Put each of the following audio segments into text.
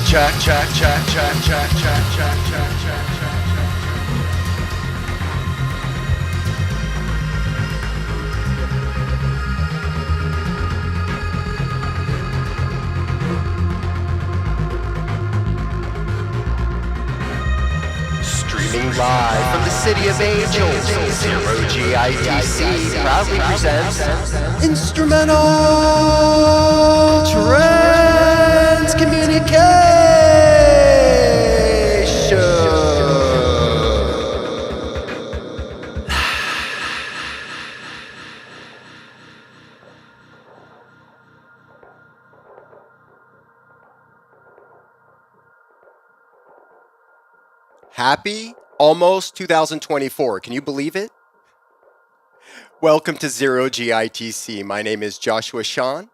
check, check, check, check, check, check, check, check, check, check. Streaming live from the city of angels, Zero GITC proudly presents Instrumental Trans Communication. Happy almost 2024. Can you believe it? Welcome to Zero GITC. My name is Joshua Sean,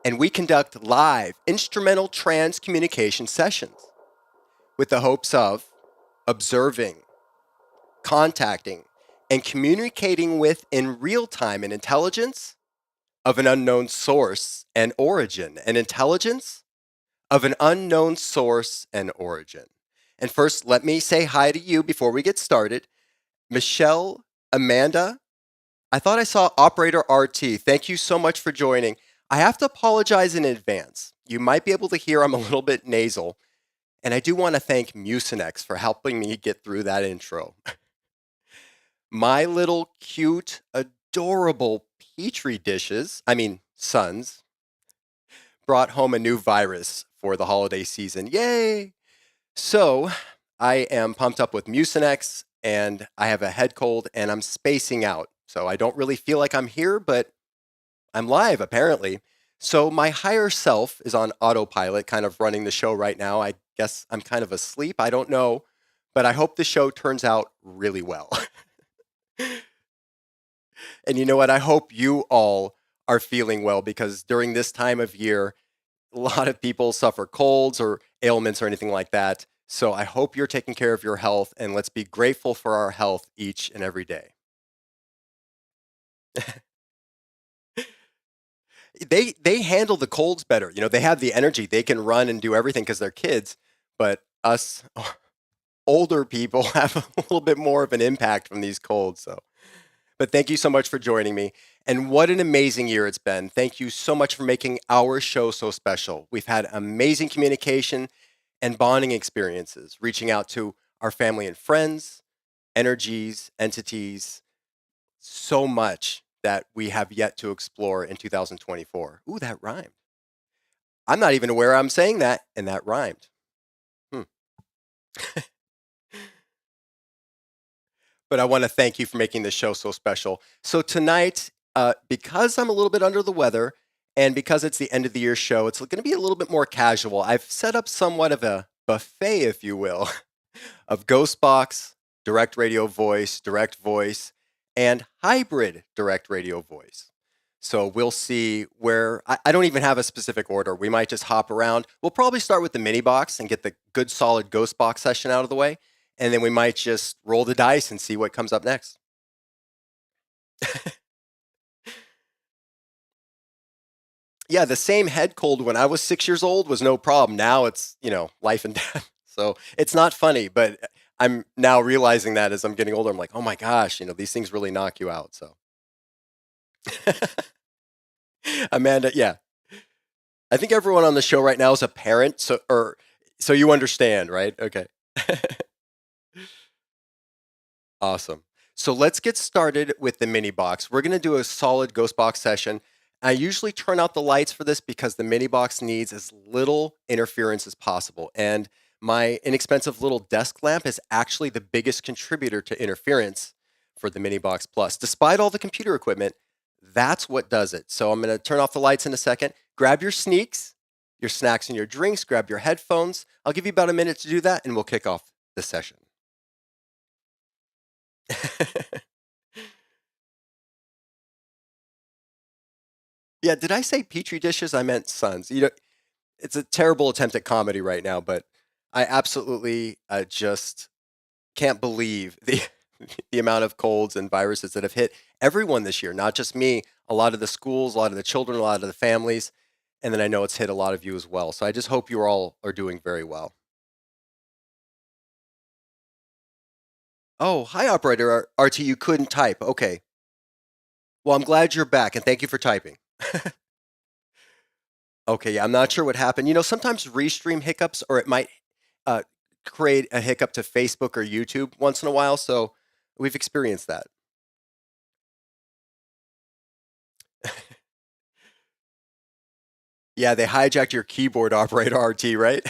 and we conduct live instrumental trans communication sessions with the hopes of observing, contacting, and communicating with in real time an intelligence of an unknown source and origin. An intelligence of an unknown source and origin. And first, let me say hi to you before we get started. Michelle, Amanda, I thought I saw Operator RT. Thank you so much for joining. I have to apologize in advance. You might be able to hear I'm a little bit nasal. And I do want to thank Mucinex for helping me get through that intro. My little cute, adorable petri dishes, sons, brought home a new virus for the holiday season. Yay! So I am pumped up with Mucinex, and I have a head cold, and I'm spacing out. So I don't really feel like I'm here, but I'm live, apparently. So my higher self is on autopilot, kind of running the show right now. I guess I'm kind of asleep. I don't know, but I hope the show turns out really well. And you know what? I hope you all are feeling well, because during this time of year, a lot of people suffer colds or ailments or anything like that. So I hope you're taking care of your health, and let's be grateful for our health each and every day. They handle the colds better. You know, they have the energy. They can run and do everything because they're kids. But us older people have a little bit more of an impact from these colds. But thank you so much for joining me. And what an amazing year it's been. Thank you so much for making our show so special. We've had amazing communication and bonding experiences, reaching out to our family and friends, energies, entities, so much that we have yet to explore in 2024. Ooh, that rhymed. I'm not even aware I'm saying that, and that rhymed. But I want to thank you for making this show so special. So tonight, because I'm a little bit under the weather, and because it's the end of the year show, it's going to be a little bit more casual. I've set up somewhat of a buffet, if you will, of Ghost Box, direct radio voice, direct voice, and hybrid direct radio voice. So we'll see where, I don't even have a specific order. We might just hop around. We'll probably start with the mini box and get the good solid Ghost Box session out of the way. And then we might just roll the dice and see what comes up next. Yeah, the same head cold when I was 6 years old was no problem. Now it's, life and death. So it's not funny, but I'm now realizing that as I'm getting older, I'm like, oh my gosh, these things really knock you out. So Amanda, yeah. I think everyone on the show right now is a parent, so you understand, right? Okay. Awesome. So let's get started with the mini box. We're going to do a solid Ghost Box session. I usually turn out the lights for this because the mini box needs as little interference as possible. And my inexpensive little desk lamp is actually the biggest contributor to interference for the mini box plus. Despite all the computer equipment, that's what does it. So I'm going to turn off the lights in a second. Grab your sneaks, your snacks and your drinks, grab your headphones. I'll give you about a minute to do that, and we'll kick off the session. Yeah, did I say petri dishes? I meant sons. It's a terrible attempt at comedy right now, but I absolutely just can't believe the amount of colds and viruses that have hit everyone this year, not just me, a lot of the schools, a lot of the children, a lot of the families. and then I know it's hit a lot of you as well. So I just hope you all are doing very well. Oh, hi, operator RT. You couldn't type. Okay. Well, I'm glad you're back, and thank you for typing. Okay, yeah, I'm not sure what happened. Sometimes restream hiccups, or it might uh, create a hiccup to Facebook or YouTube once in a while. So we've experienced that. Yeah, they hijacked your keyboard operator RT, right?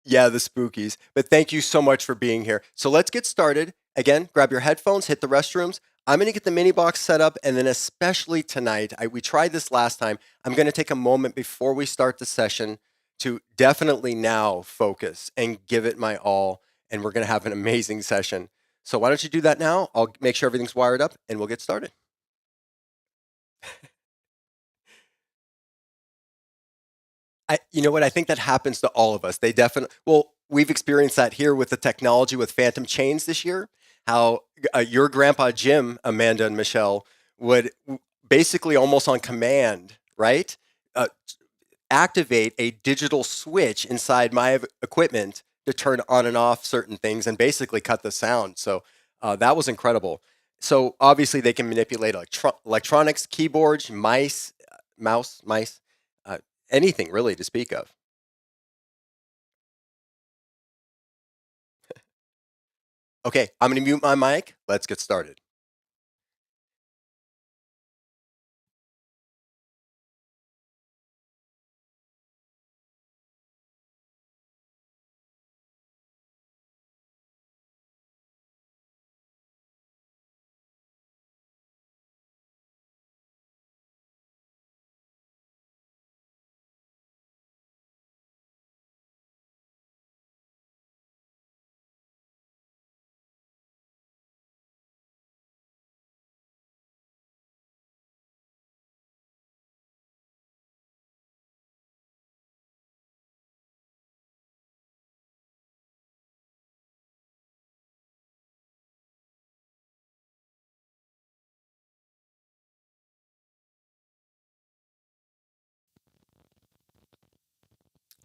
Yeah, the spookies. But thank you so much for being here. So let's get started. Again, grab your headphones, hit the restrooms. I'm going to get the mini box set up, and then especially tonight, we tried this last time. I'm going to take a moment before we start the session to definitely now focus and give it my all, and we're going to have an amazing session. So why don't you do that now? I'll make sure everything's wired up, and we'll get started. You know what? I think that happens to all of us. They definitely, well, we've experienced that here with the technology with Phantom Chains this year. How your grandpa Jim, Amanda and Michelle, would basically almost on command, right? Uh, Activate a digital switch inside my equipment to turn on and off certain things and basically cut the sound. So that was incredible. So obviously they can manipulate electronics, keyboards, mice, uh, anything really to speak of. Okay, I'm going to mute my mic. Let's get started.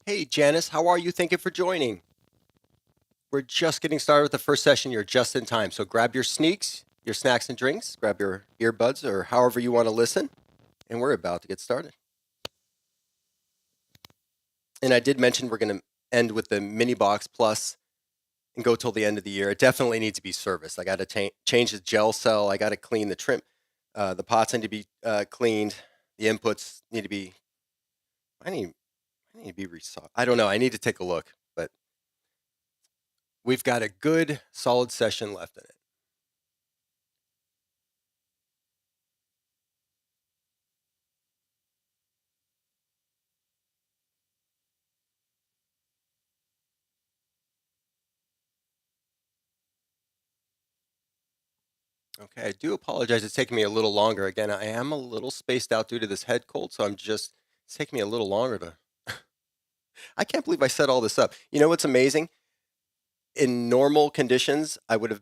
Hey, Janice, how are you? Thank you for joining. We're just getting started with the first session. You're just in time. So grab your sneaks, your snacks and drinks, grab your earbuds or however you want to listen, and we're about to get started. And I did mention we're going to end with the mini box plus and go till the end of the year. It definitely needs to be serviced. I got to change the gel cell. I got to clean the trim. The pots need to be cleaned. The inputs need to be. I need. I need to be resolved. I don't know. I need to take a look, but we've got a good, solid session left in it. Okay, I do apologize. It's taking me a little longer. Again, I am a little spaced out due to this head cold, so it's taking me a little longer to. I can't believe I set all this up. You know what's amazing? In normal conditions, I would have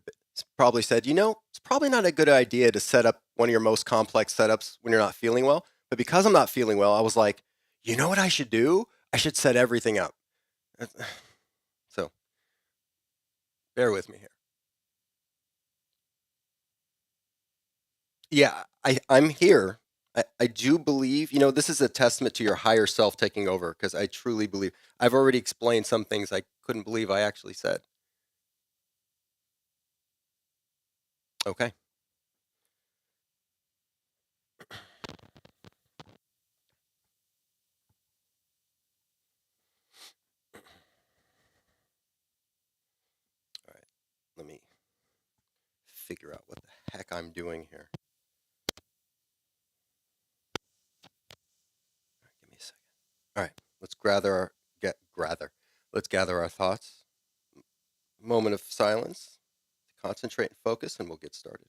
probably said, it's probably not a good idea to set up one of your most complex setups when you're not feeling well. But because I'm not feeling well, I was like, you know what I should do? I should set everything up. So bear with me here. Yeah, I'm here. I do believe, this is a testament to your higher self taking over because I truly believe I've already explained some things I couldn't believe I actually said. Okay. All right. Let me figure out what the heck I'm doing here. Give me a second. All right. Let's Let's gather our thoughts. Moment of silence. Concentrate and focus, and we'll get started.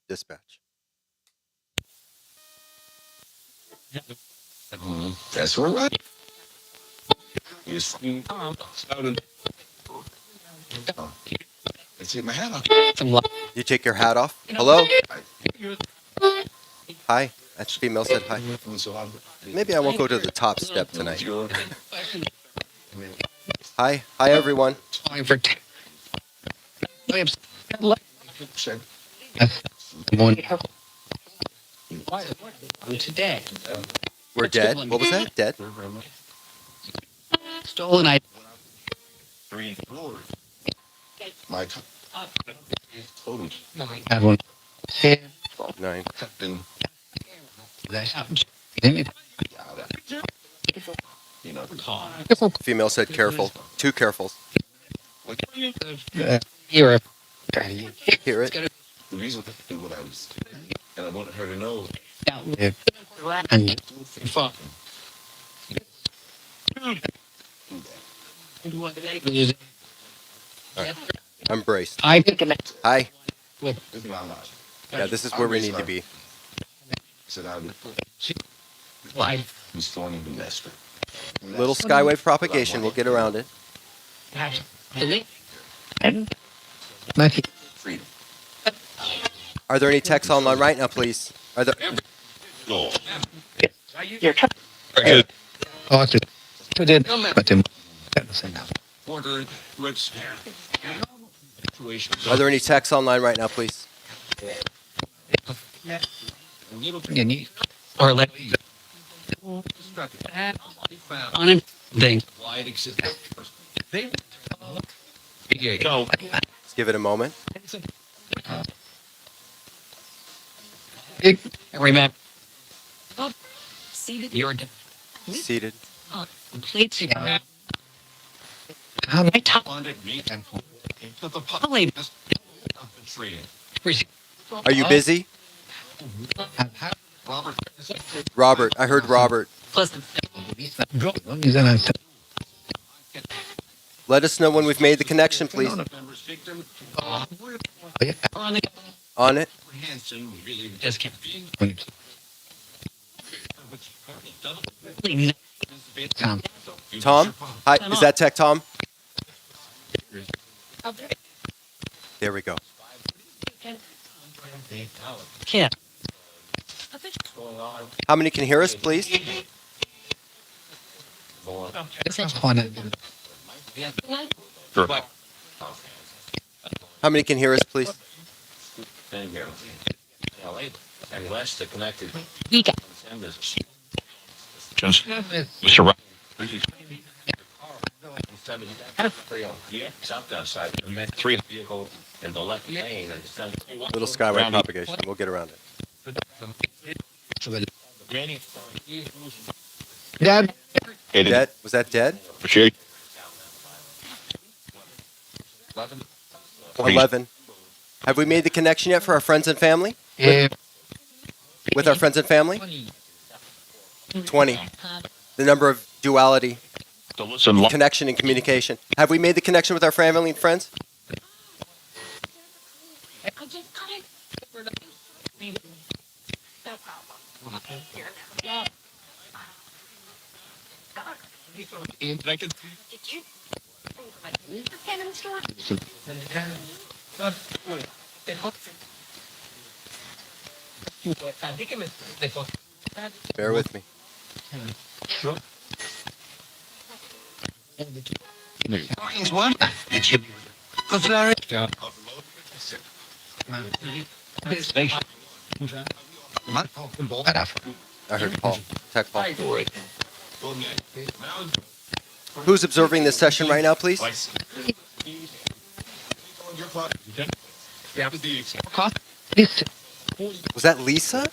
Dispatch. That's all right. You started. Let's take my hat off. You take your hat off. Hello? Hi. That female said hi. Maybe I won't go to the top step tonight. Hi. Hi, everyone. Today. We're dead. What was that? Dead? Stolen item. My total. Had one. 9. Female said careful. 2 carefuls. Here. Hear it? The reason what I was, and I wanted her to know. And I'm braced. I Hi. This is my life. Yeah, this is where we need to be. I said I was throwing in the nest. Little skywave propagation. We'll get around it. Freedom. Are there any texts online right now, please? Are there? No. Are there any texts online right now, please? or let on him thing. Let's give it a moment. Remember, you're Seated. complete. How many times? Are you busy? Robert. I heard Robert. Let us know when we've made the connection, please. On it. Just can't. Tom? Hi. Is that tech Tom? There we go. Yeah. How many can hear us, please? How many can hear us, please? Just three vehicles in the left lane. Little skywave propagation. We'll get around it. Dad. Dead? Was that dead? 11. Have we made the connection yet for our friends and family? With our friends and family? 20. The number of duality, connection, and communication. Have we made the connection with our family and friends? Bear with me. I heard Paul. Tech Paul. Who's observing this session right now, please? Was that Lisa?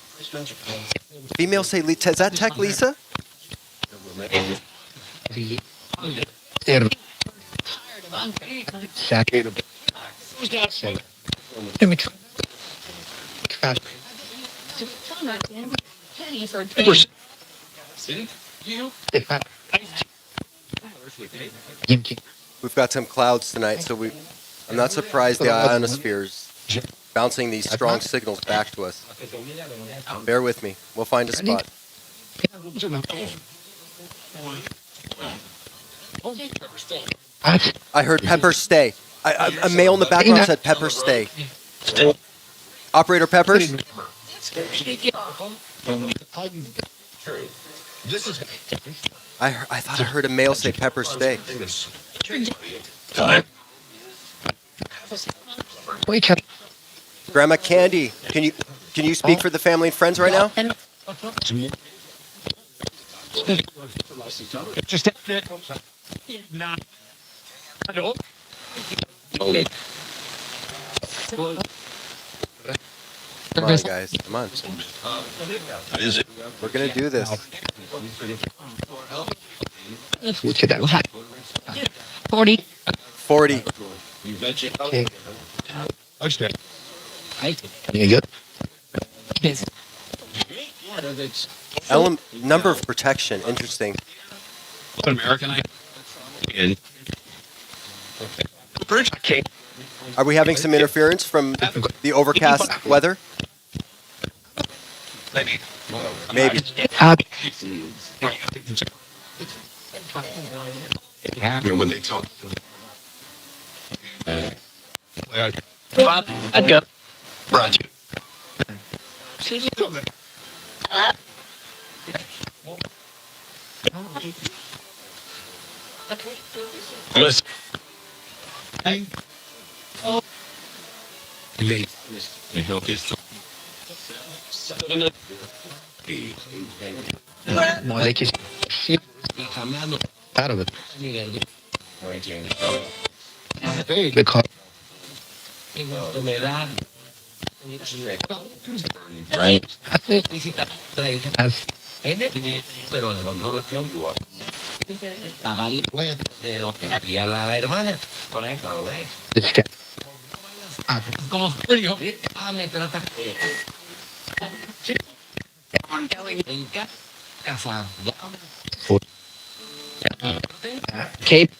Female say Lisa. Is that Tech Lisa? We've got some clouds tonight, so I'm not surprised the ionospheres bouncing these strong signals back to us. Bear with me. We'll find a spot. I heard Pepper stay. A male in the background said Pepper stay. Operator Peppers? I thought I heard a male say Pepper stay. Grandma Candy, can you speak for the family and friends right now? Come on, guys. Come on. We're gonna do this. 40. 40. Okay. You good? Number of protection. Interesting. American. Okay. Are we having some interference from the overcast weather? Maybe. When they talk. I'd go. Roger. Listen. More like you out of it. Good call. Right. As this guy. Cape.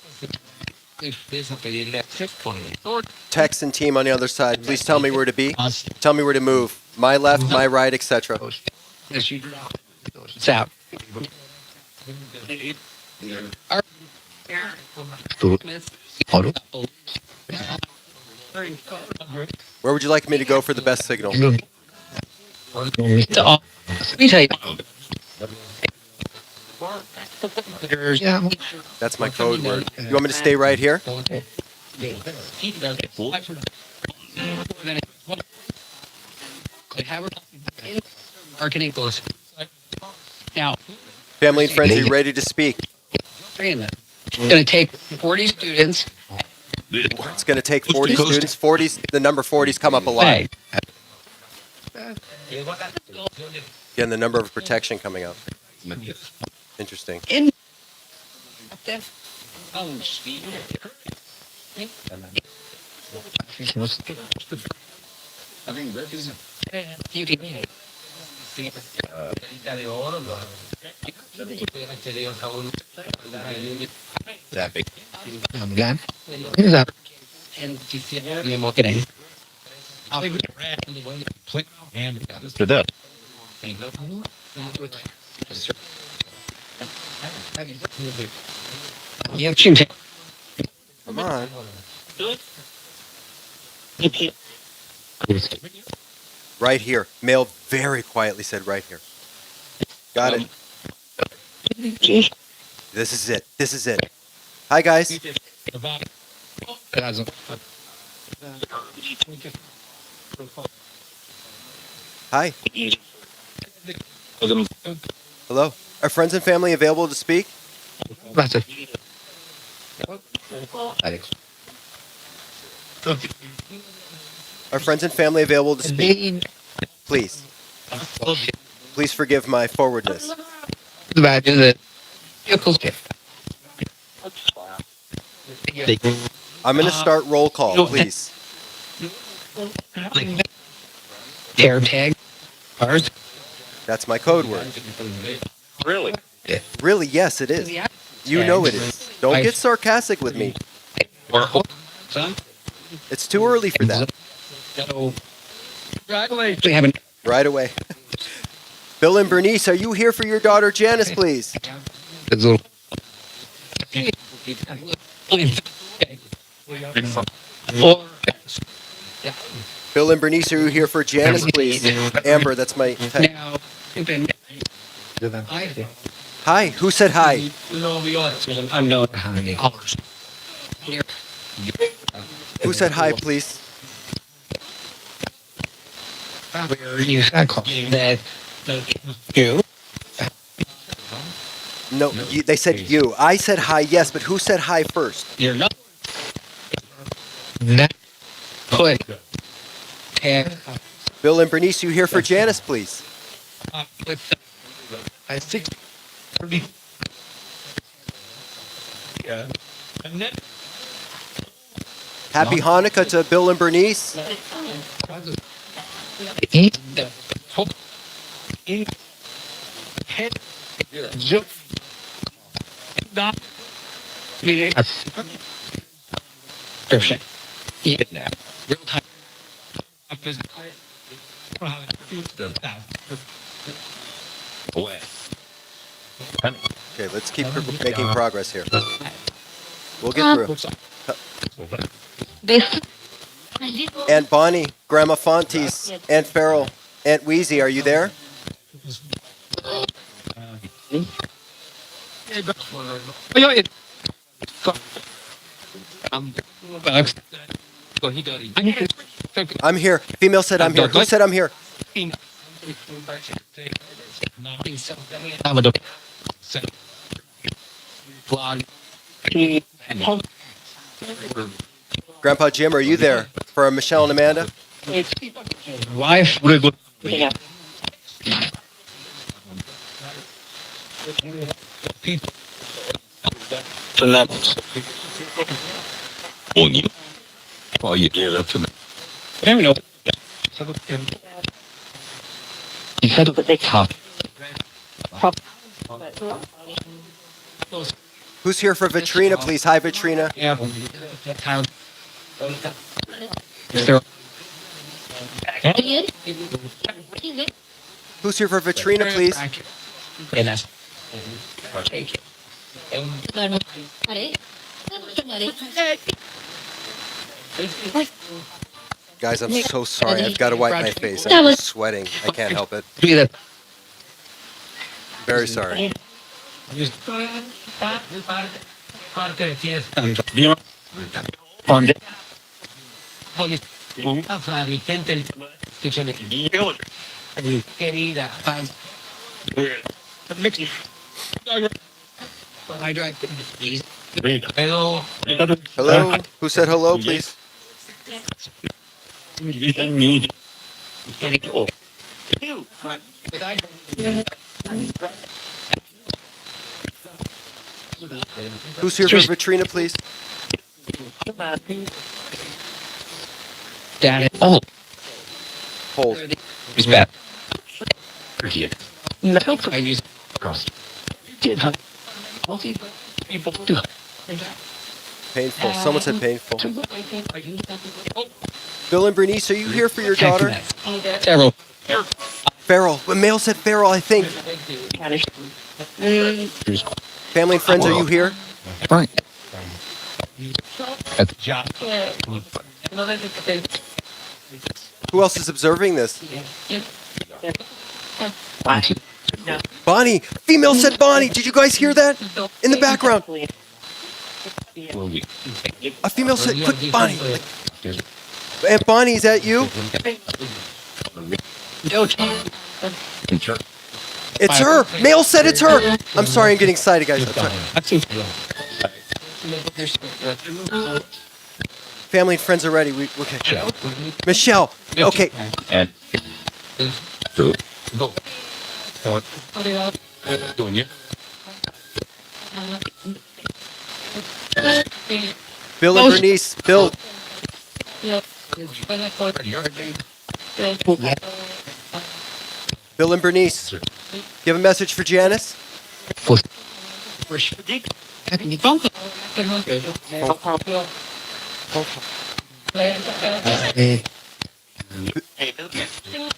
Tex and team on the other side, please tell me where to be. Tell me where to move. My left, my right, etc. It's out. Auto. Where would you like me to go for the best signal? Let me tell you. Yeah. That's my code word. You want me to stay right here? Marketing goes. Now, Family and friends, are you ready to speak? it's going to take 40 students. It's going to take 40 students. 40's, the number 40's come up a lot. Again, the number of protection coming up. Interesting. You can That big. I'm gone. Here's up. And kidding. For that. Yeah, shoot. Come on. Right here. Male very quietly said right here. Got it. This is it. This is it. Hi, guys. Hi. Hello. Are friends and family available to speak? That's it. Are friends and family available to speak? Please. Please forgive my forwardness. That is it. I'm going to start roll call, please. Air tag. Cars. That's my code word. Really? Really, yes, it is. You know it is. Don't get sarcastic with me. It's too early for that. They haven't. Right away. Bill and Bernice, are you here for your daughter Janice, please? It's a little. Or, Bill and Bernice, are you here for Janice, please? Amber, that's my type. now, then, Hi, who said hi? I'm known hours. Who said hi, please? That you No, they said you. I said hi, yes, but who said hi first? you're not that put tag Bill and Bernice, you here for Janice, please? with I think Happy Hanukkah to Bill and Bernice. Head Perfect. Even now. Real time. Okay, let's keep making progress here. We'll get through. Aunt Bonnie, Grandma Fontes, Aunt Farrell, Aunt Wheezy, are you there? I'm here. Female said I'm here. Who said I'm here? Grandpa Jim, are you there for Michelle and Amanda? Wife. Oh, you gave up to me. I don't know. You said tough. Who's here for Vitrina, please? Hi, Vitrina. Yeah. Town. Is there Who's here for Vitrina, please? and that's Guys, I'm so sorry. I've got to wipe my face. I'm just sweating. I can't help it. be that Very sorry. on the querida. I drive. Hello. Hello? Who said hello, please? Who's here for Vitrina, please? Dad. Oh, Hold. he's bad. No, I use cross. People do. Painful. Someone said painful. Bill and Bernice, are you here for your daughter? Terrible. Farrell. The male said Farrell, I think. Family and friends, are you here? Right. Who else is observing this? Bonnie. Female said Bonnie. Did you guys hear that? In the background. A female said, quick, Bonnie. Aunt Bonnie, is that you? It's her. Male said it's her. I'm sorry, I'm getting excited, guys. I'm sorry. Family and friends are ready. Okay. Michelle. Okay. And two. Doing you? Bill and Bernice. Bill. Bill and Bernice. You have a message for Janice?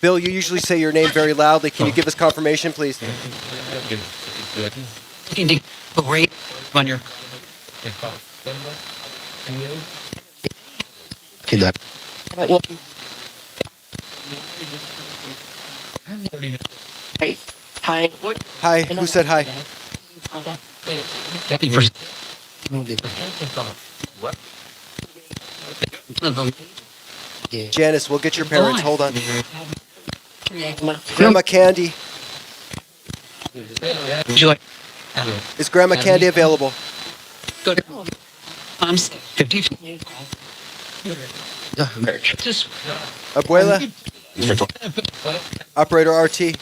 Bill, you usually say your name very loudly. Can you give us confirmation, please? You can great on your. Okay, that. Well, hi. Hi, who said hi? What? Janice, we'll get your parents. Hold on. Grandma Candy. Joy. Is Grandma Candy available? Good. I'm 50. Just Abuela? Operator RT?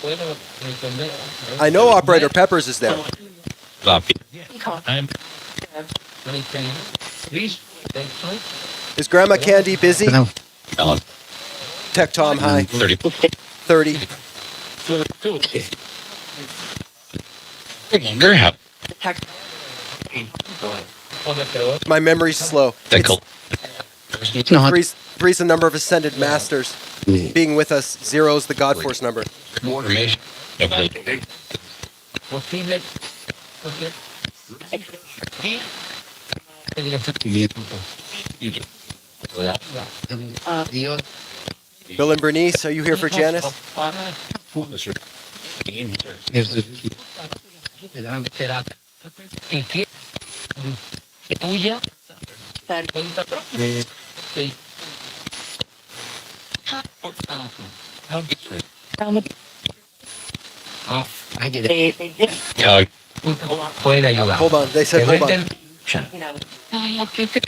I know Operator Peppers is there. Is Grandma Candy busy? no. Tech Tom, hi. 30. 30. Grab. My memory's slow. Tickle. No. Three's the number of ascended masters. Being with us, zero's the God Force number. More information. Bill and Bernice, are you here for Janice? I get it. Hold on, they said hold on. 50.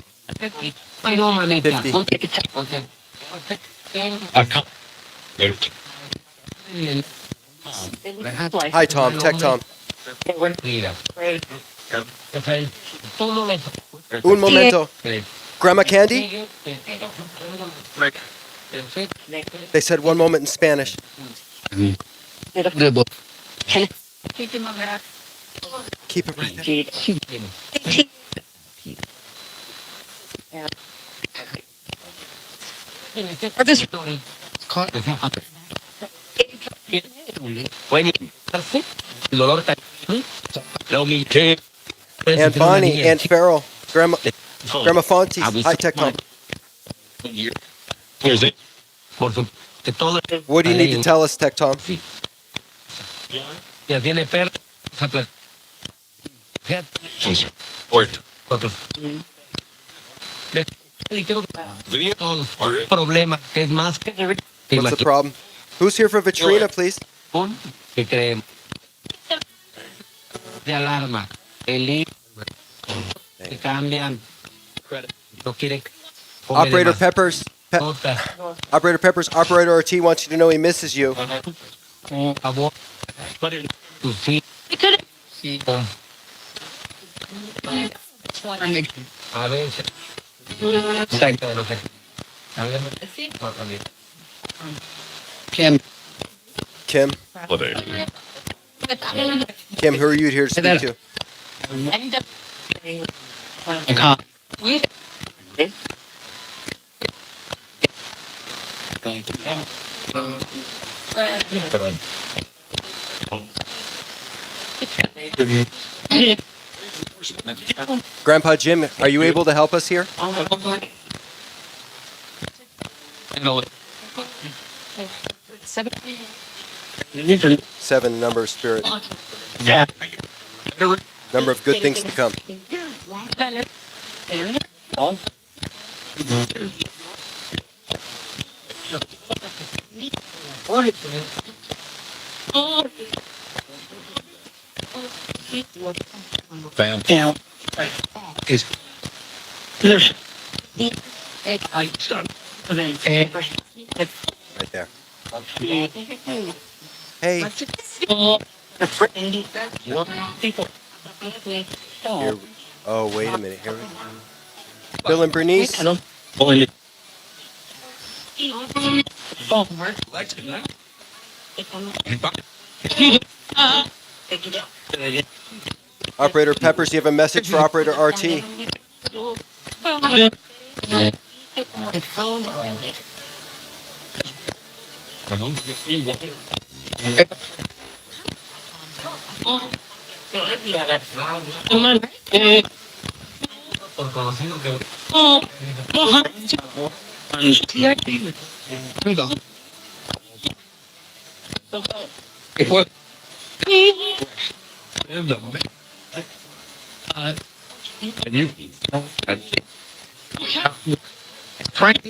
Hi Tom, Tech Tom. Un momento. Grandma Candy? They said one moment in Spanish. Keep it right there. Aunt Bonnie, Aunt Farrell, Grandma Fontes. Hi Tech Tom. Here's it. What do you need to tell us, Tech Tom? Word. What's the problem? Who's here for Vitrina, please? De alarma. El se cambian. No quieren. Operator Peppers. Operator Peppers. Operator RT wants you to know he misses you. A veces. Kim. Kim. Kim, who are you here to speak to? Grandpa Jim, are you able to help us here? Seven, number of spirit. Yeah. Number of good things to come. Fam. Yeah. Is Right there. Hey. Here. Oh, wait a minute. Here we go. Bill and Bernice. Operator Peppers, you have a message for Operator RT. Frank,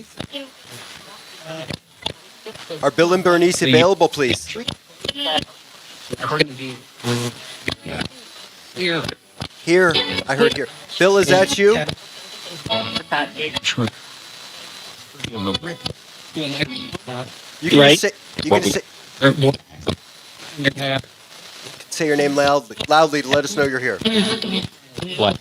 Are Bill and Bernice available, please? here. Here. I heard here. Bill, is that you? You can Right. just say. You can just say your name loudly to let us know you're here. What?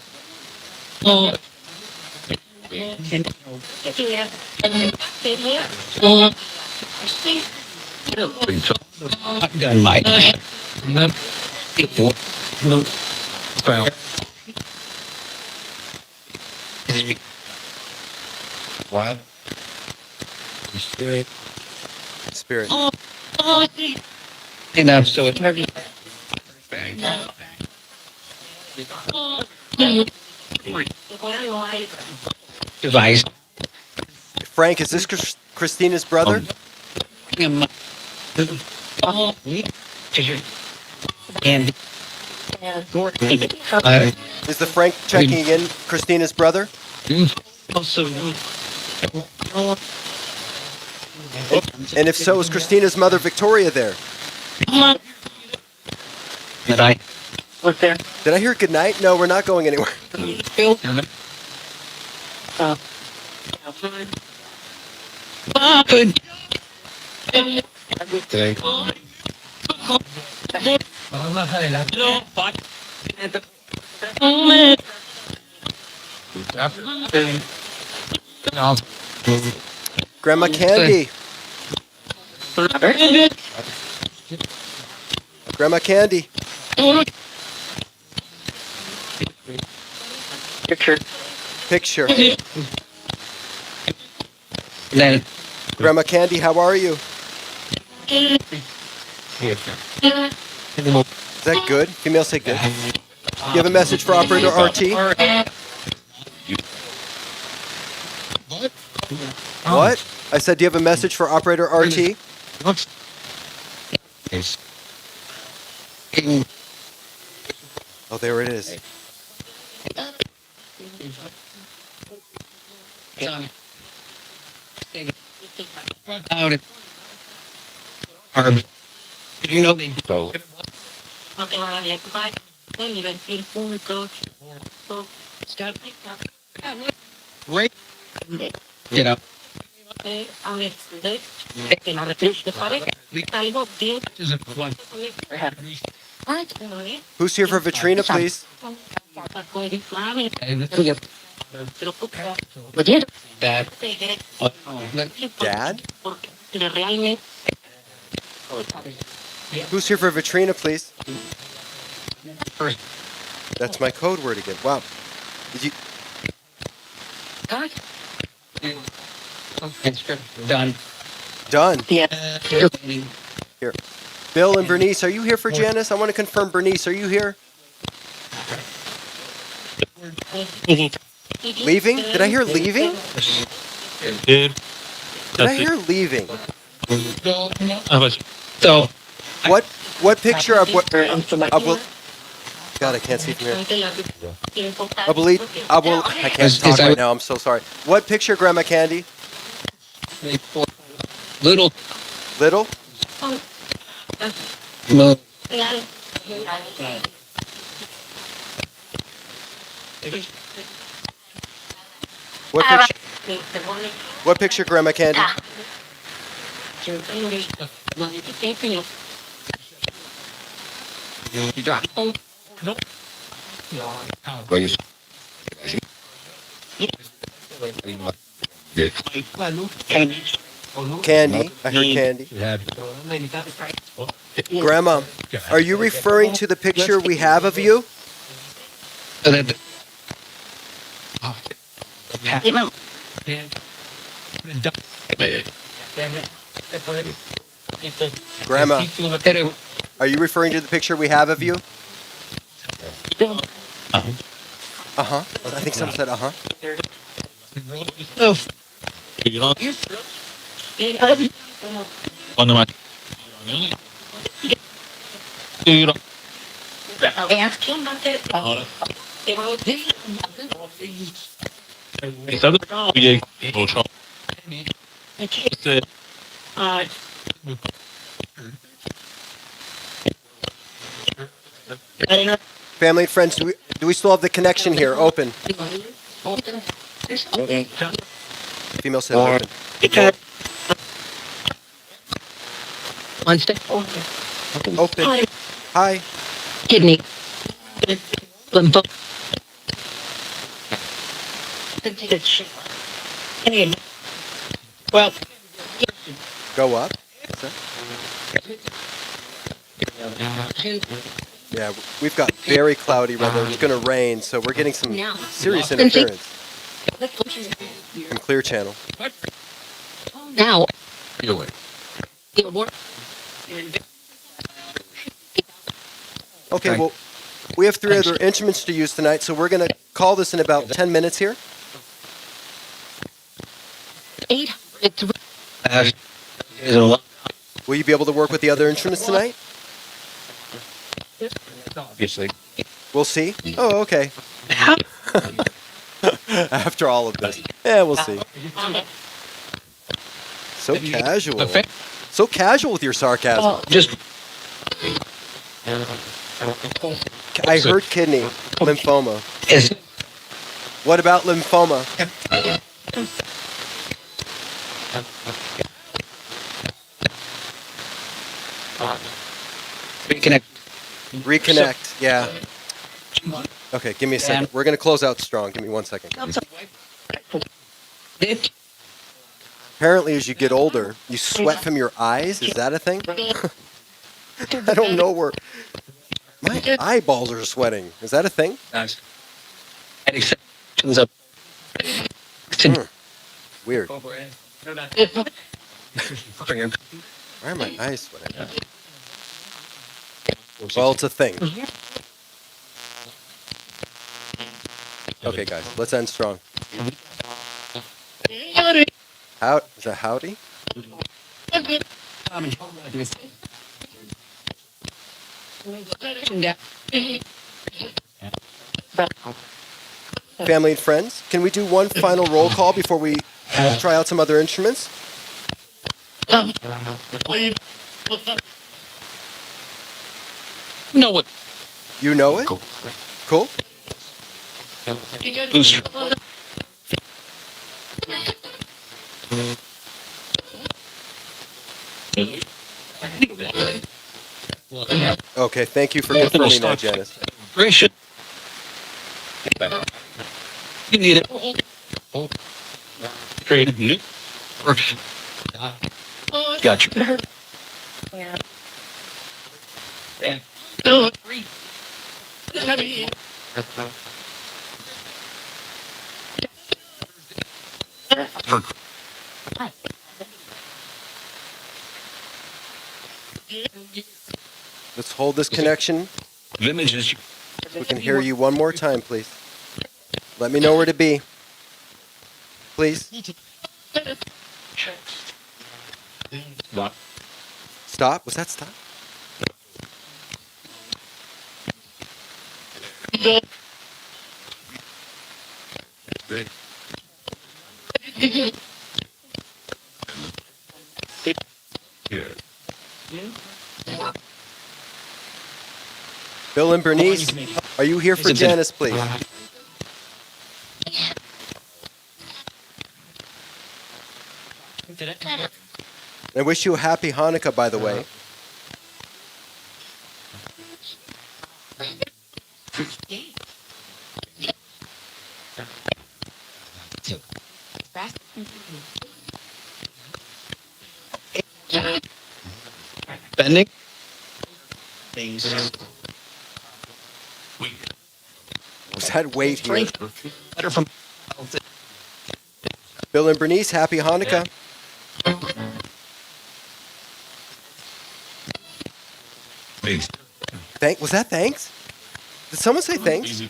Gun mic. What? Spirit. Enough, so it's device. Frank, is this Christina's brother? And Is the Frank checking in Christina's brother? also, And if so, is Christina's mother Victoria there? that I was there. Did I hear good night? No, we're not going anywhere. Bill. Good. Today. Grandma Candy. Grandma Candy. Picture. Then Grandma Candy, how are you? Is that good? Female say good. You have a message for operator RT? What? I said, do you have a message for operator RT? Oh, there it is. out it. You know they So, right. Get up. Who's here for Vitrina, please? Dad. Dad? Who's here for Vitrina, please? That's my code word again. Wow. Did you? Done. Done. Yeah. Here. Bill and Bernice, are you here for Janice? I want to confirm, Bernice, are you here? Leaving? Did I hear leaving? Did I hear leaving? So What picture of what? God, I can't see from here. I can't talk right now. I'm so sorry. What picture, Grandma Candy? little Little? What picture? What picture, Grandma Candy? well, you Candy. I heard Candy. Grandma, are you referring to the picture we have of you? Grandma, That it- are you referring to the picture we have of you? Uh-huh. I think someone said uh-huh. oh, Family and friends, do we still have the connection here open? Female said open. one step. Open. Hi. Kidney. Lympho. Well, Go up. What's that? Yeah, we've got very cloudy weather. It's going to rain, so we're getting some serious interference from Clear Channel. now. Okay, well, we have 3 other instruments to use tonight, so we're going to call this in about 10 minutes here. 803. Will you be able to work with the other instruments tonight? Obviously. We'll see. Oh, okay. After all of this. Yeah, we'll see. So casual. So casual with your sarcasm. Just I heard kidney. Lymphoma. is What about lymphoma? reconnect. Reconnect. Yeah. Okay, give me a second. We're going to close out strong. Give me 1 second. Apparently, as you get older, you sweat from your eyes. Is that a thing? I don't know where. My eyeballs are sweating. Is that a thing? And exceptions of Weird. Why are my eyes sweating? Well, it's a thing. Okay, guys, let's end strong. How is that? Howdy? Family and friends, can we do one final roll call before we try out some other instruments? No what? You know it? Cool. Booster. Okay, thank you for confirming that, Janice. Gracious. You need it. Great. Got you. Let's hold this connection. Images. We can hear you one more time, please. Let me know where to be. Please. Stop? Was that stop? Bill and Bernice, are you here for Janice, please? I wish you a happy Hanukkah, by the way. Bending. Was that weight here? Better from. Bill and Bernice, happy Hanukkah. Thanks. Was that thanks? Did someone say thanks?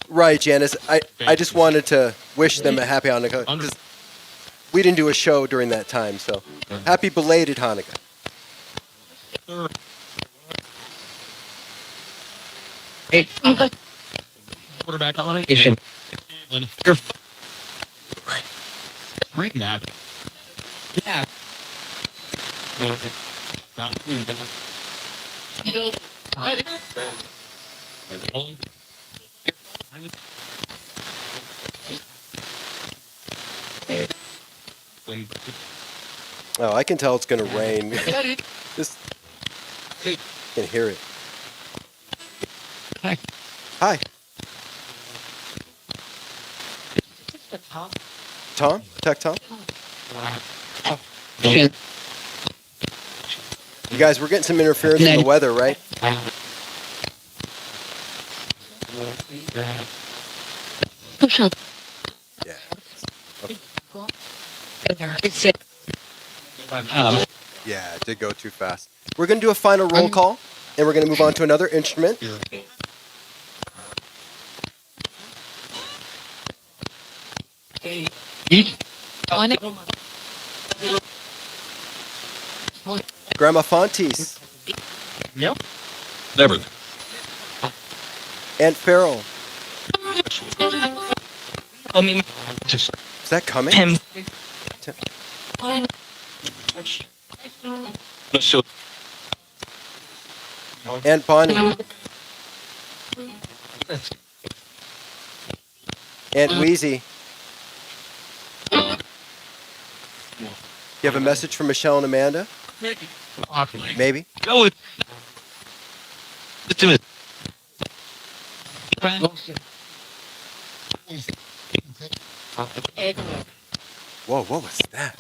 Right, Janice. I just wanted to wish them a happy Hanukkah because we didn't do a show during that time. So happy belated Hanukkah. Hey, Quarterback. Asian. You're Bring that. yeah. Oh, I can tell it's gonna rain. Just can hear it. Hi, Tom. Tech Tom. Asian. You guys, we're getting some interference from the weather, right? Yeah. Yeah, it did go too fast. We're going to do a final roll call, and we're going to move on to another instrument. Grandma Fontes, Never. Aunt Farrell. I mean, Is that coming? Tim. Aunt Bonnie. Aunt Wheezy. You have a message from Michelle and Amanda? Maybe. Go with. Whoa, what was that?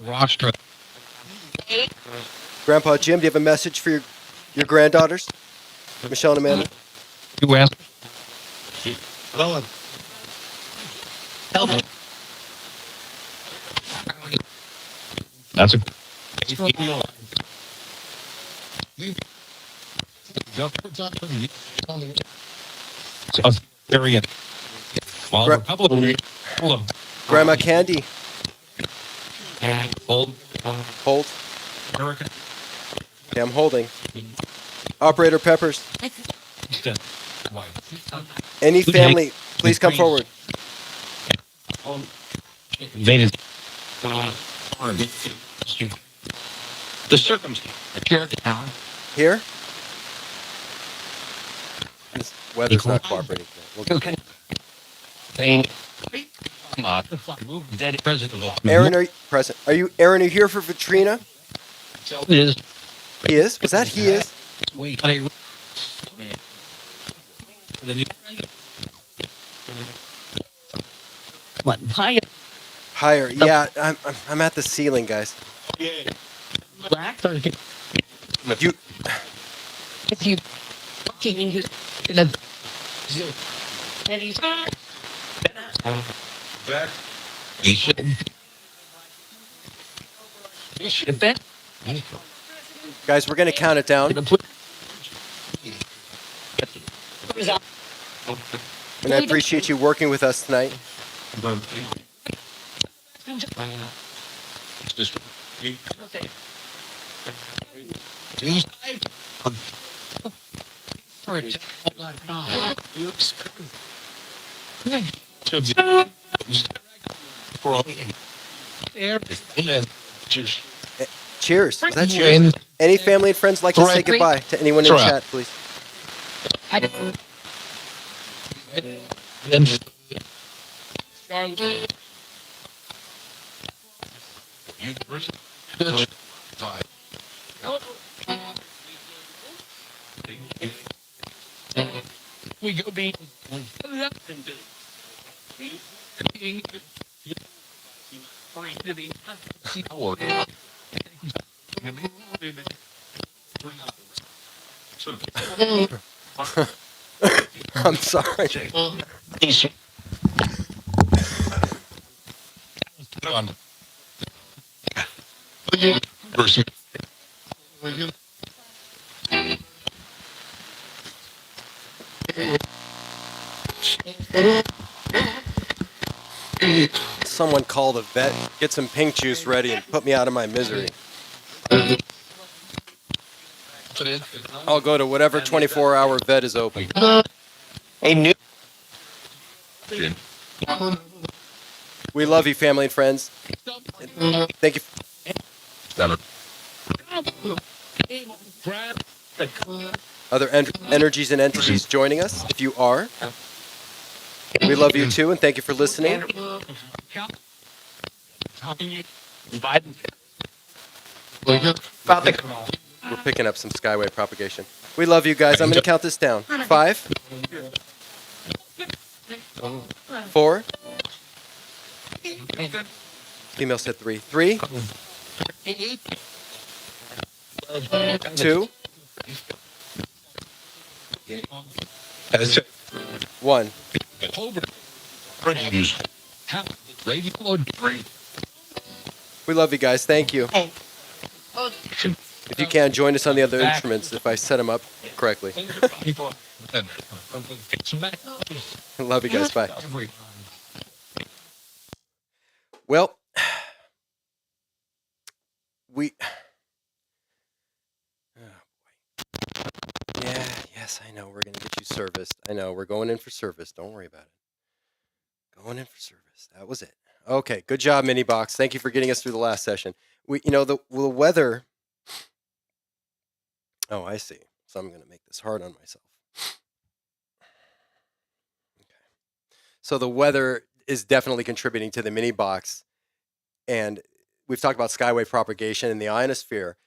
Rostra. Grandpa Jim, do you have a message for your granddaughters? Michelle and Amanda? You asked. That's a. Very. Well, Gra- Republican. Grandma Candy, Hold. hold. American. Okay, I'm holding. Operator Peppers, any family, please come forward. Invaded. The circumstance. Here? This weather's not cooperating. We'll go. Dead president. Aaron, are you present? Aaron, are you here for Vitrina? Is. He is? Was that he is? Wait. What? Hi. Higher. Yeah, I'm at the ceiling, guys. Black. You If you fucking use Back. guys, we're gonna count it down, and I appreciate you working with us tonight. Cheers. Was that cheers? Any family and friends like to say goodbye to anyone in the chat, please? we go be I'm sorry. He's On. Person. Someone call the vet, get some pink juice ready, and put me out of my misery. I'll go to whatever 24-hour vet is open. a new. We love you, family and friends. Thank you. Other energies and entities joining us. If you are, we love you too, and thank you for listening. We're picking up some skyway propagation. We love you guys. I'm going to count this down. 5, 4. Female said 3. 3, 2, 1. We love you guys. Thank you. If you can, join us on the other instruments if I set them up correctly. Love you guys. Bye. Well, yes, I know. We're going to get you serviced. I know. We're going in for service. Don't worry about it. Going in for service. That was it. Okay. Good job, Mini Box. Thank you for getting us through the last session. The weather. Oh, I see. So I'm going to make this hard on myself. Okay. So the weather is definitely contributing to the Mini Box. And we've talked about skywave propagation in the ionosphere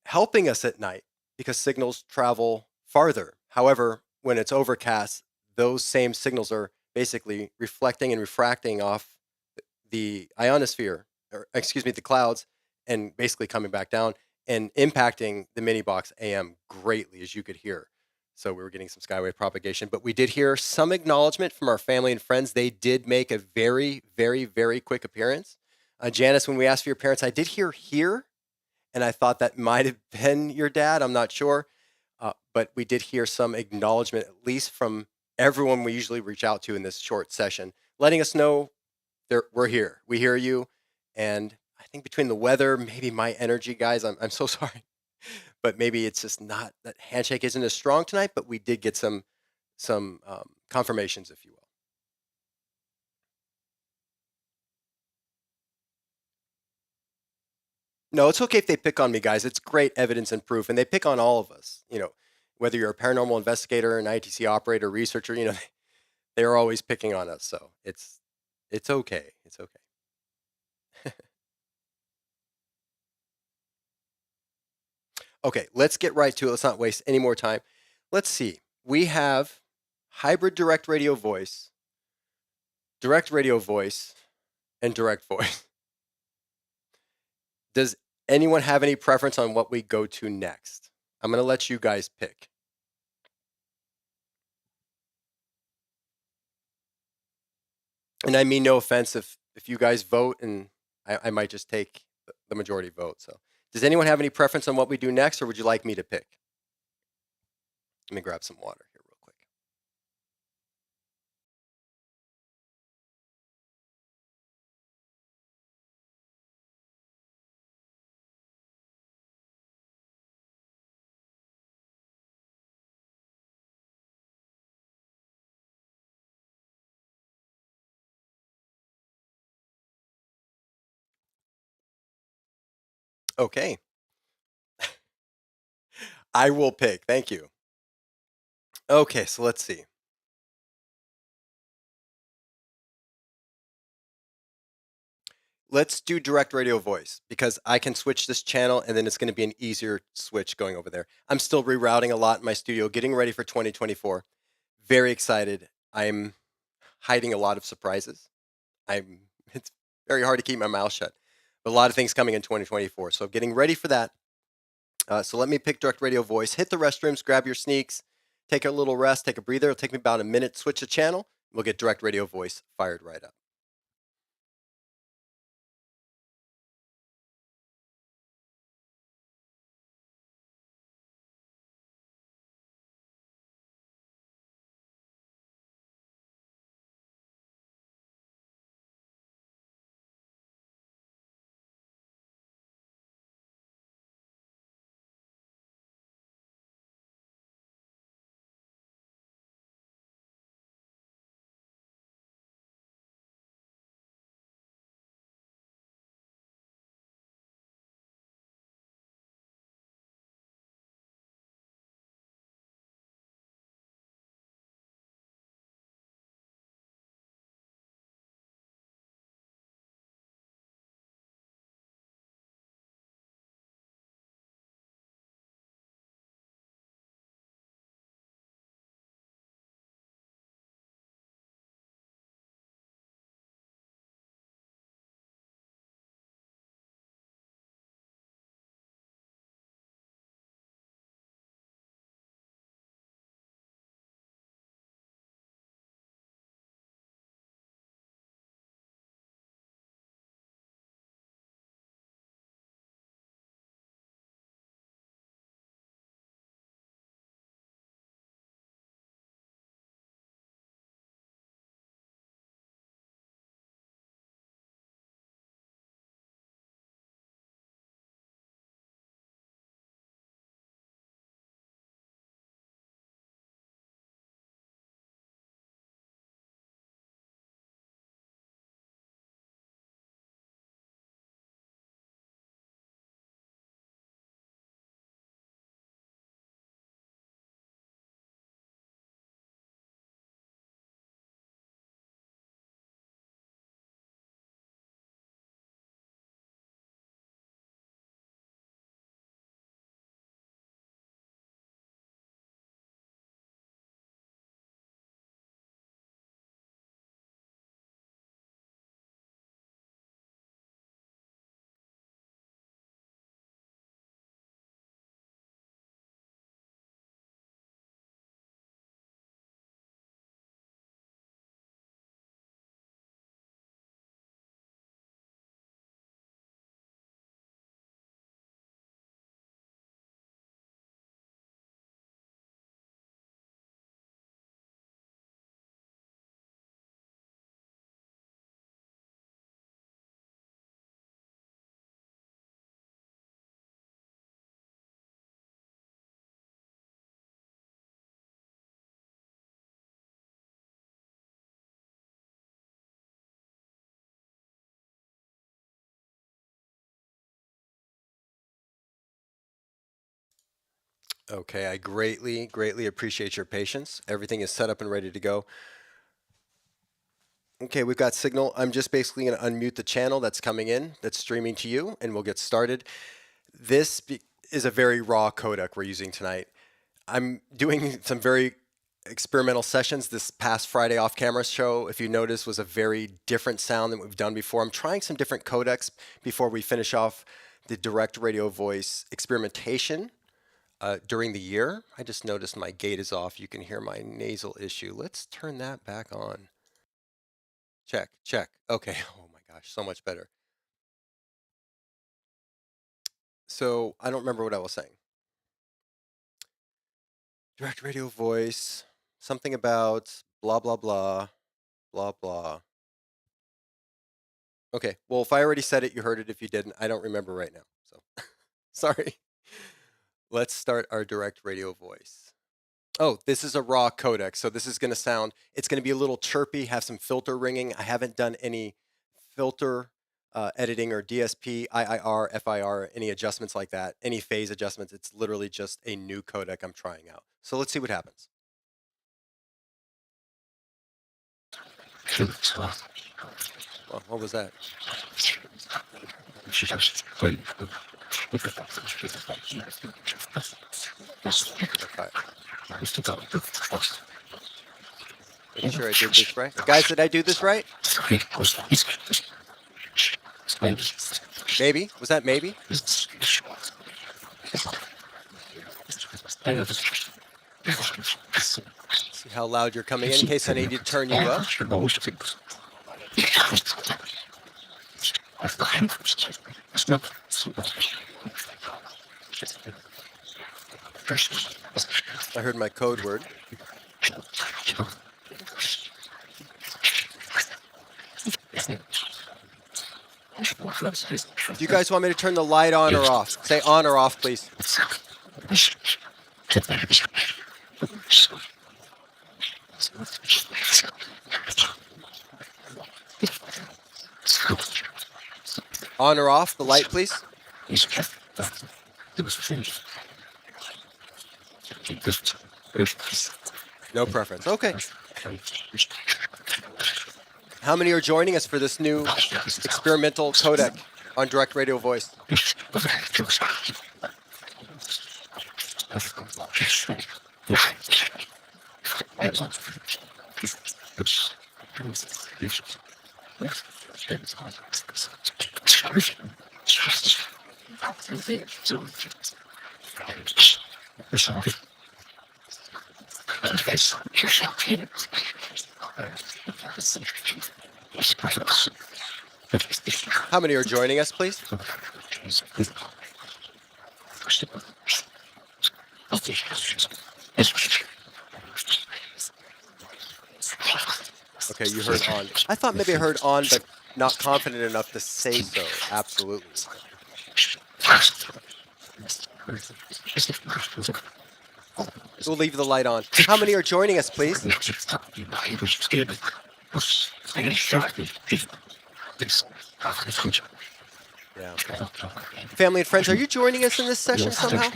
helping us at night because signals travel farther. However, when it's overcast, those same signals are basically reflecting and refracting off the ionosphere, the clouds, and basically coming back down and impacting the Mini Box AM greatly, as you could hear. So we were getting some skywave propagation, but we did hear some acknowledgement from our family and friends. They did make a very, very, very quick appearance. Janice, when we asked for your parents, I did hear here, and I thought that might have been your dad. I'm not sure. But we did hear some acknowledgement, at least from everyone we usually reach out to in this short session, letting us know we're here. We hear you. And I think between the weather, maybe my energy, guys, I'm so sorry. But maybe it's just not, that handshake isn't as strong tonight, but we did get some confirmations, if you will. No, it's okay if they pick on me, guys. It's great evidence and proof, and they pick on all of us. Whether you're a paranormal investigator, an ITC operator, researcher, they're always picking on us. So it's okay. It's okay. Okay, let's get right to it. Let's not waste any more time. Let's see. We have hybrid direct radio voice, and direct voice. Does anyone have any preference on what we go to next? I'm going to let you guys pick. And I mean no offense if you guys vote, and I might just take the majority vote. So does anyone have any preference on what we do next, or would you like me to pick? Let me grab some water here real quick. Okay. I will pick. Thank you. Okay, so let's see. Let's do direct radio voice because I can switch this channel and then it's going to be an easier switch going over there. I'm still rerouting a lot in my studio, getting ready for 2024. Very excited. I'm hiding a lot of surprises. It's very hard to keep my mouth shut. But a lot of things coming in 2024. So getting ready for that. So let me pick direct radio voice. Hit the restrooms, grab your sneaks, take a little rest, take a breather. It'll take me about a minute, switch the channel. We'll get direct radio voice fired right up. Okay, I greatly appreciate your patience. Everything is set up and ready to go. Okay, we've got signal. I'm just basically going to unmute the channel that's coming in, that's streaming to you, and we'll get started. Is a very raw codec we're using tonight. I'm doing some very experimental sessions. This past Friday off camera show, if you notice, was a very different sound than we've done before. I'm trying some different codecs before we finish off the direct radio voice experimentation during the year. I just noticed my gate is off. You can hear my nasal issue. Let's turn that back on. Check, check. Okay. Oh my gosh, so much better. So I don't remember what I was saying. Direct radio voice, something about blah, blah, blah, blah, blah. Okay. Well, if I already said it, you heard it. If you didn't, I don't remember right now. So sorry. Let's start our direct radio voice. Oh, this is a raw codec. So this is going to sound, it's going to be a little chirpy, have some filter ringing. I haven't done any filter editing or DSP, IIR, FIR, any adjustments like that, any phase adjustments. It's literally just a new codec I'm trying out. So let's see what happens. Well, what was that? Make sure I did this right. Guys, did I do this right? Maybe? Was that maybe? how loud you're coming in case I need to turn you up. I heard my code word. Do you guys want me to turn the light on or off? Say on or off, please. On or off the light, please. No preference. Okay. How many are joining us for this new experimental codec on direct radio voice? How many are joining us, please? Okay, you heard on. I thought maybe I heard on, but not confident enough to say so. Absolutely. We'll leave the light on. How many are joining us, please? Yeah. Family and friends, are you joining us in this session somehow?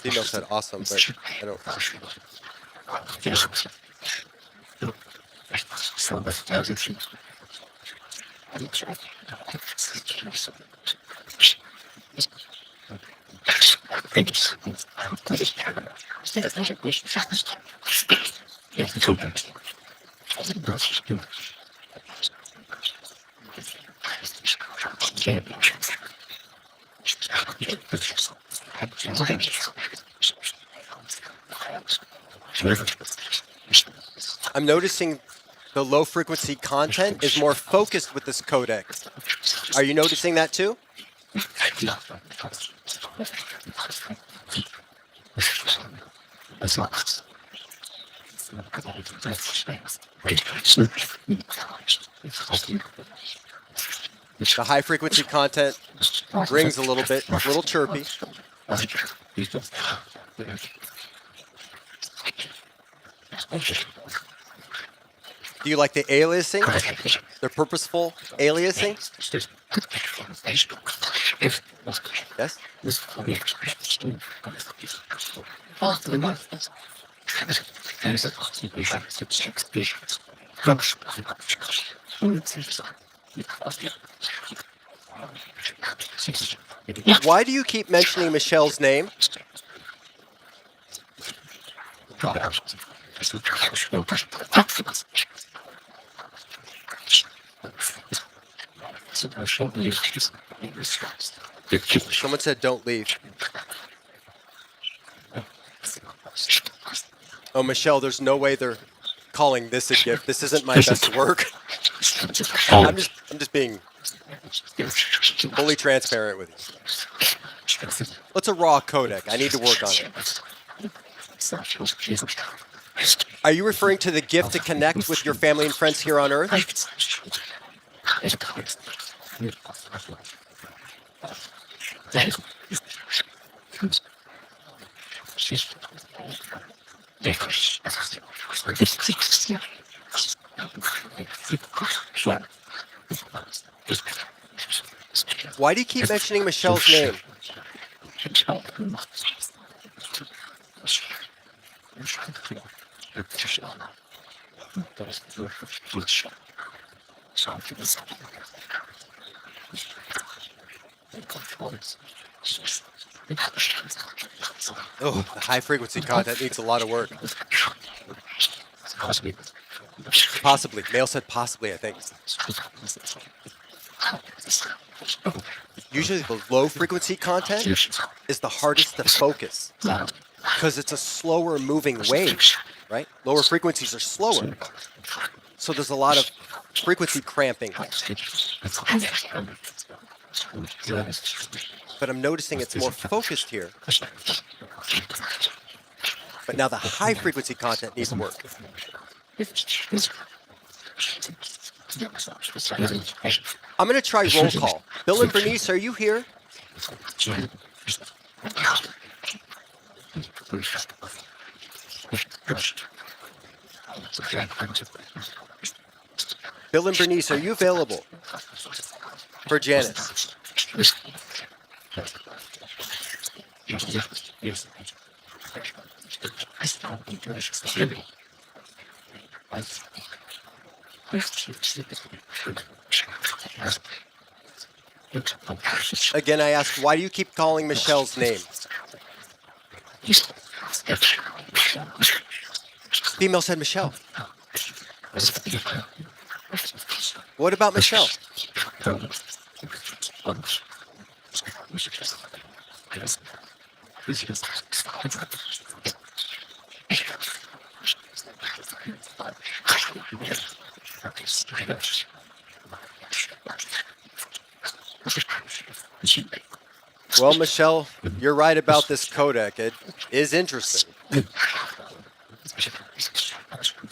Female said awesome, but I don't. I'm noticing the low frequency content is more focused with this codec. Are you noticing that too? The high frequency content rings a little bit, a little chirpy. Do you like the aliasing? The purposeful aliasing? Yes? Why do you keep mentioning Michelle's name? Someone said don't leave. Oh, Michelle, there's no way they're calling this a gift. This isn't my best work. I'm just being fully transparent with you. What's a raw codec? I need to work on it. Are you referring to the gift to connect with your family and friends here on Earth? Why do you keep mentioning Michelle's name? Oh, the high frequency content needs a lot of work. Possibly. Male said possibly, I think. Usually the low frequency content is the hardest to focus because it's a slower moving wave, right? Lower frequencies are slower. So there's a lot of frequency cramping. But I'm noticing it's more focused here. But now the high frequency content needs work. I'm going to try roll call. Bill and Bernice, are you here? Bill and Bernice, are you available for Janice? Again, I ask, why do you keep calling Michelle's name? Female said Michelle. What about Michelle? Well, Michelle, you're right about this codec. It is interesting.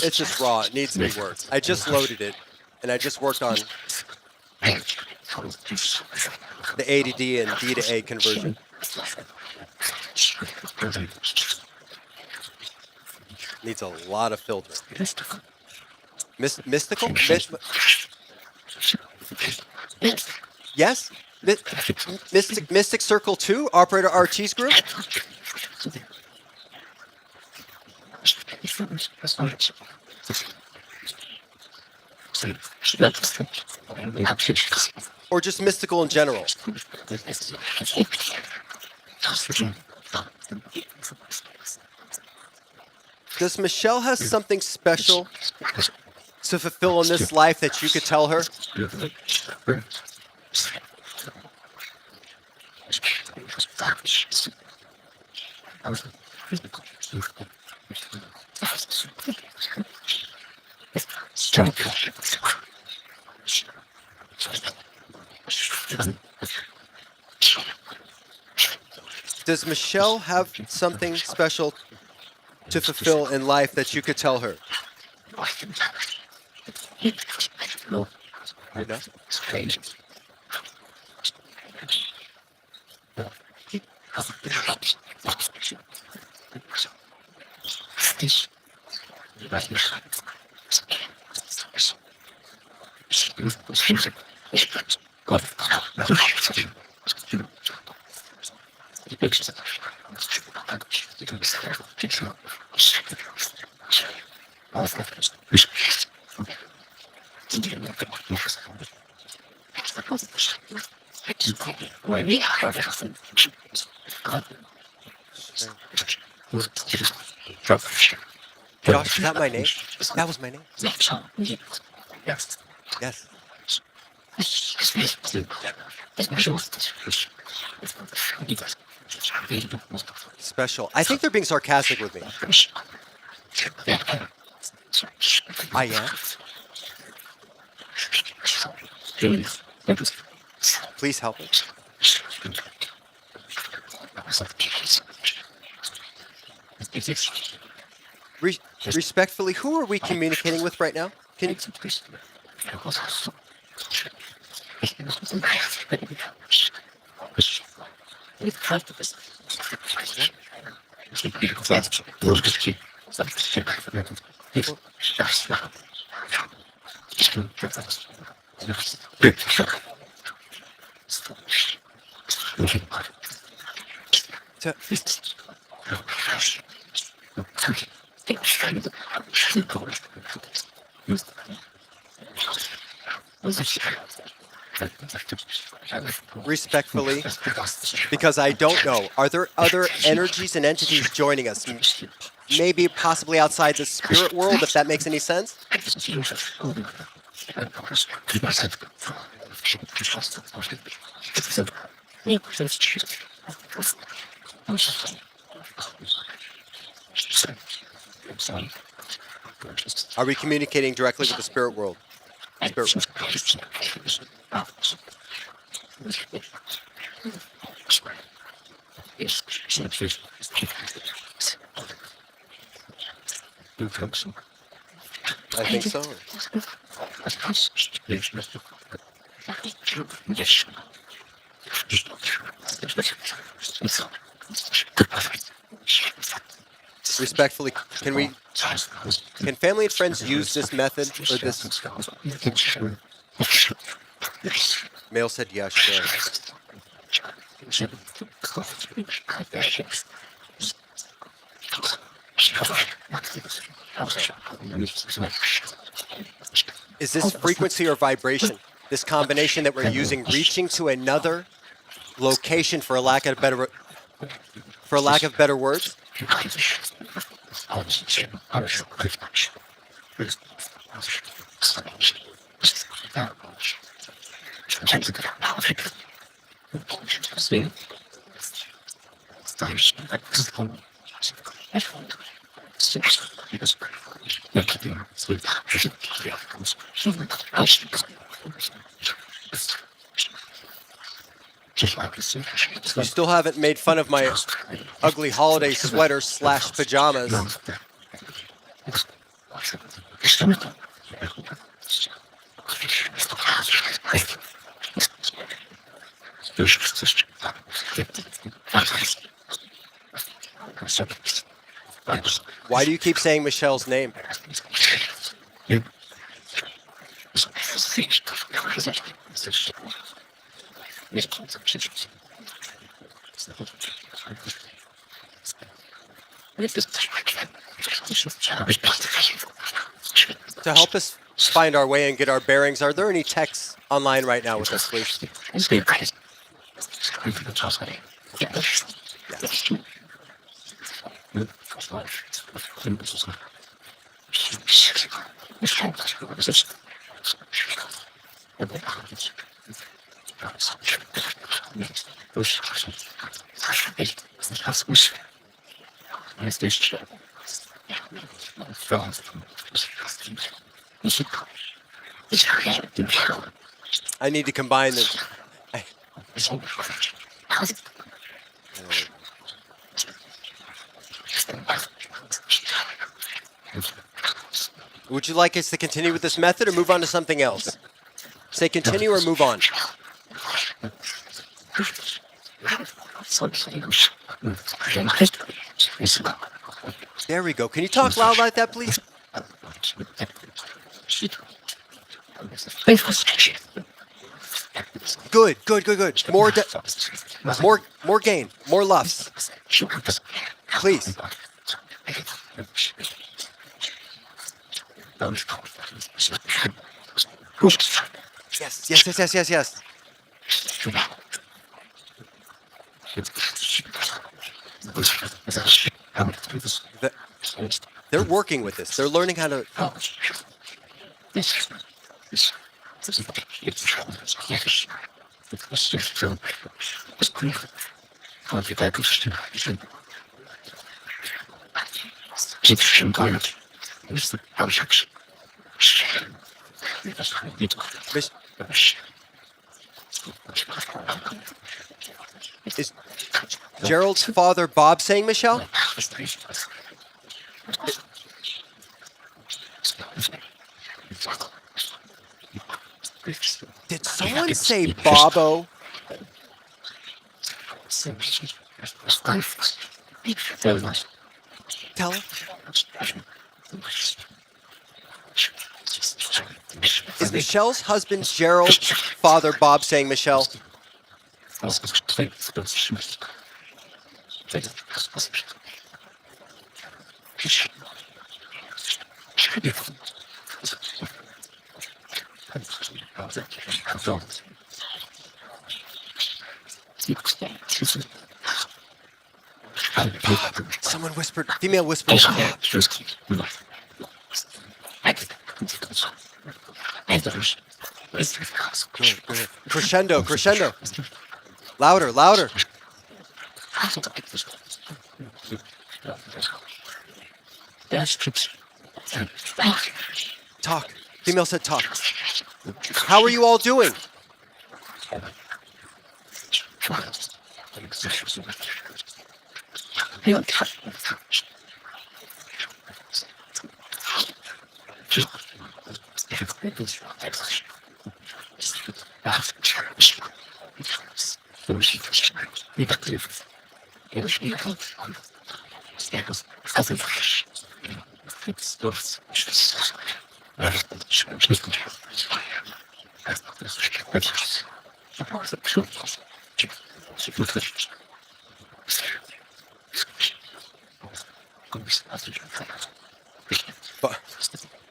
It's just raw. It needs to be worked. I just loaded it, and I just worked on the A to D and D to A conversion. Needs a lot of filter. Mystical? Yes? Mystic Circle 2? Operator RT's group? Or just mystical in general? Does Michelle have something special to fulfill in this life that you could tell her? Does Michelle have something special to fulfill in life that you could tell her? No? Josh, is that my name? That was my name. Yes. Yes. Special. I think they're being sarcastic with me. I am. Please help me. Respectfully, who are we communicating with right now? Can you... Respectfully, because I don't know, are there other energies and entities joining us? Maybe possibly outside the spirit world, if that makes any sense? Are we communicating directly with the spirit world? Spirit world. I think so. Respectfully, can family and friends use this method or this? Male said yes, sure. Is this frequency or vibration? This combination that we're using, reaching to another location for lack of better words? You still haven't made fun of my ugly holiday sweater / pajamas. Why do you keep saying Michelle's name? To help us find our way and get our bearings, are there any texts online right now with us, please? I need to combine this. Would you like us to continue with this method or move on to something else? Say continue or move on. There we go. Can you talk loud like that, please? Good. More gain. More luffs. Please. Yes. They're working with this. They're learning how to. Is Gerald's father Bob saying Michelle? Did someone say Bobo? Tell him. Is Michelle's husband Gerald's father Bob saying Michelle? Someone whispered, female whispered. Good, good. Crescendo, crescendo. Louder, louder. Talk. Female said talk. How are you all doing? Ba-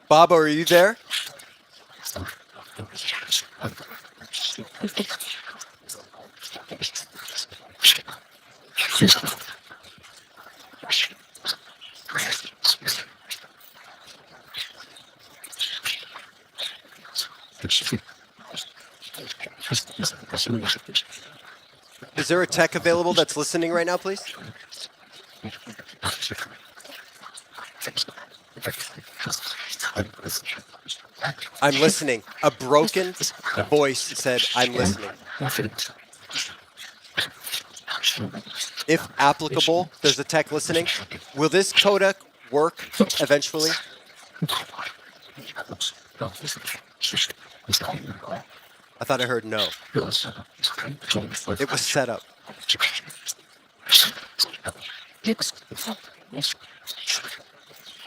Baba, are you there? Is there a tech available that's listening right now, please? I'm listening. A broken voice said, I'm listening. If applicable, there's a tech listening. Will this codec work eventually? I thought I heard no. It was set up.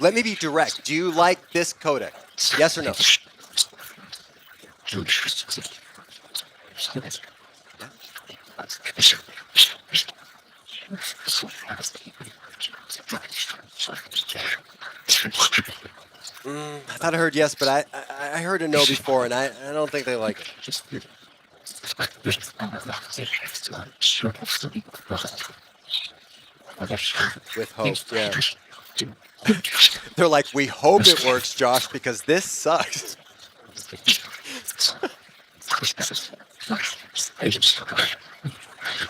Let me be direct. Do you like this codec? Yes or no? I thought I heard yes, but I heard a no before, and I don't think they like it. With hope, yeah. They're like, we hope it works, Josh, because this sucks.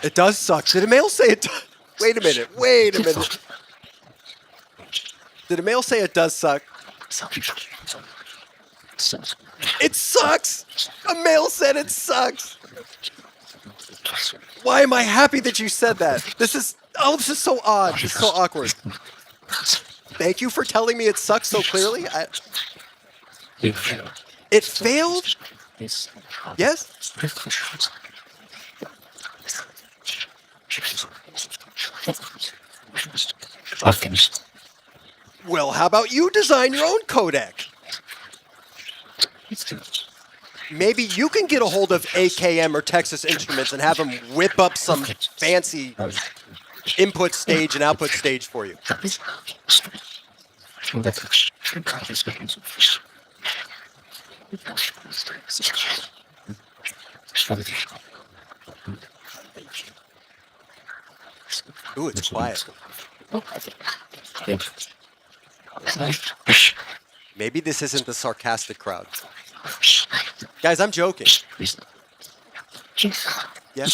It does suck. Did a mail say it does? Wait a minute. Wait a minute. Did a mail say it does suck? It sucks! A mail said it sucks! Why am I happy that you said that? This is so odd. This is so awkward. Thank you for telling me it sucks so clearly. It failed? Yes? Well, how about you design your own codec? Maybe you can get a hold of AKM or Texas Instruments and have them whip up some fancy input stage and output stage for you. Ooh, it's quiet. Maybe this isn't the sarcastic crowd. Guys, I'm joking. Yeah?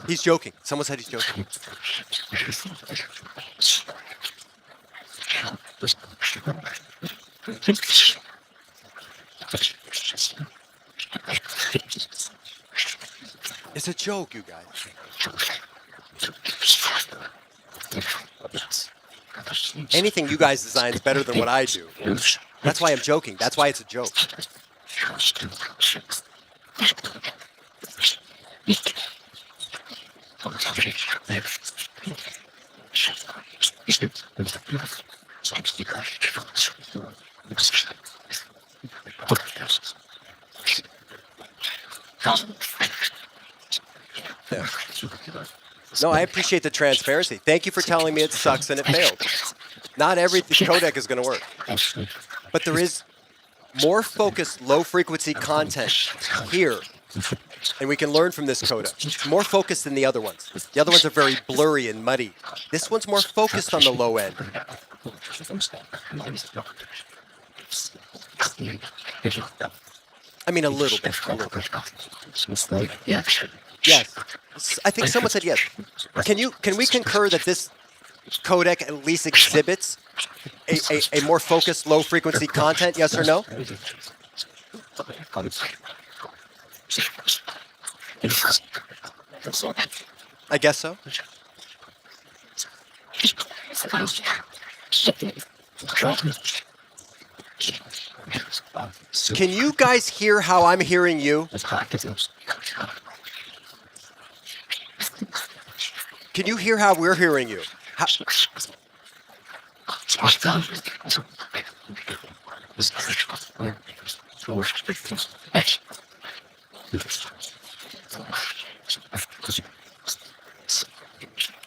He's joking. Someone said he's joking. It's a joke, you guys. Anything you guys design is better than what I do. That's why I'm joking. That's why it's a joke. Yeah. No, I appreciate the transparency. Thank you for telling me it sucks and it failed. Not every codec is going to work. But there is more focused, low-frequency content here, and we can learn from this codec. More focused than the other ones. The other ones are very blurry and muddy. This one's more focused on the low end. I mean, a little bit. A little bit. Yeah. Yes. I think someone said yes. Can we concur that this codec at least exhibits a more focused, low frequency content? Yes or no? I guess so. Can you guys hear how I'm hearing you? Can you hear how we're hearing you?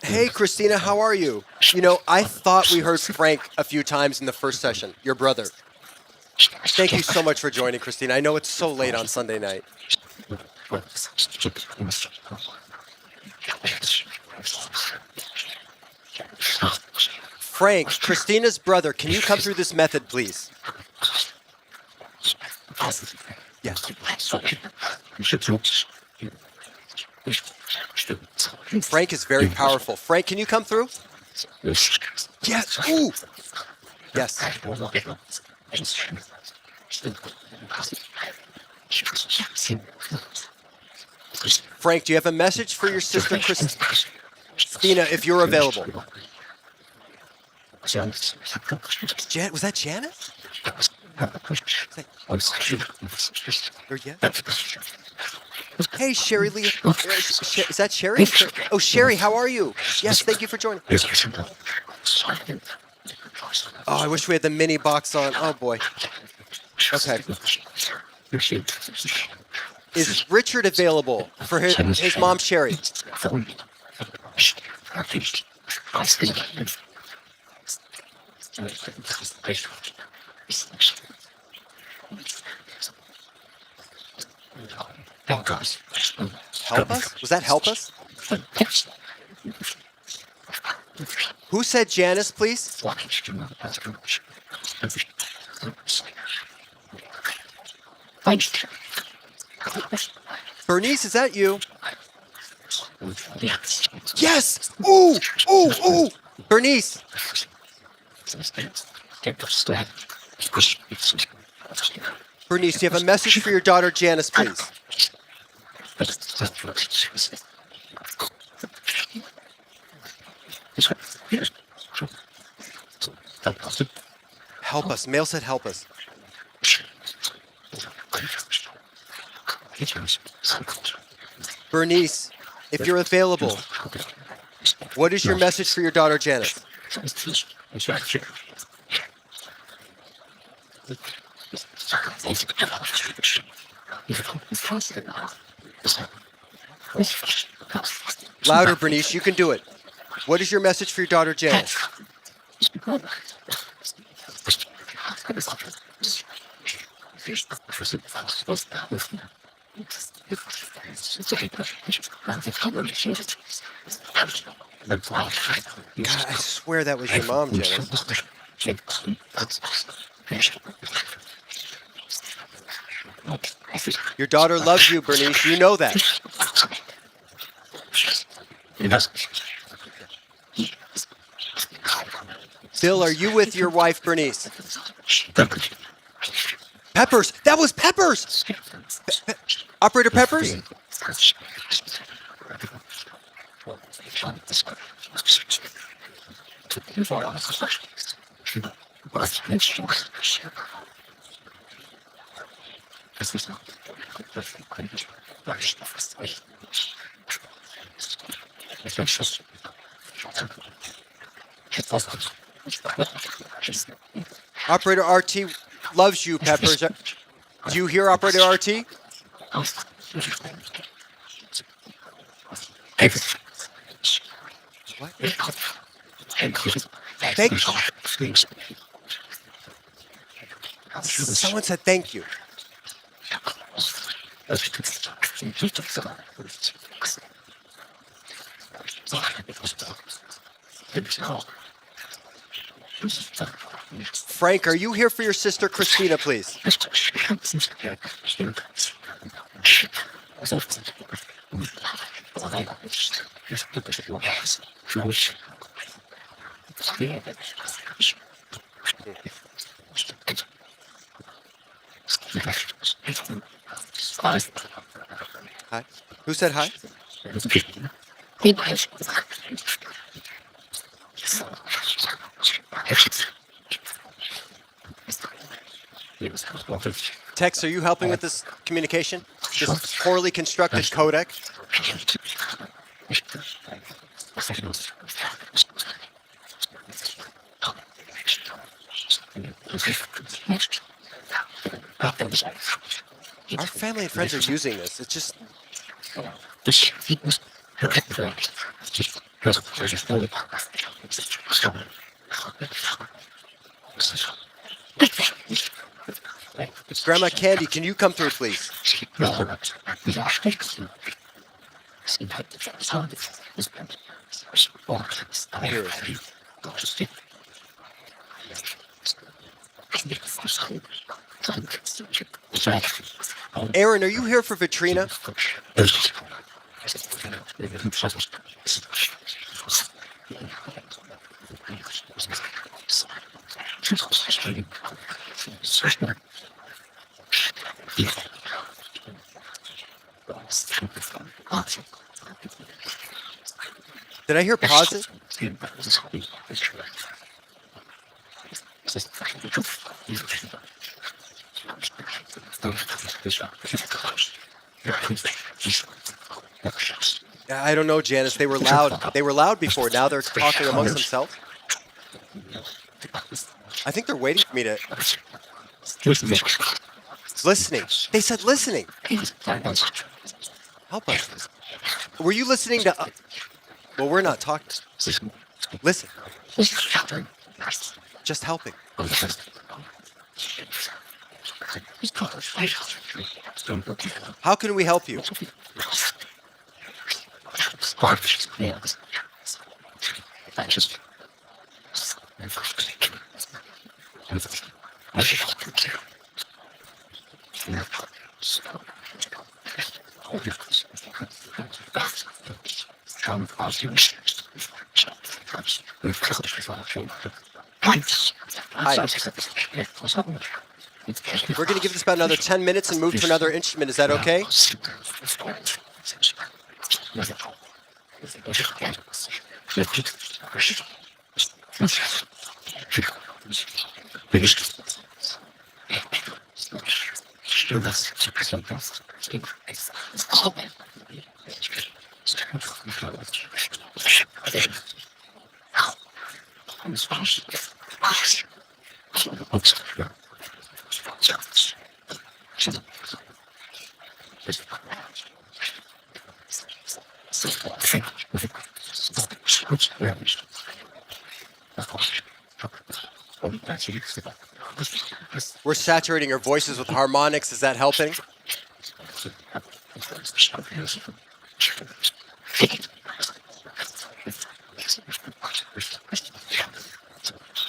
Hey, Christina, how are you? You know, I thought we heard Frank a few times in the first session, your brother. Thank you so much for joining, Christina. I know it's so late on Sunday night. Frank, Christina's brother, can you come through this method, please? Yes. Frank is very powerful. Frank, can you come through? Yes. Ooh. Yes. Frank, do you have a message for your sister Christina if you're available? Was that Janet? Or yes? Hey, Sherry Lee. Is that Sherry? Oh, Sherry, how are you? Yes, thank you for joining. Oh, I wish we had the mini box on. Oh, boy. Okay. Is Richard available for his mom, Sherry? Help us? Was that help us? Who said Janice, please? Bernice, is that you? Yes! Ooh! Ooh! Ooh! Bernice! Bernice, do you have a message for your daughter Janice, please? Help us. Mail said help us. Bernice, if you're available, what is your message for your daughter Janice? Louder, Bernice, you can do it. What is your message for your daughter Janice? God, I swear that was your mom, Janice. Your daughter loves you, Bernice. You know that. Bill, are you with your wife, Bernice? Peppers! That was Peppers! Operator Peppers? Operator RT loves you, Peppers. Do you hear Operator RT? What? Thank you. Someone said thank you. Frank, are you here for your sister Christina, please? Hi. Who said hi? Tex, are you helping with this communication? This poorly constructed codec? Our family and friends are using this. It's just. Grandma Candy, can you come through, please? Here it is. Aaron, are you here for Vitrina? Did I hear pauses? I don't know, Janice. They were loud. They were loud before. Now they're talking amongst themselves. I think they're waiting for me to. Listening. They said listening. Help us. Were you listening to? Well, we're not talking. Listen. Just helping. How can we help you? Hi. We're going to give this about another 10 minutes and move to another instrument. Is that okay? We're saturating our voices with harmonics. Is that helping?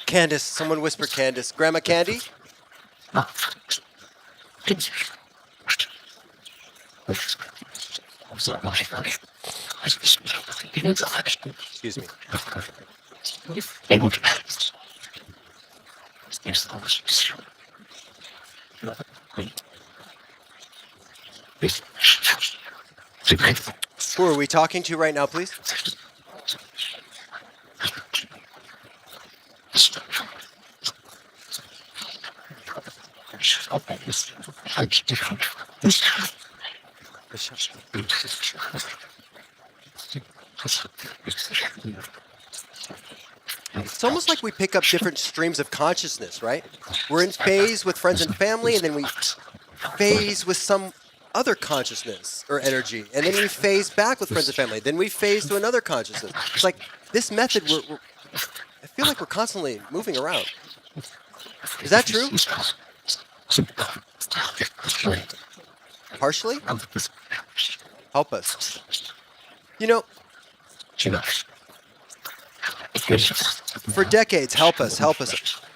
Candace, someone whisper Candace. Grandma Candy? Excuse me. Who are we talking to right now, please? It's almost like we pick up different streams of consciousness, right? We're in phase with friends and family, and then we phase with some other consciousness or energy, and then we phase back with friends and family. Then we phase to another consciousness. It's like this method, I feel like we're constantly moving around. Is that true? Partially? Help us. You know, for decades, help us.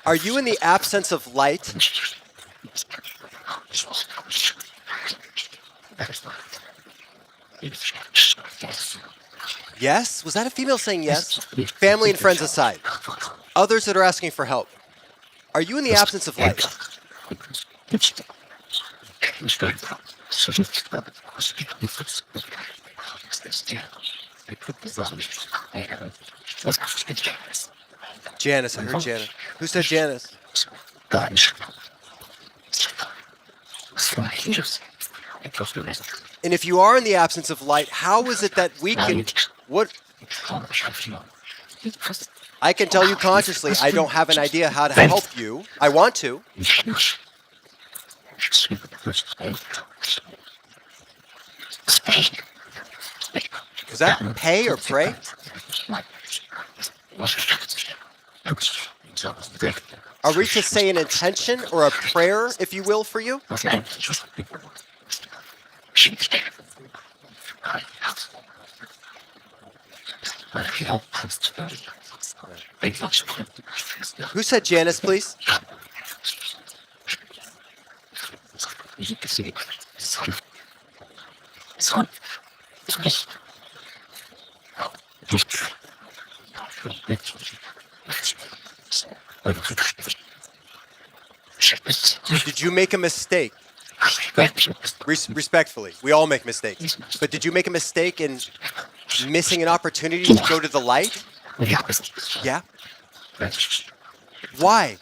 Are you in the absence of light? Yes? Was that a female saying yes? Family and friends aside. Others that are asking for help. Are you in the absence of light? Janice, I heard Janice. Who said Janice? And if you are in the absence of light, how is it that we can... What? I can tell you consciously, I don't have an idea how to help you. I want to. Is that pay or pray? Are we to say an intention or a prayer, if you will, for you? Who said Janice, please? Did you make a mistake? Respectfully, we all make mistakes. But did you make a mistake in missing an opportunity to go to the light? Yeah? Why?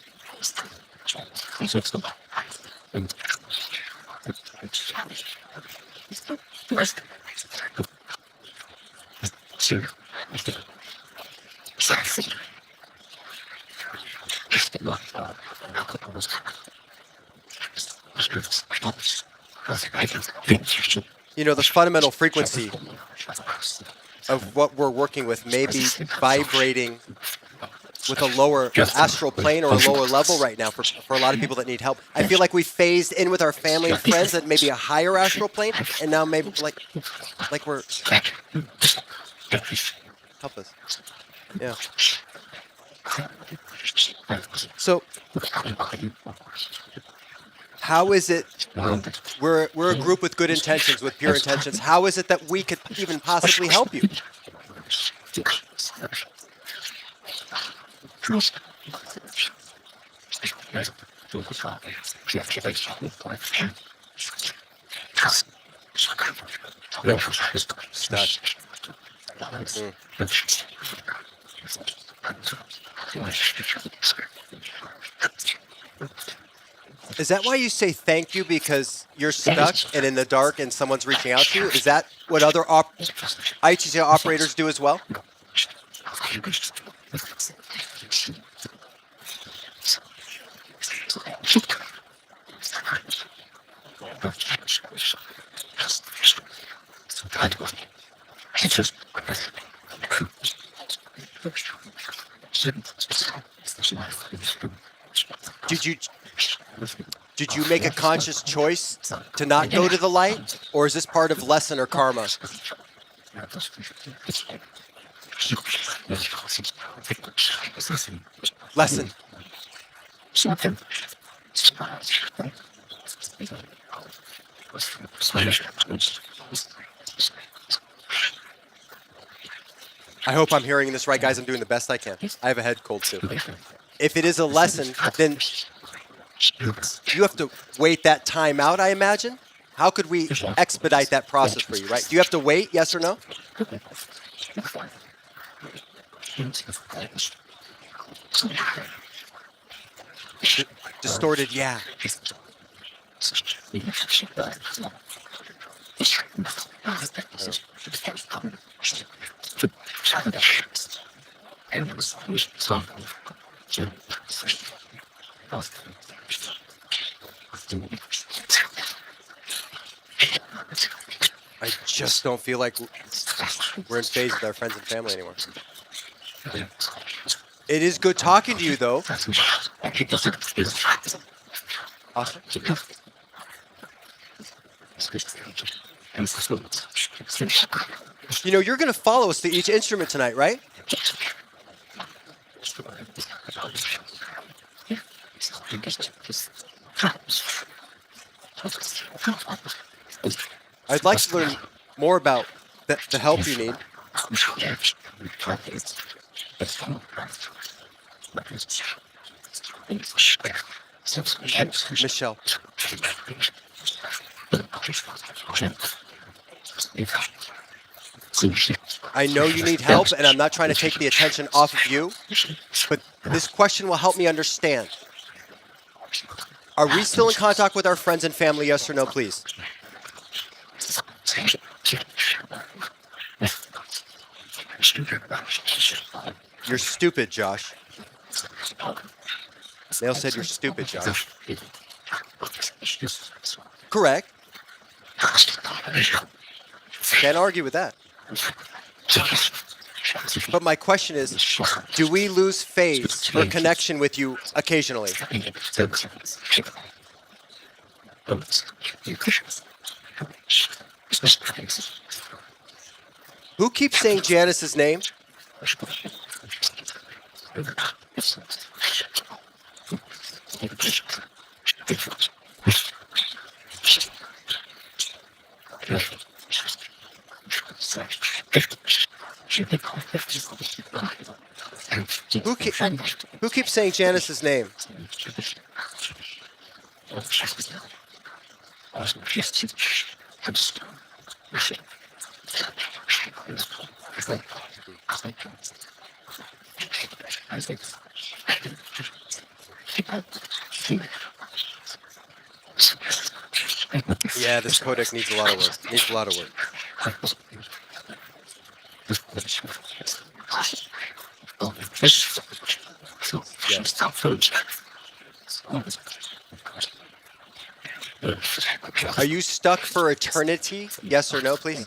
You know, the fundamental frequency of what we're working with may be vibrating with a lower astral plane or a lower level right now for a lot of people that need help. I feel like we phased in with our family and friends at maybe a higher astral plane, and now maybe like we're... Help us. Yeah. So, how is it, we're a group with good intentions, with pure intentions, how is it that we could even possibly help you? Stuck. Is that why you say thank you, because you're stuck and in the dark and someone's reaching out to you? Is that what other ITC operators do as well? Did you make a conscious choice to not go to the light, or is this part of lesson or karma? Lesson. I hope I'm hearing this right, guys. I'm doing the best I can. I have a head cold too. If it is a lesson, then you have to wait that time out, I imagine. How could we expedite that process for you, right? Do you have to wait, yes or no? Distorted, yeah. I just don't feel like we're in phase with our friends and family anymore. It is good talking to you, though. Awesome. You know, you're going to follow us to each instrument tonight, right? I'd like to learn more about the help you need. Michelle. I know you need help, and I'm not trying to take the attention off of you, but this question will help me understand. Are we still in contact with our friends and family, yes or no, please? You're stupid, Josh. Nail said you're stupid, Josh. Correct. Can't argue with that. But my question is, do we lose phase or connection with you occasionally? Who keeps saying Janice's name? Who keeps saying Janice's name? Yeah, this codec needs a lot of work. Needs a lot of work. Are you stuck for eternity? Yes or no, please?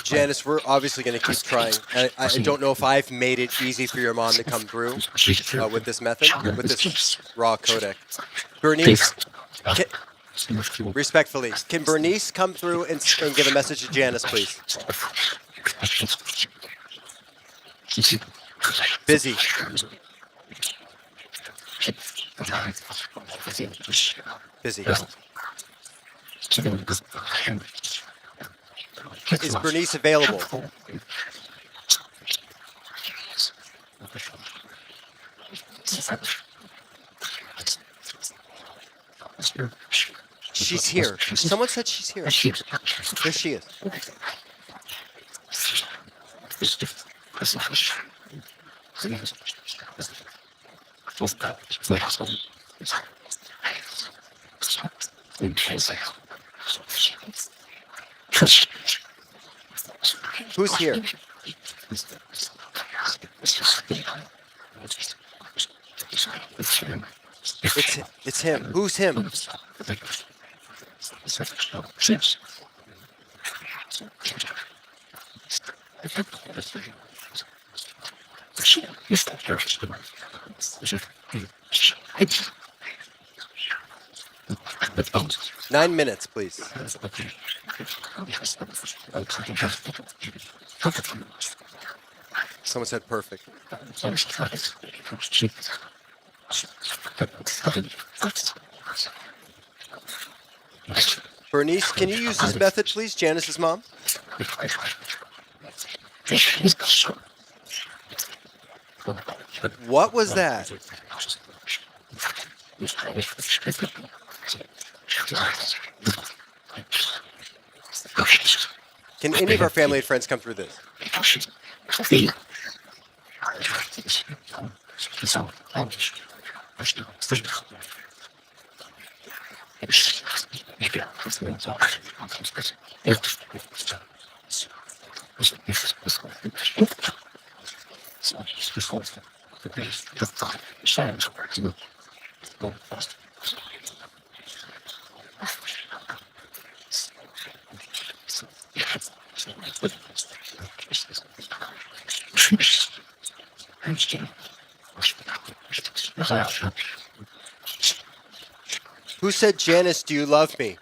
Janice, we're obviously going to keep trying. I don't know if I've made it easy for your mom to come through with this method, with this raw codec. Bernice, respectfully, can Bernice come through and give a message to Janice, please? Busy. Busy. Is Bernice available? She's here. Someone said she's here. There she is. Who's here? It's him. Who's him? Nine minutes, please. Someone said perfect. Bernice, can you use this method, please? Janice's mom? What was that? Can any of our family and friends come through this? Who said, Janice, do you love me?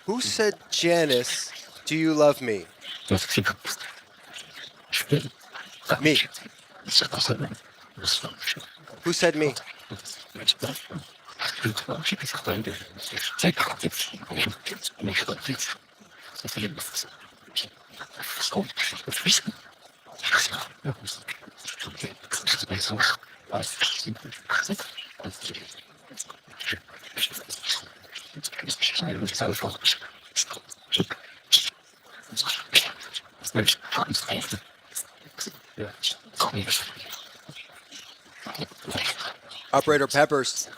Who said, Janice, do you love me? Me. Who said me? Operator Peppers.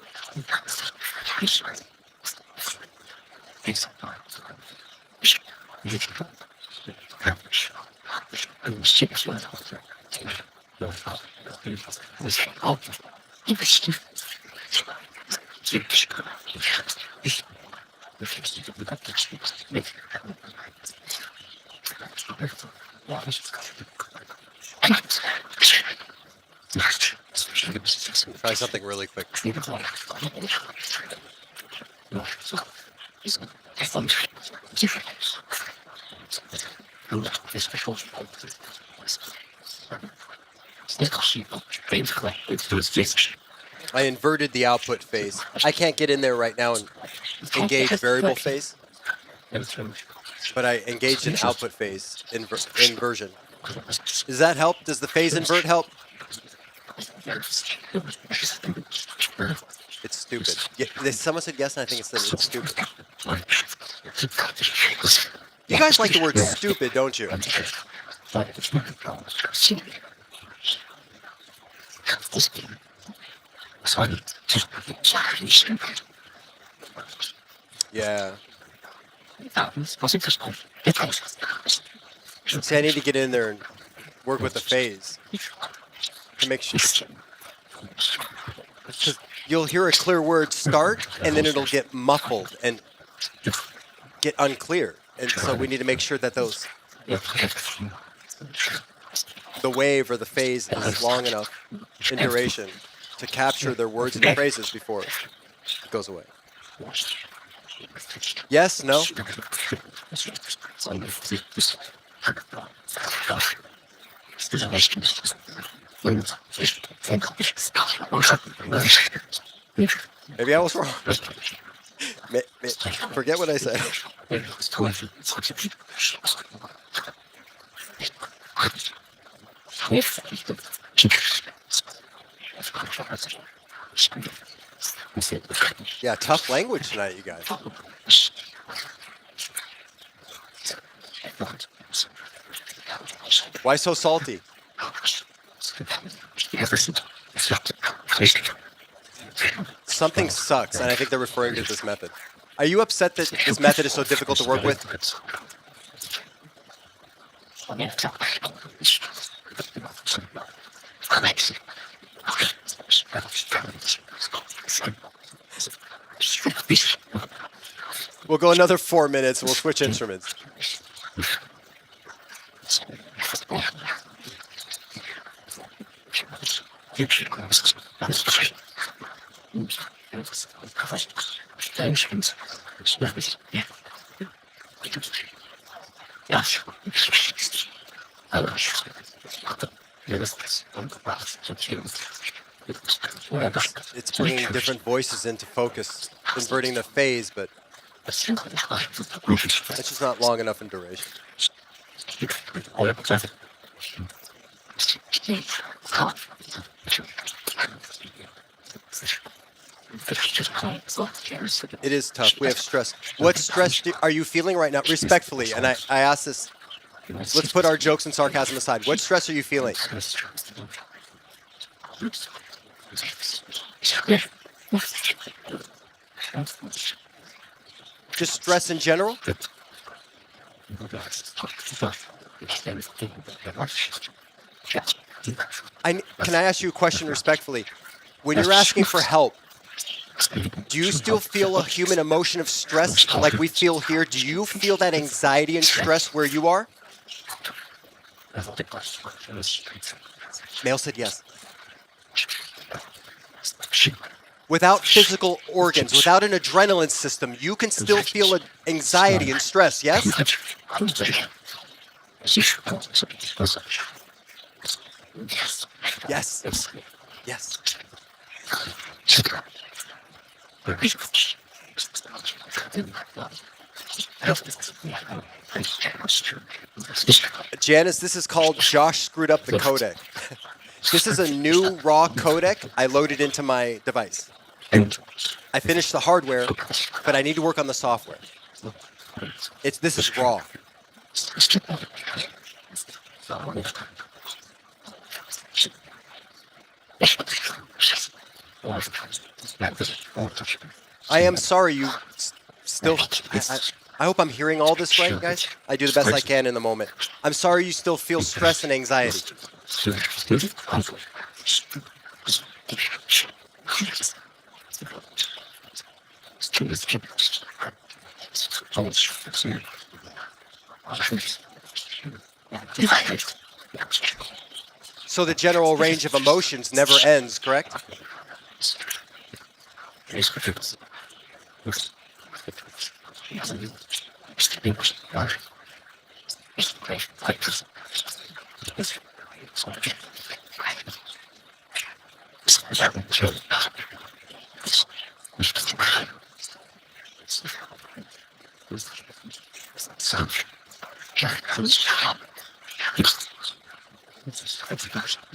Try something really quick. I inverted the output phase. I can't get in there right now and engage variable phase, but I engaged an output phase inversion. Does that help? Does the phase invert help? It's stupid. Yeah, someone said yes, and I think it's stupid. You guys like the word stupid, don't you? Yeah. See, I need to get in there and work with the phase to make sure. Because you'll hear a clear word start, and then it'll get muffled and get unclear. And so we need to make sure that the wave or the phase is long enough in duration to capture their words and phrases before it goes away. Yes? No? Maybe I was wrong. Forget what I said. Yeah, tough language tonight, you guys. Why so salty? Something sucks, and I think they're referring to this method. Are you upset that this method is so difficult to work with? We'll go another 4 minutes, and we'll switch instruments. It's bringing different voices into focus, inverting the phase, but it's just not long enough in duration. It is tough. We have stress. What stress are you feeling right now? Respectfully, and I ask this. Let's put our jokes and sarcasm aside. What stress are you feeling? Just stress in general? Can I ask you a question respectfully? When you're asking for help, do you still feel a human emotion of stress like we feel here? Do you feel that anxiety and stress where you are? Male said yes. Without physical organs, without an adrenaline system, you can still feel anxiety and stress, yes? Yes. Yes. Janice, this is called Josh screwed up the codec. This is a new raw codec I loaded into my device. I finished the hardware, but I need to work on the software. This is raw. I am sorry you still... I hope I'm hearing all this right, guys. I do the best I can in the moment. I'm sorry you still feel stress and anxiety. So the general range of emotions never ends, correct?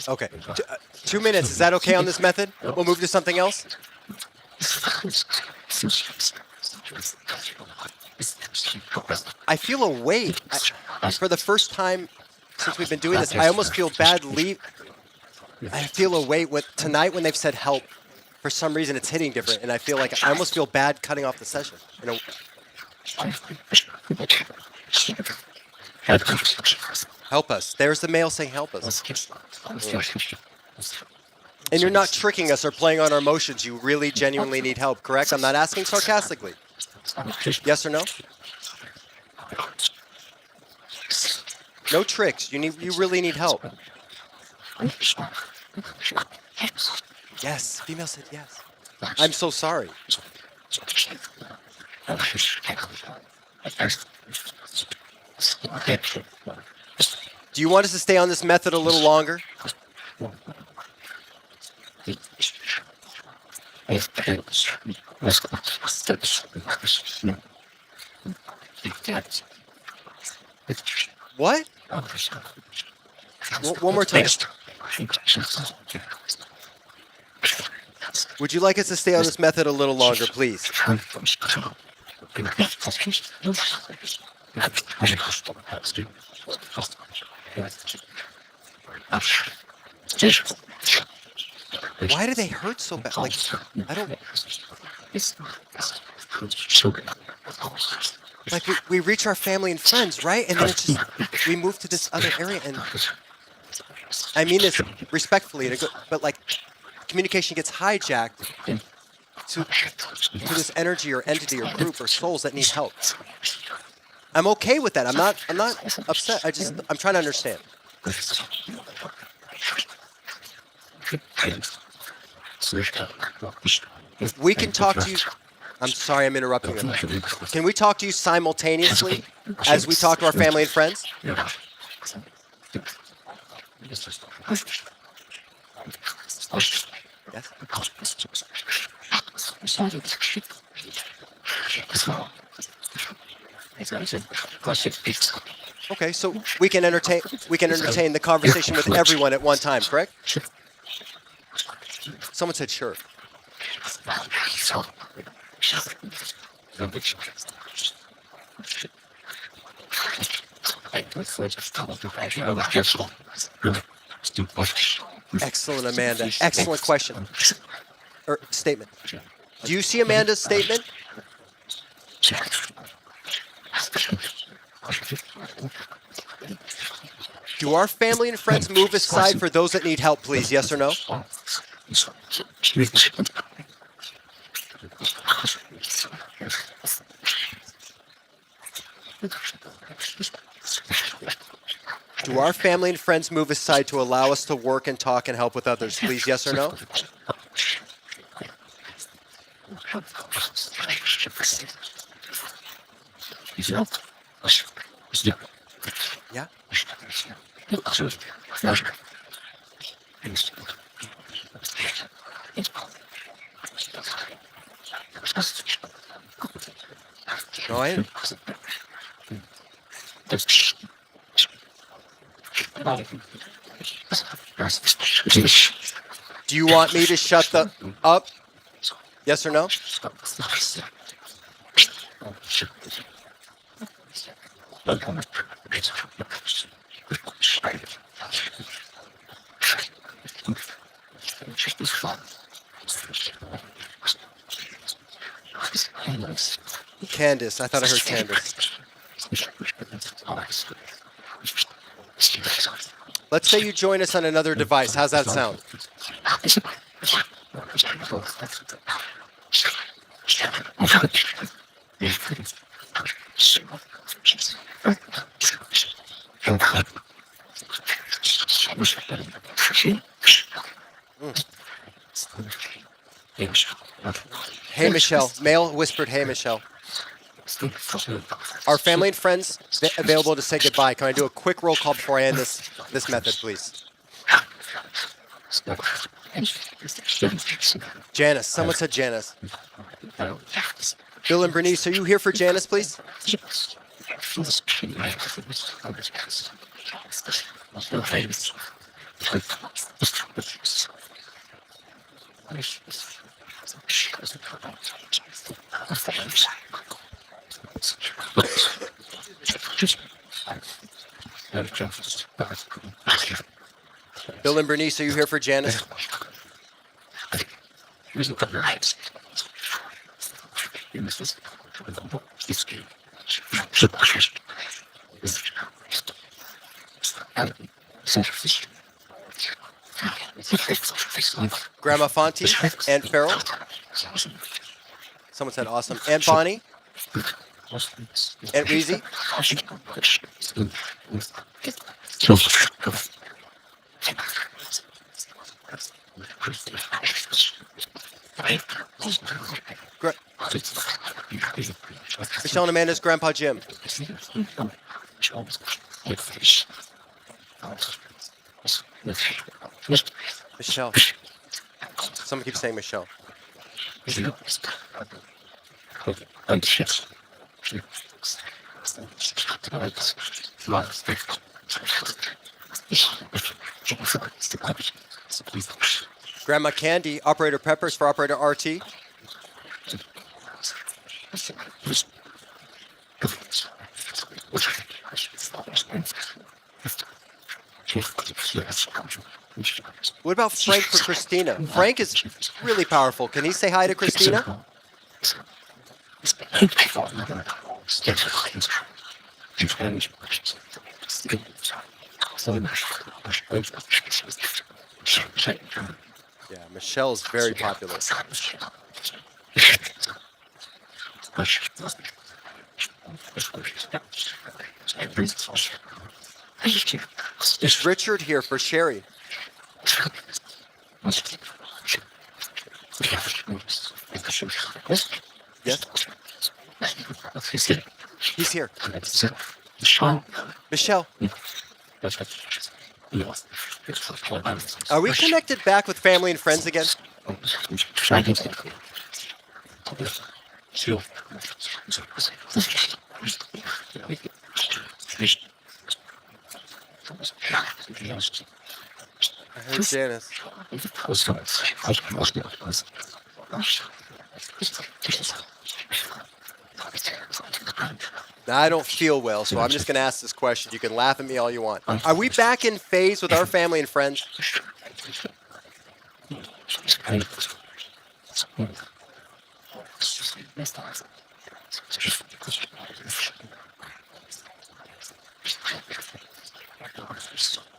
Okay. 2 minutes. Is that okay on this method? We'll move to something else. I feel a weight. For the first time since we've been doing this, I almost feel bad I feel a weight tonight when they've said help. For some reason, it's hitting different, and I feel like I almost feel bad cutting off the session. Help us. There's the male saying help us. And you're not tricking us or playing on our emotions. You really genuinely need help, correct? I'm not asking sarcastically. Yes or no? No tricks. You really need help. Yes. Female said yes. I'm so sorry. Do you want us to stay on this method a little longer? What? One more time. Would you like us to stay on this method a little longer, please? Why do they hurt so bad? Like, I don't... Like, we reach our family and friends, right? And then it's just, we move to this other area, and I mean this respectfully, but like, communication gets hijacked to this energy or entity or group or souls that need help. I'm okay with that. I'm not upset. I'm trying to understand. We can talk to you. I'm sorry I'm interrupting them. Can we talk to you simultaneously as we talk to our family and friends? Yes. Okay, so we can entertain the conversation with everyone at one time, correct? Someone said sure. Excellent, Amanda. Excellent question. Or statement. Do you see Amanda's statement? Do our family and friends move aside for those that need help, please? Yes or no? Do our family and friends move aside to allow us to work and talk and help with others, please? Yes or no? Yeah. No, do you want me to shut the up? Yes or no? Candace. I thought I heard Candace. Let's say you join us on another device. How's that sound? Hey, Michelle. Male whispered, hey, Michelle. Our family and friends available to say goodbye. Can I do a quick roll call before I end this method, please? Janice. Someone said Janice. Bill and Bernice, are you here for Janice, please? Bill and Bernice, are you here for Janice? Grandma Fonte, Aunt Farrell. Someone said awesome. Aunt Bonnie. Aunt Weezy. Michelle and Amanda's Grandpa Jim. Michelle. Someone keeps saying Michelle. Grandma Candy, Operator Peppers for Operator RT. What about Frank for Christina? Frank is really powerful. Can he say hi to Christina? Yeah, Michelle's very popular. Is Richard here for Sherry? Yes. He's here. Michelle. Are we connected back with family and friends again? I heard Janice. Now, I don't feel well, so I'm just going to ask this question. You can laugh at me all you want. Are we back in phase with our family and friends?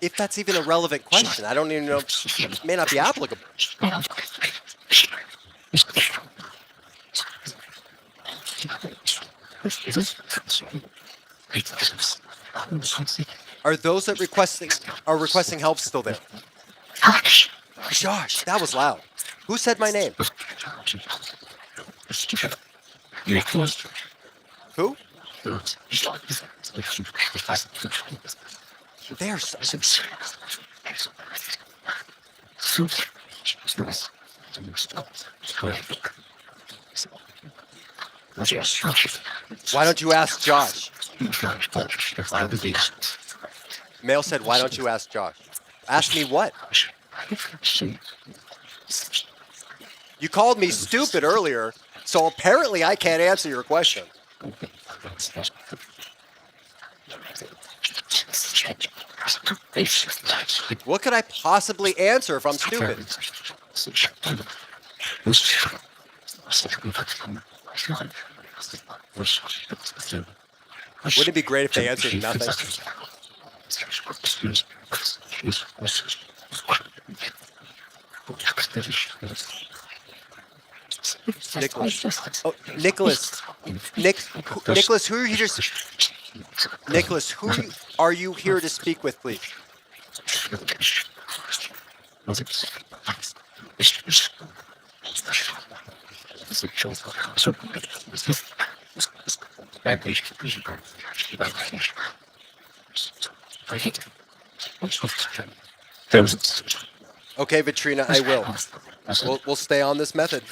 if that's even a relevant question. I don't even know. It may not be applicable. Are those that are requesting help still there? Josh, that was loud. Who said my name? Who? They are so... Why don't you ask Josh? Male said, why don't you ask Josh? Ask me what? You called me stupid earlier, so apparently I can't answer your question. What could I possibly answer if I'm stupid? Wouldn't it be great if they answered nothing? Nicholas. Oh, Nicholas. Nicholas, who are you here to... Nicholas, who are you here to speak with, please? Okay, Vitrina, I will. We'll stay on this method.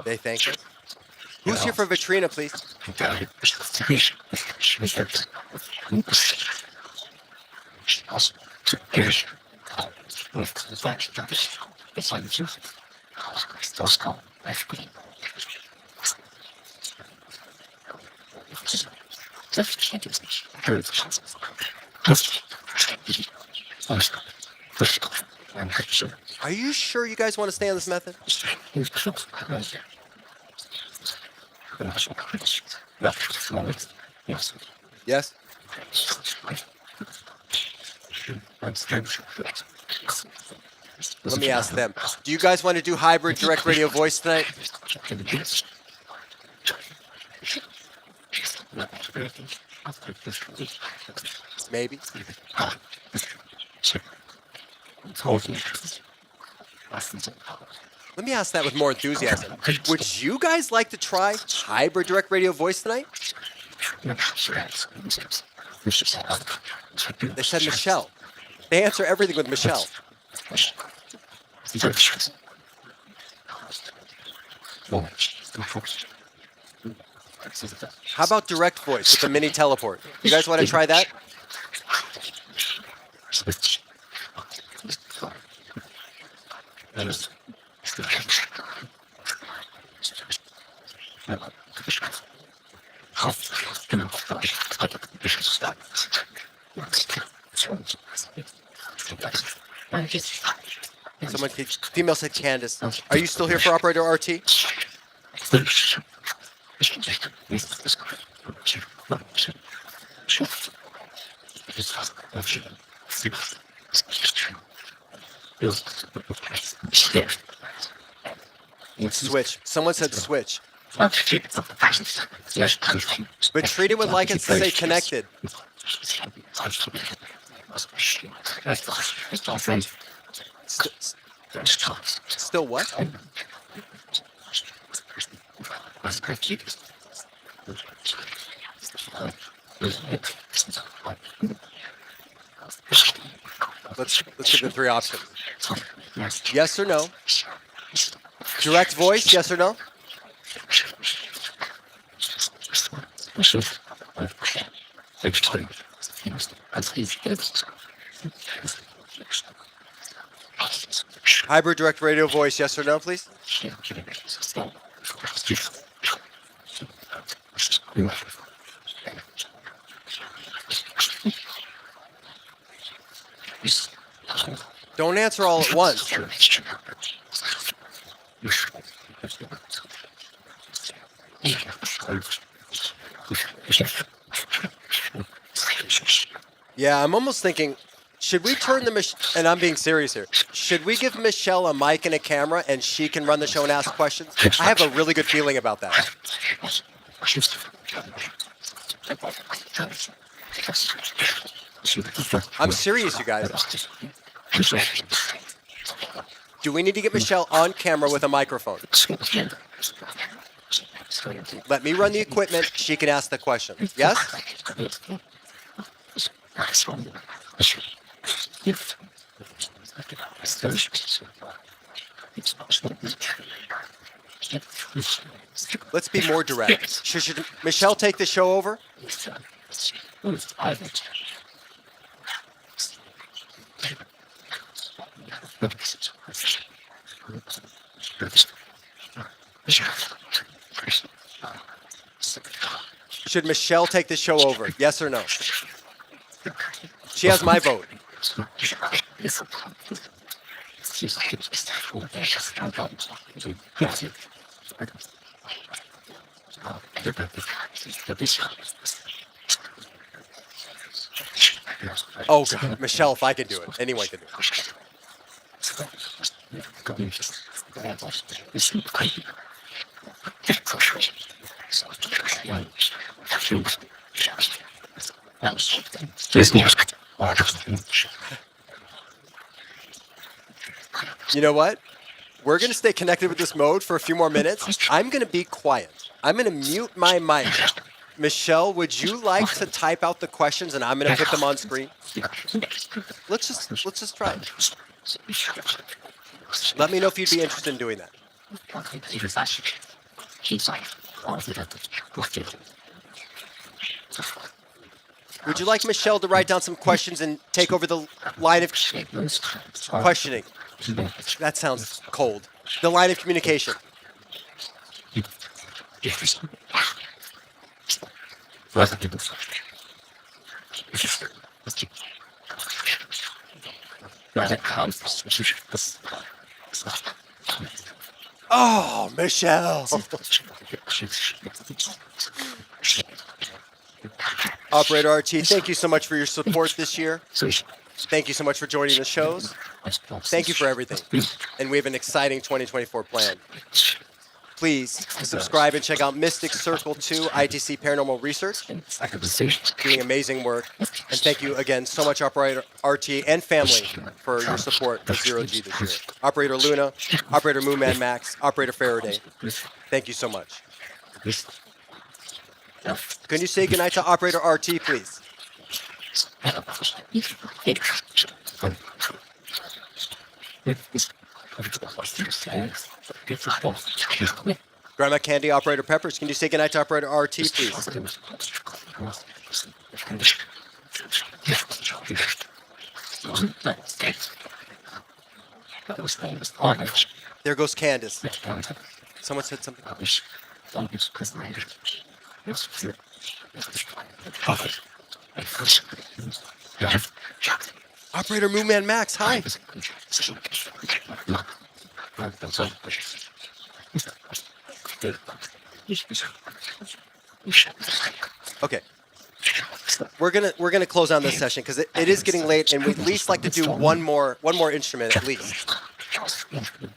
They thank us. Who's here for Vitrina, please? Are you sure you guys want to stay on this method? Yes? Let me ask them. Do you guys want to do hybrid direct radio voice tonight? Maybe. Let me ask that with more enthusiasm. Would you guys like to try hybrid direct radio voice tonight? They said Michelle. They answer everything with Michelle. How about direct voice with the mini teleport? You guys want to try that? Female said Candace. Are you still here for operator RT? Switch. Someone said switch. But treat it would like it to say connected. Still what? Let's give the three options. Yes or no? Direct voice, yes or no? Hybrid direct radio voice, yes or no, please? Don't answer all at once. Yeah, I'm almost thinking, should we turn the and I'm being serious here. Should we give Michelle a mic and a camera and she can run the show and ask questions? I have a really good feeling about that. I'm serious, you guys. Do we need to get Michelle on camera with a microphone? Let me run the equipment. She can ask the question. Yes? Let's be more direct. Should Michelle take the show over? Should Michelle take the show over? Yes or no? She has my vote. Oh, God. Michelle, if I could do it, anyone could do it. You know what? We're going to stay connected with this mode for a few more minutes. I'm going to be quiet. I'm going to mute my mic. Michelle, would you like to type out the questions and I'm going to put them on screen? Let's just try it. Let me know if you'd be interested in doing that. Would you like Michelle to write down some questions and take over the line of questioning? That sounds cold. The line of communication. Oh, Michelle. Operator RT, thank you so much for your support this year. Thank you so much for joining the shows. Thank you for everything. And we have an exciting 2024 plan. Please subscribe and check out Mystic Circle 2 ITC Paranormal Research. Doing amazing work. And thank you again so much, Operator RT and family, for your support of Zero G this year. Operator Luna, Operator Moonman Max, Operator Faraday, thank you so much. Can you say goodnight to Operator RT, please? Grandma Candy, Operator Peppers, can you say goodnight to Operator RT, please? There goes Candace. Someone said something. Operator Moonman Max, hi. Okay. We're gonna close on this session because it is getting late, and we'd at least like to do one more instrument at least.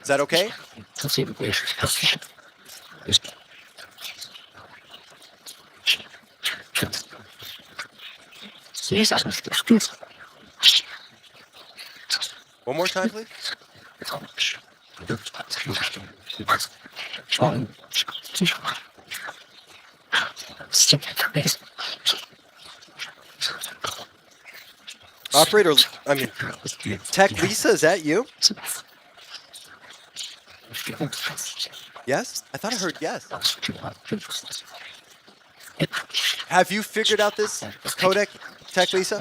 Is that okay? One more time, please. Operator, Tech Lisa, is that you? Yes? I thought I heard yes. Have you figured out this codec, Tech Lisa?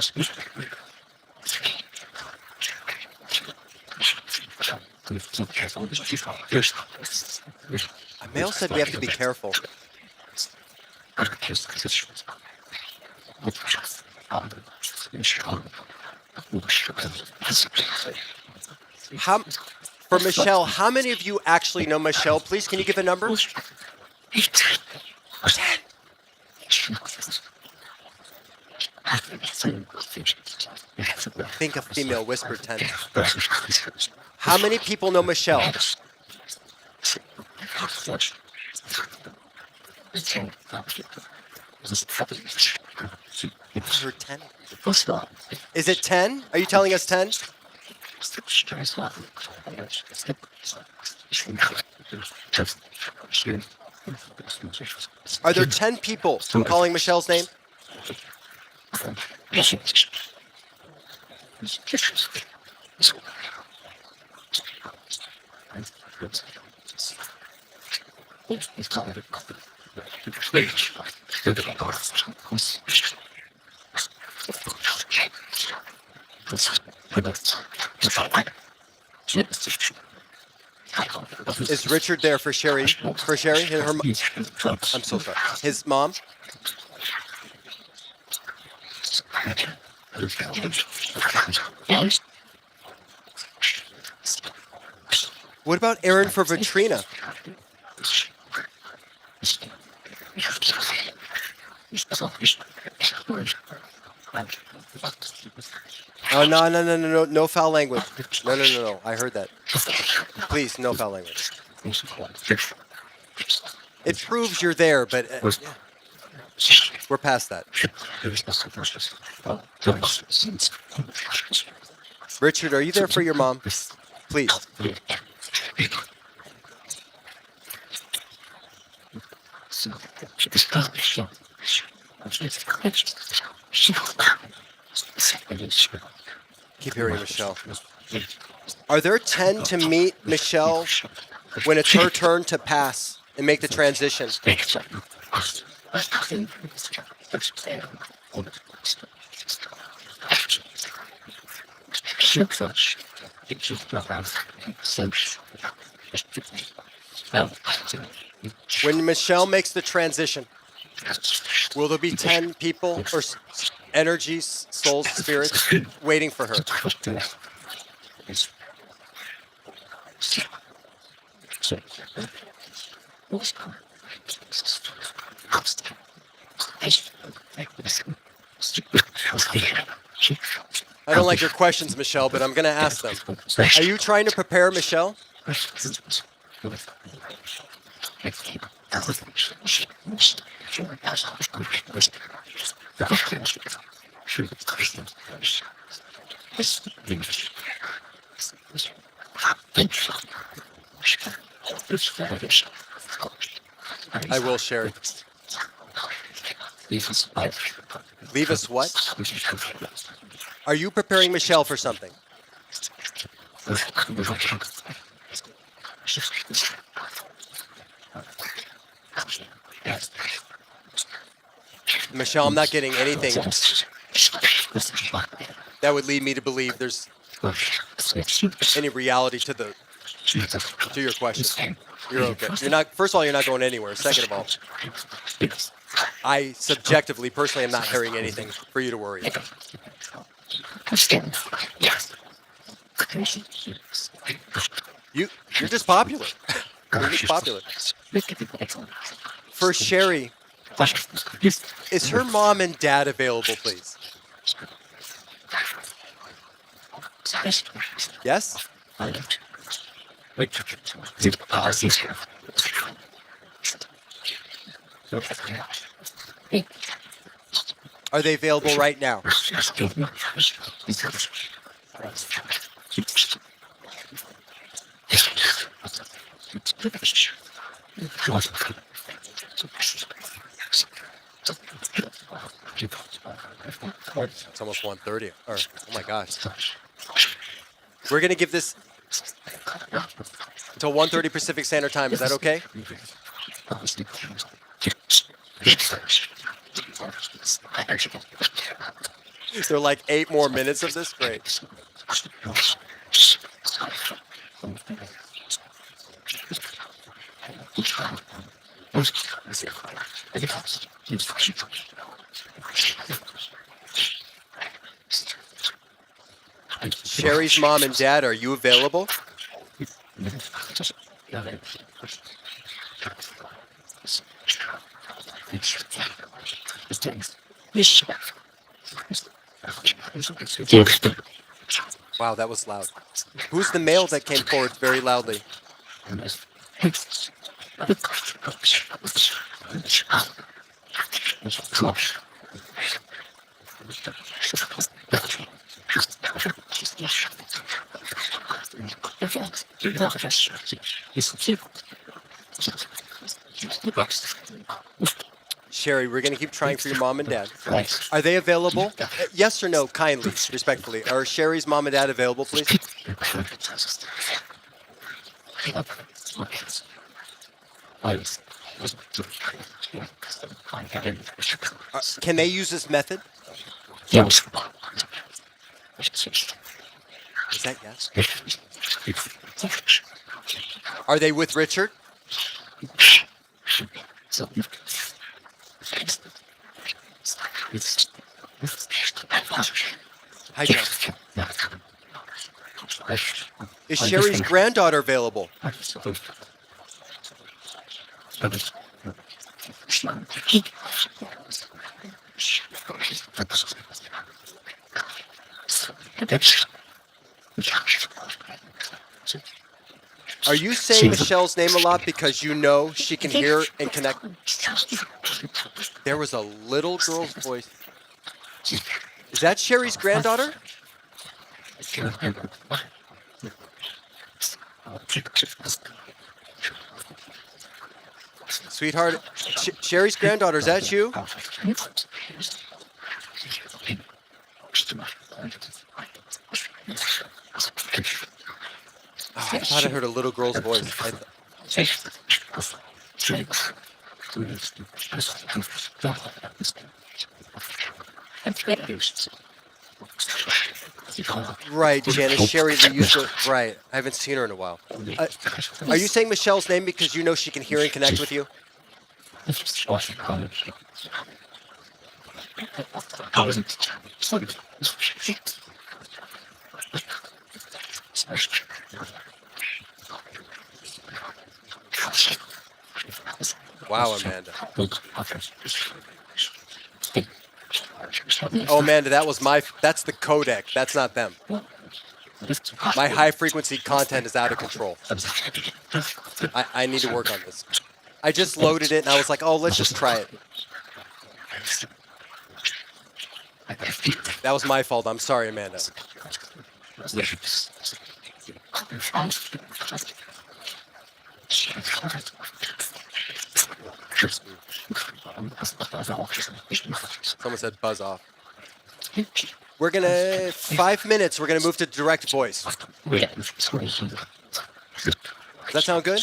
Mail said we have to be careful. For Michelle, how many of you actually know Michelle? Please, can you give a number? 10. Think of female whisper tense. How many people know Michelle? I heard 10. Is it 10? Are you telling us 10? Are there 10 people calling Michelle's name? Is Richard there for Sherry? For Sherry? I'm so sorry. His mom? What about Aaron for Vitrina? Oh, no foul language. No. I heard that. Please, no foul language. It proves you're there, but yeah. We're past that. Richard, are you there for your mom? Please. Keep hearing Michelle. Are there 10 to meet Michelle when it's her turn to pass and make the transition? When Michelle makes the transition, will there be 10 people or energies, souls, spirits waiting for her? I don't like your questions, Michelle, but I'm going to ask them. Are you trying to prepare Michelle? I will share it. Leave us what? Are you preparing Michelle for something? Michelle, I'm not getting anything that would lead me to believe there's any reality to your question. You're okay. You're not. First of all, you're not going anywhere. Second of all, I subjectively, personally, am not hearing anything for you to worry about. You're just popular. You're just popular. For Sherry, is her mom and dad available, please? Yes? Are they available right now? It's almost 1:30. Or, oh my gosh. We're going to give this until 1:30 Pacific Standard Time. Is that okay? There are like 8 more minutes of this? Great. Sherry's mom and dad, are you available? Wow, that was loud. Who's the male that came forward very loudly? Sherry, we're going to keep trying for your mom and dad. Are they available? Yes or no, kindly, respectfully. Are Sherry's mom and dad available, please? Can they use this method? Is that yes? Are they with Richard? Hi, John. Is Sherry's granddaughter available? Are you saying Michelle's name a lot because you know she can hear and connect? There was a little girl's voice. Is that Sherry's granddaughter? Sweetheart, Sherry's granddaughter, is that you? Oh, I thought I heard a little girl's voice. Right, Janice, Sherry, they used to. Right, I haven't seen her in a while. Are you saying Michelle's name because you know she can hear and connect with you? Wow, Amanda. Oh, Amanda, that's the codec. That's not them. My high frequency content is out of control. I need to work on this. I just loaded it and I was like, oh, let's just try it. That was my fault. I'm sorry, Amanda. Someone said buzz off. We're gonna 5 minutes. We're gonna move to direct voice. Does that sound good?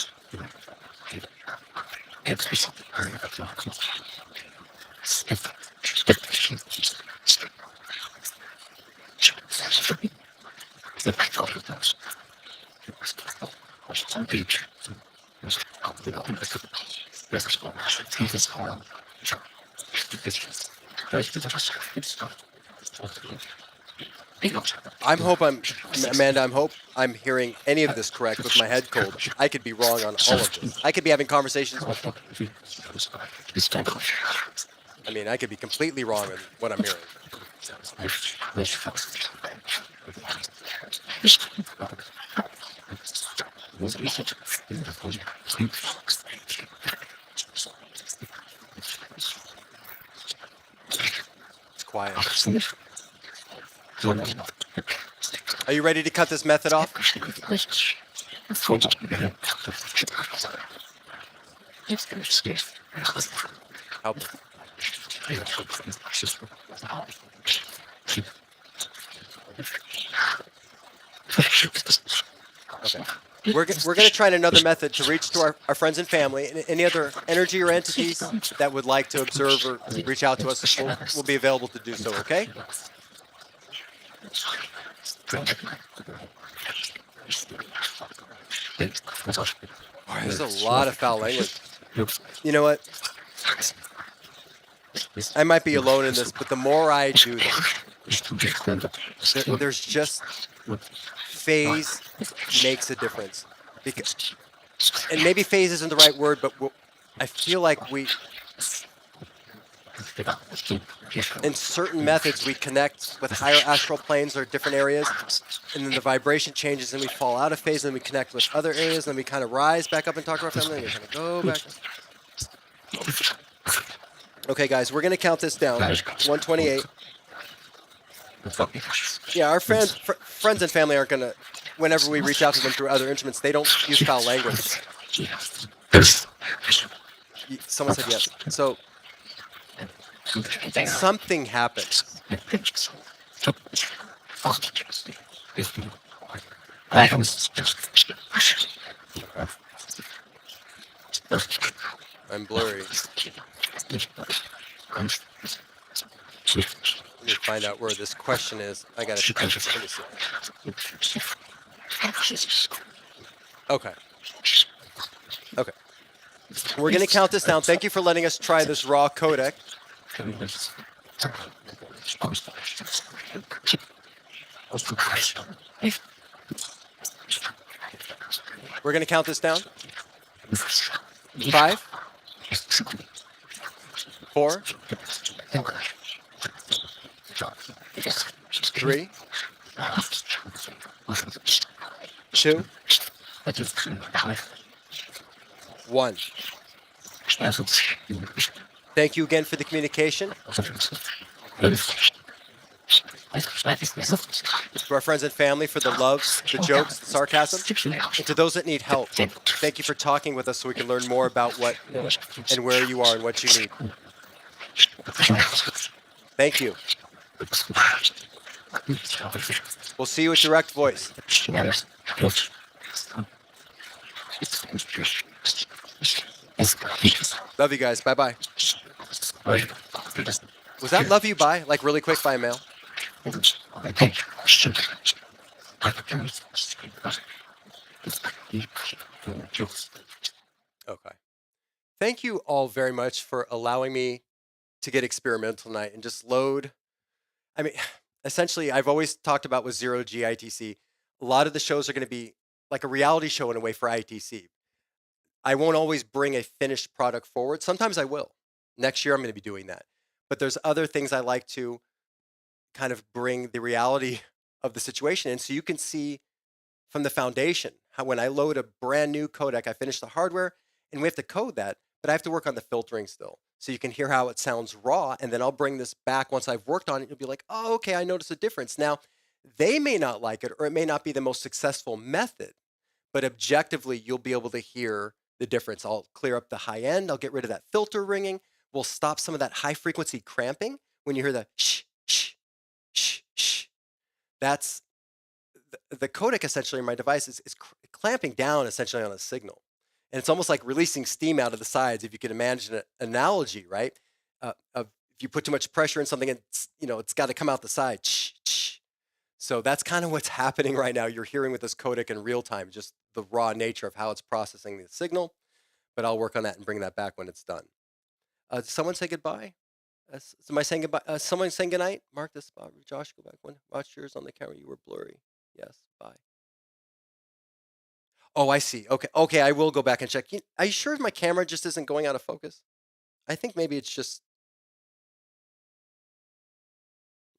Amanda, I'm hearing any of this correct with my head cold. I could be wrong on all of this. I could be having conversations with, I could be completely wrong on what I'm hearing. It's quiet. Are you ready to cut this method off? Help me. Okay. We're going to try another method to reach to our friends and family. And any other energy or entities that would like to observe or reach out to us will be available to do so, okay? Oh, there's a lot of foul language. You know what? I might be alone in this, but the more I do this, there's just phase makes a difference. And maybe phase isn't the right word, but I feel like in certain methods, we connect with higher astral planes or different areas, and then the vibration changes and we fall out of phase, and then we connect with other areas, and then we kind of rise back up and talk to our family, and we kind of go back. Okay, guys, we're going to count this down. 128. Yeah, our friends and family aren't going to, whenever we reach out to them through other instruments, they don't use foul language. Someone said yes. So something happens. I'm blurry. Let me find out where this question is. I got to. Let me see. Okay. Okay. We're going to count this down. Thank you for letting us try this raw codec. We're going to count this down. 5, 4, 3, 2, 1. Thank you again for the communication. To our friends and family for the love, the jokes, the sarcasm, and to those that need help. Thank you for talking with us so we can learn more about what and where you are and what you need. Thank you. We'll see you at Direct Voice. Love you guys. Bye-bye. Was that love you bye? Like really quick by mail? Okay. Thank you all very much for allowing me to get experimental tonight and just load. I mean, essentially, I've always talked about with Zero G ITC, a lot of the shows are going to be like a reality show in a way for ITC. I won't always bring a finished product forward. Sometimes I will. Next year, I'm going to be doing that. But there's other things I like to kind of bring the reality of the situation in so you can see from the foundation how when I load a brand new codec, I finish the hardware and we have to code that, but I have to work on the filtering still. So you can hear how it sounds raw, and then I'll bring this back once I've worked on it. You'll be like, oh, okay, I noticed a difference. Now, they may not like it, or it may not be the most successful method, but objectively, you'll be able to hear the difference. I'll clear up the high end. I'll get rid of that filter ringing. We'll stop some of that high frequency cramping when you hear the shh, shh, shh, shh. That's the codec essentially in my device is clamping down essentially on a signal. And it's almost like releasing steam out of the sides. If you can imagine an analogy, right? Of if you put too much pressure in something, it's got to come out the side. Shh, shh. So that's kind of what's happening right now. You're hearing with this codec in real time, just the raw nature of how it's processing the signal. But I'll work on that and bring that back when it's done. Did someone say goodbye? Am I saying goodbye? Someone saying goodnight? Mark this spot. Josh, go back one. Watch yours on the camera. You were blurry. Yes, bye. Oh, I see. Okay, I will go back and check. Are you sure my camera just isn't going out of focus? I think maybe it's just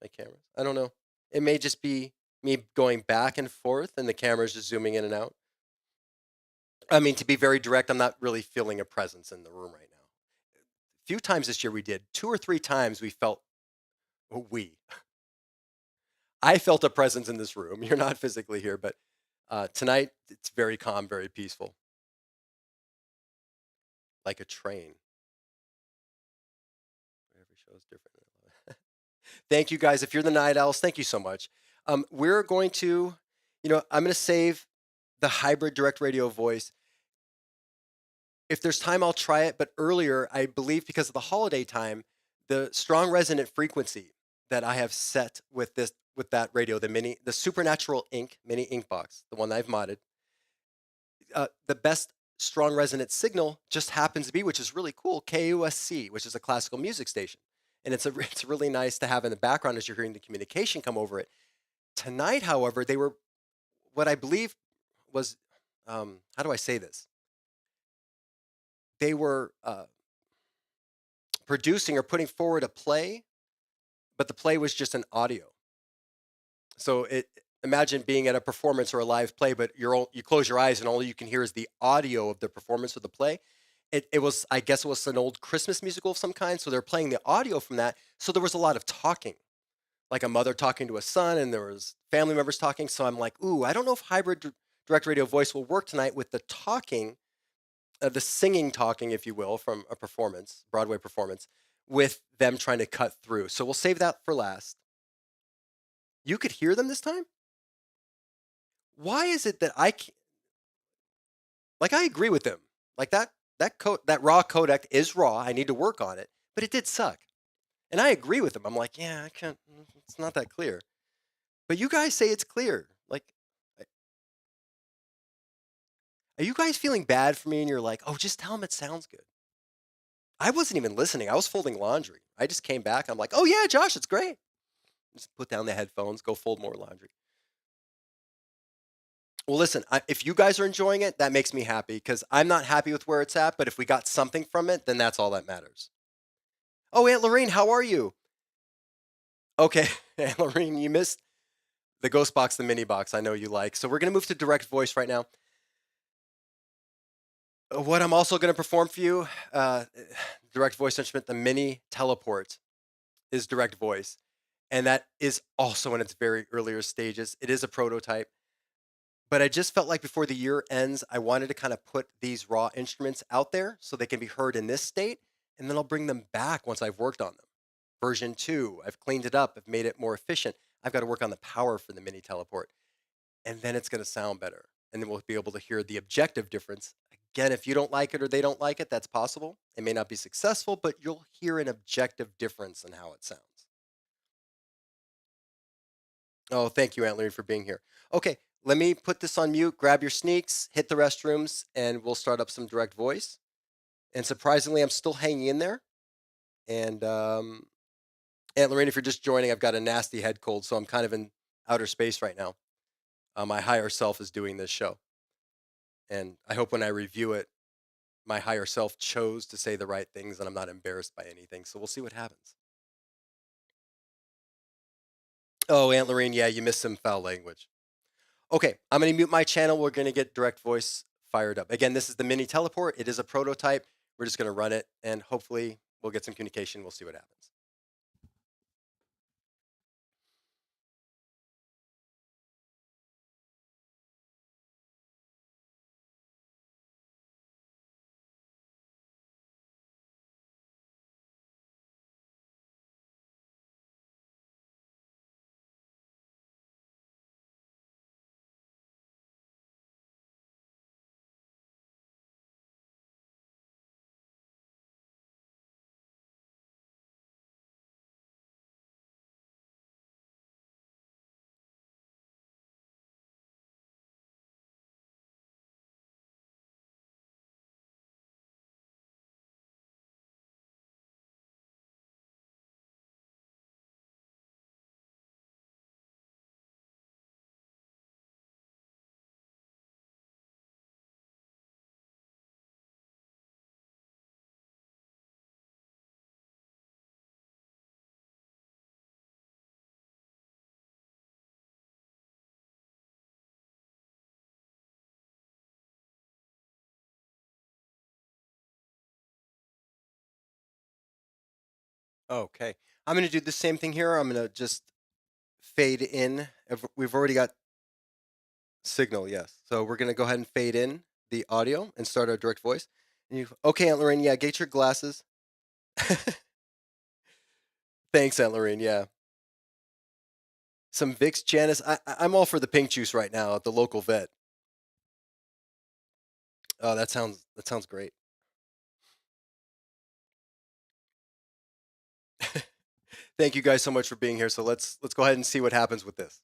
my camera. I don't know. It may just be me going back and forth and the camera's just zooming in and out. I mean, to be very direct, I'm not really feeling a presence in the room right now. A few times this year we did. 2 or 3 times we felt, I felt a presence in this room. You're not physically here, but tonight it's very calm, very peaceful. Like a train. Every show is different. Thank you guys. If you're the Night Owls, thank you so much. We're going to, I'm going to save the hybrid direct radio voice. If there's time, I'll try it. But earlier, I believe because of the holiday time, the strong resonant frequency that I have set with that radio, the Supernatural Ink mini ink box, the one that I've modded, the best strong resonant signal just happens to be, which is really cool, KUSC, which is a classical music station. And it's really nice to have in the background as you're hearing the communication come over it. Tonight, however, they were what I believe was, how do I say this? they were producing or putting forward a play, but the play was just an audio. So imagine being at a performance or a live play, but you close your eyes and all you can hear is the audio of the performance of the play. It was, I guess it was an old Christmas musical of some kind. So they're playing the audio from that. So there was a lot of talking, like a mother talking to a son, and there was family members talking. So I'm like, ooh, I don't know if hybrid direct radio voice will work tonight with the talking, the singing talking, if you will, from a performance, Broadway performance, with them trying to cut through. So we'll save that for last. You could hear them this time? Why is it that I can't, like, I agree with them. Like that raw codec is raw. I need to work on it, but it did suck. And I agree with them. I'm like, yeah, I can't, it's not that clear. But you guys say it's clear. Like, are you guys feeling bad for me and you're like, oh, just tell them it sounds good? I wasn't even listening. I was folding laundry. I just came back. I'm like, oh, yeah, Josh, it's great. Just put down the headphones, go fold more laundry. Well, listen, if you guys are enjoying it, that makes me happy because I'm not happy with where it's at. But if we got something from it, then that's all that matters. Oh, Aunt Lorraine, how are you? Okay, Aunt Lorraine, you missed the Ghost Box, the mini box I know you like. So we're going to move to direct voice right now. What I'm also going to perform for you, direct voice instrument, the mini teleport is direct voice. And that is also in its very earlier stages. It is a prototype. But I just felt like before the year ends, I wanted to kind of put these raw instruments out there so they can be heard in this state. And then I'll bring them back once I've worked on them. Version 2, I've cleaned it up, I've made it more efficient. I've got to work on the power for the mini teleport. And then it's going to sound better. And then we'll be able to hear the objective difference. Again, if you don't like it or they don't like it, that's possible. It may not be successful, but you'll hear an objective difference in how it sounds. Oh, thank you, Aunt Larry, for being here. Okay, let me put this on mute, grab your sneaks, hit the restrooms, and we'll start up some direct voice. And surprisingly, I'm still hanging in there. And Aunt Lorraine, if you're just joining, I've got a nasty head cold, so I'm kind of in outer space right now. My higher self is doing this show. And I hope when I review it, my higher self chose to say the right things and I'm not embarrassed by anything. So we'll see what happens. Oh, Aunt Lorraine, yeah, you missed some foul language. Okay, I'm going to mute my channel. We're going to get direct voice fired up. Again, this is the mini teleport. It is a prototype. We're just going to run it and hopefully we'll get some communication. We'll see what happens. Okay, I'm going to do the same thing here. I'm going to just fade in. We've already got signal, yes. So we're going to go ahead and fade in the audio and start our direct voice. Okay, Aunt Lorraine, yeah, get your glasses. Thanks, Aunt Lorraine, yeah. Some Vicks, Janice. I'm all for the pink juice right now at the local vet. Oh, that sounds great. Thank you guys so much for being here. So let's go ahead and see what happens with this.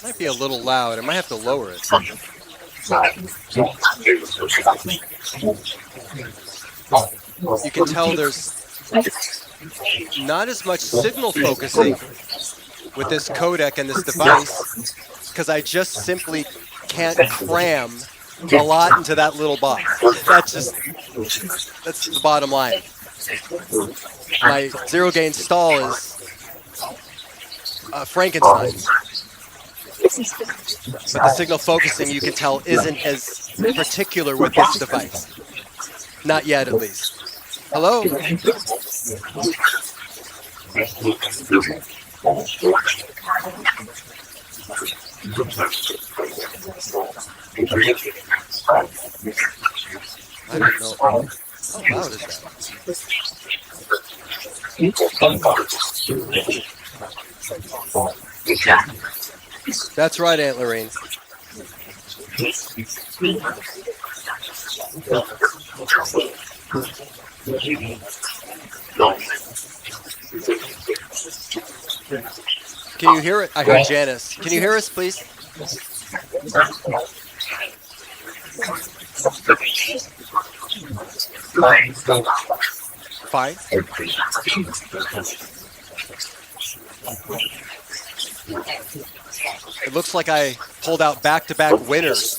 Might be a little loud. I might have to lower it. You can tell there's not as much signal focusing with this codec and this device because I just simply can't cram a lot into that little box. That's the bottom line. My zero gain stall is Frankenstein. But the signal focusing, you can tell, isn't as particular with this device. Not yet, at least. Hello? I don't know. How loud is that? That's right, Aunt Lorraine. Can you hear it? I heard Janice. Can you hear us, please? Fine. It looks like I pulled out back-to-back winners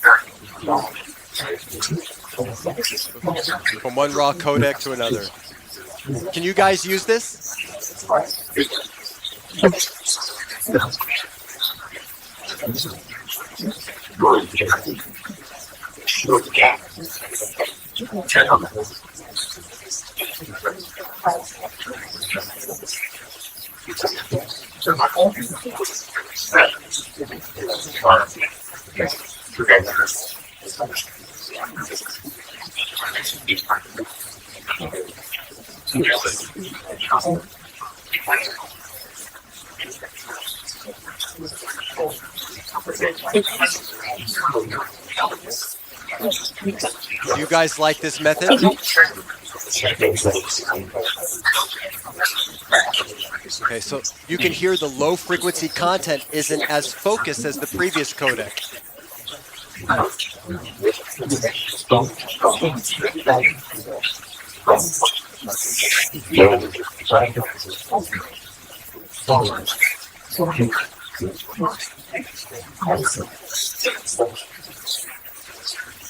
from one raw codec to another. Can you guys use this? Do you guys like this method? Okay, so you can hear the low frequency content isn't as focused as the previous codec.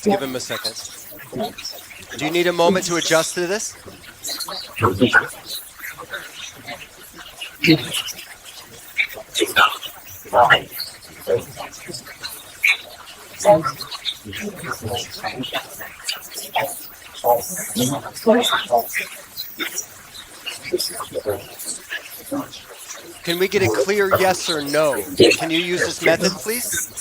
Give him a second. Do you need a moment to adjust to this? Can we get a clear yes or no? Can you use this method, please?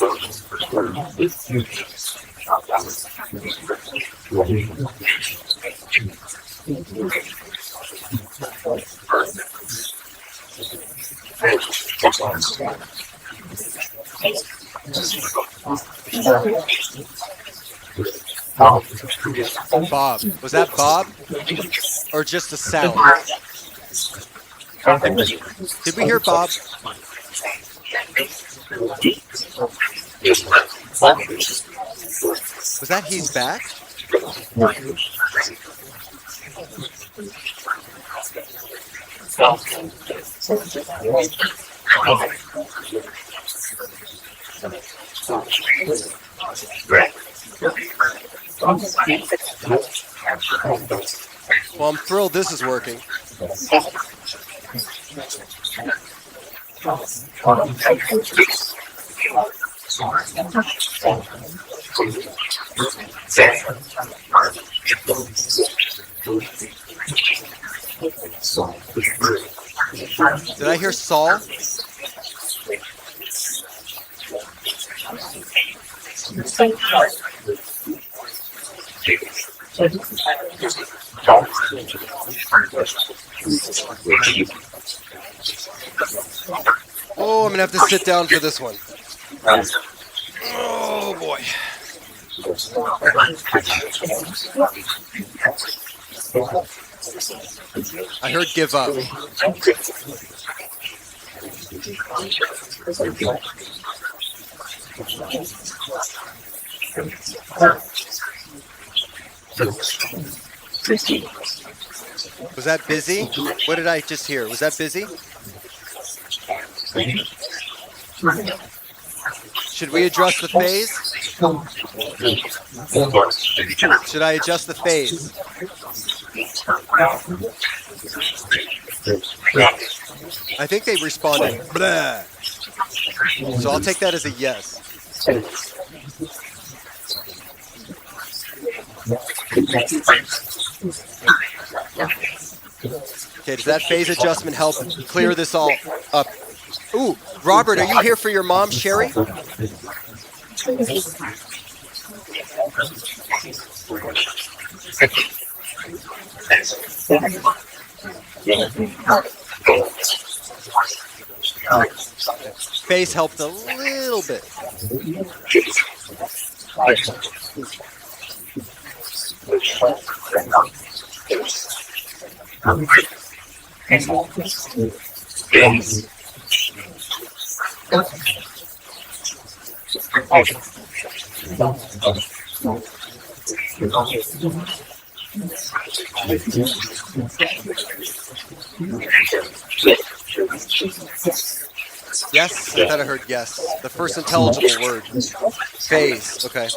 Bob. Was that Bob? Or just a sound? Did we hear Bob? Was that he's back? Well, I'm thrilled this is working. Did I hear Saul? Oh, I'm gonna have to sit down for this one. Oh boy. I heard give up. Was that busy? What did I just hear? Was that busy? Should we adjust the phase? Should I adjust the phase? I think they responded, blah. So I'll take that as a yes. Okay, does that phase adjustment help clear this all up? Ooh, Robert, are you here for your mom, Sherry? Phase helped a little bit. Yes, I thought I heard yes. The first intelligible word. Phase, okay.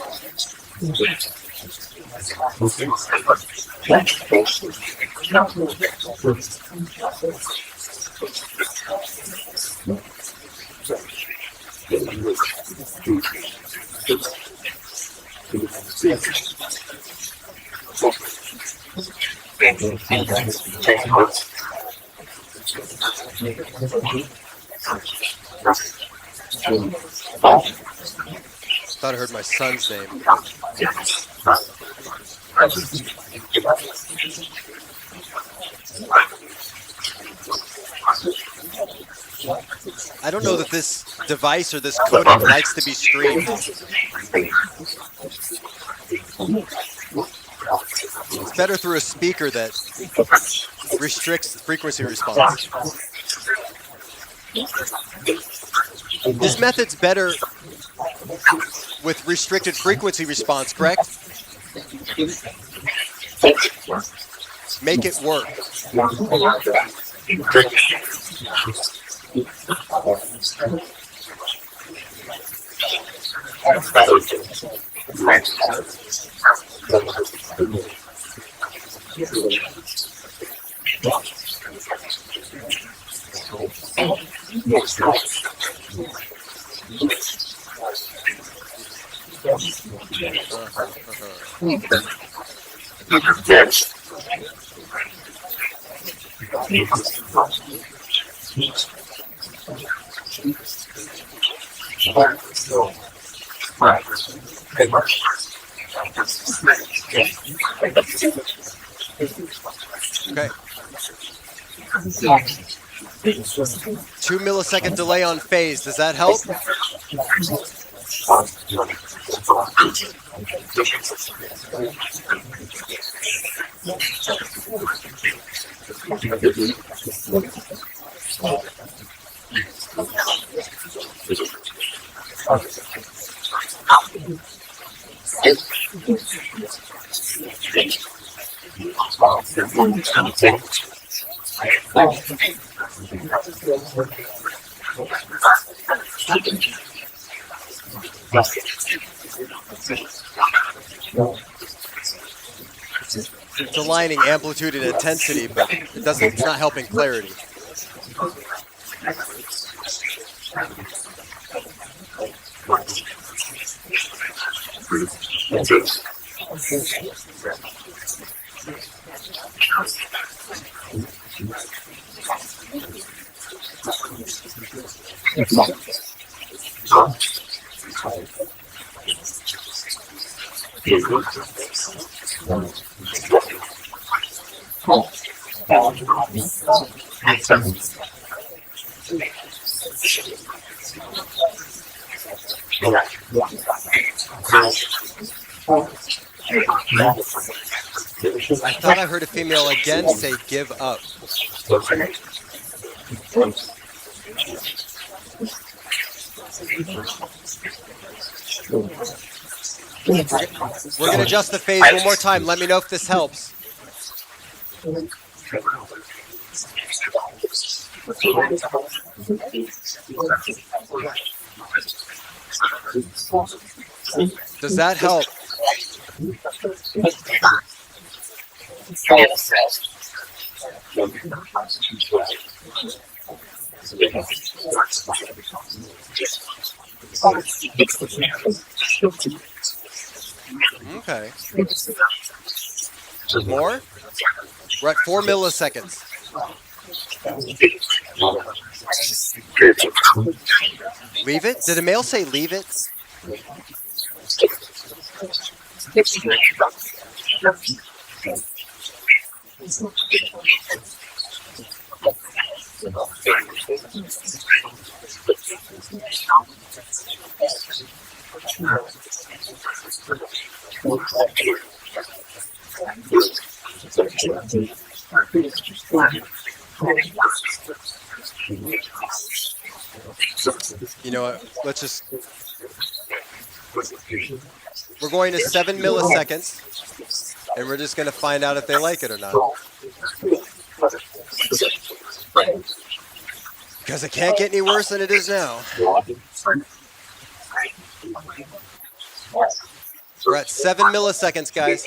Thought I heard my son's name. I don't know that this device or this codec likes to be streamed. It's better through a speaker that restricts the frequency response. This method's better with restricted frequency response, correct? Make it work. Okay. 2 millisecond delay on phase. Does that help? It's aligning amplitude and intensity, but it's not helping clarity. I thought I heard a female again say give up. We're gonna adjust the phase one more time. Let me know if this helps. Does that help? Okay. More? We're at 4 milliseconds. Leave it? Did a male say leave it? You know what? Let's just... We're going to 7 milliseconds, and we're just going to find out if they like it or not. Because it can't get any worse than it is now. We're at 7 milliseconds, guys.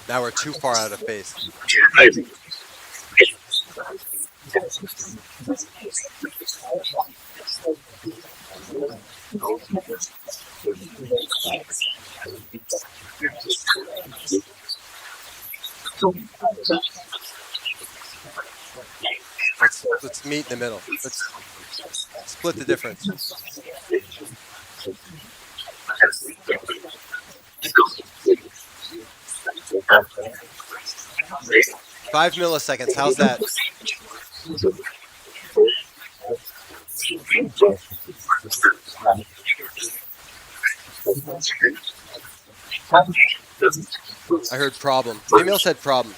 Now we're too far out of phase. Let's meet in the middle. Let's split the difference. 5 milliseconds. How's that? I heard problem. Female said problem.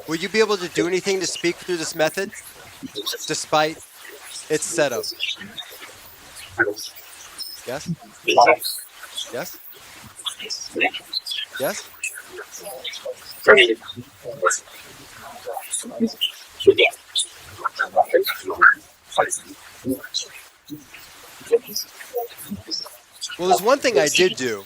Will you be able to do anything to speak through this method, despite its setup? Yes? Yes? Yes? Well, there's one thing I did do.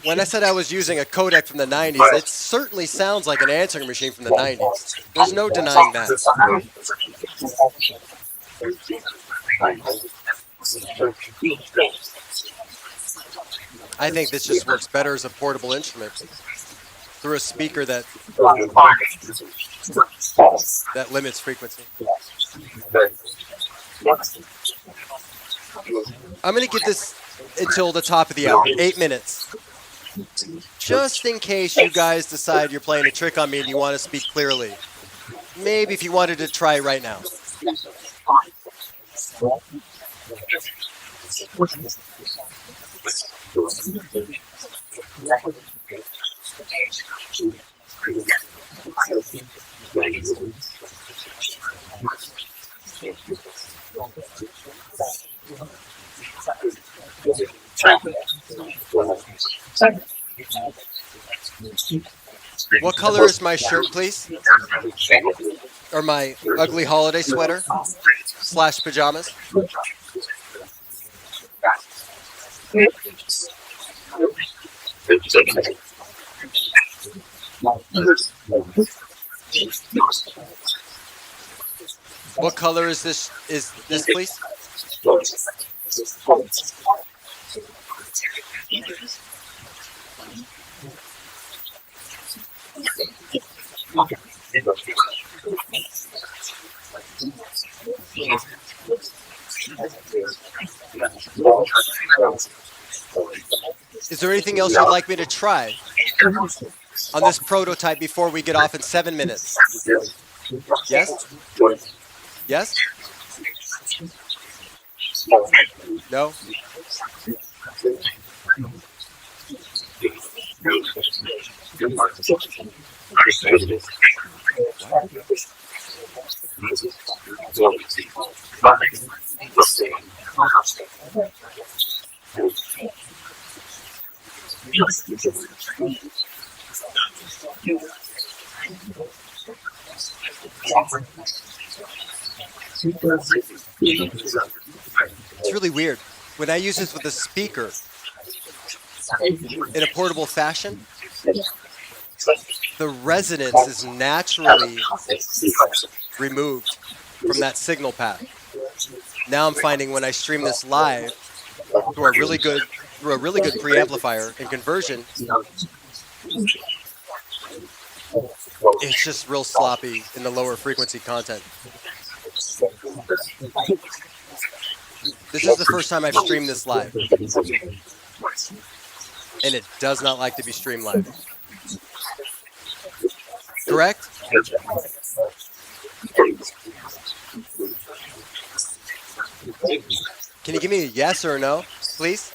When I said I was using a codec from the 90s, it certainly sounds like an answering machine from the 90s. There's no denying that. I think this just works better as a portable instrument through a speaker that limits frequency. I'm going to give this until the top of the hour, 8 minutes. Just in case you guys decide you're playing a trick on me and you want to speak clearly. Maybe if you wanted to try right now. What color is my shirt, please? Or my ugly holiday sweater slash pajamas? What color is this? Is this, please? Is there anything else you'd like me to try on this prototype before we get off in 7 minutes? Yes? Yes? No? It's really weird. When I use this with a speaker in a portable fashion, the resonance is naturally removed from that signal path. Now I'm finding when I stream this live through a really good preamplifier and conversion, it's just real sloppy in the lower frequency content. This is the first time I've streamed this live, and it does not like to be streamed live. Correct? Can you give me a yes or a no, please?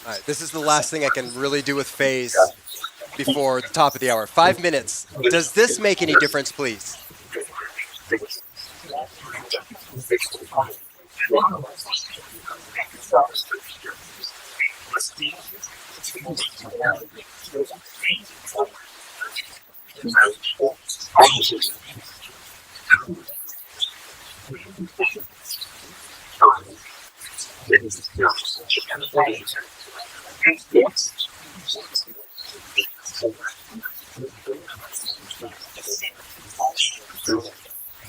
All right, this is the last thing I can really do with phase before the top of the hour. 5 minutes. Does this make any difference, please?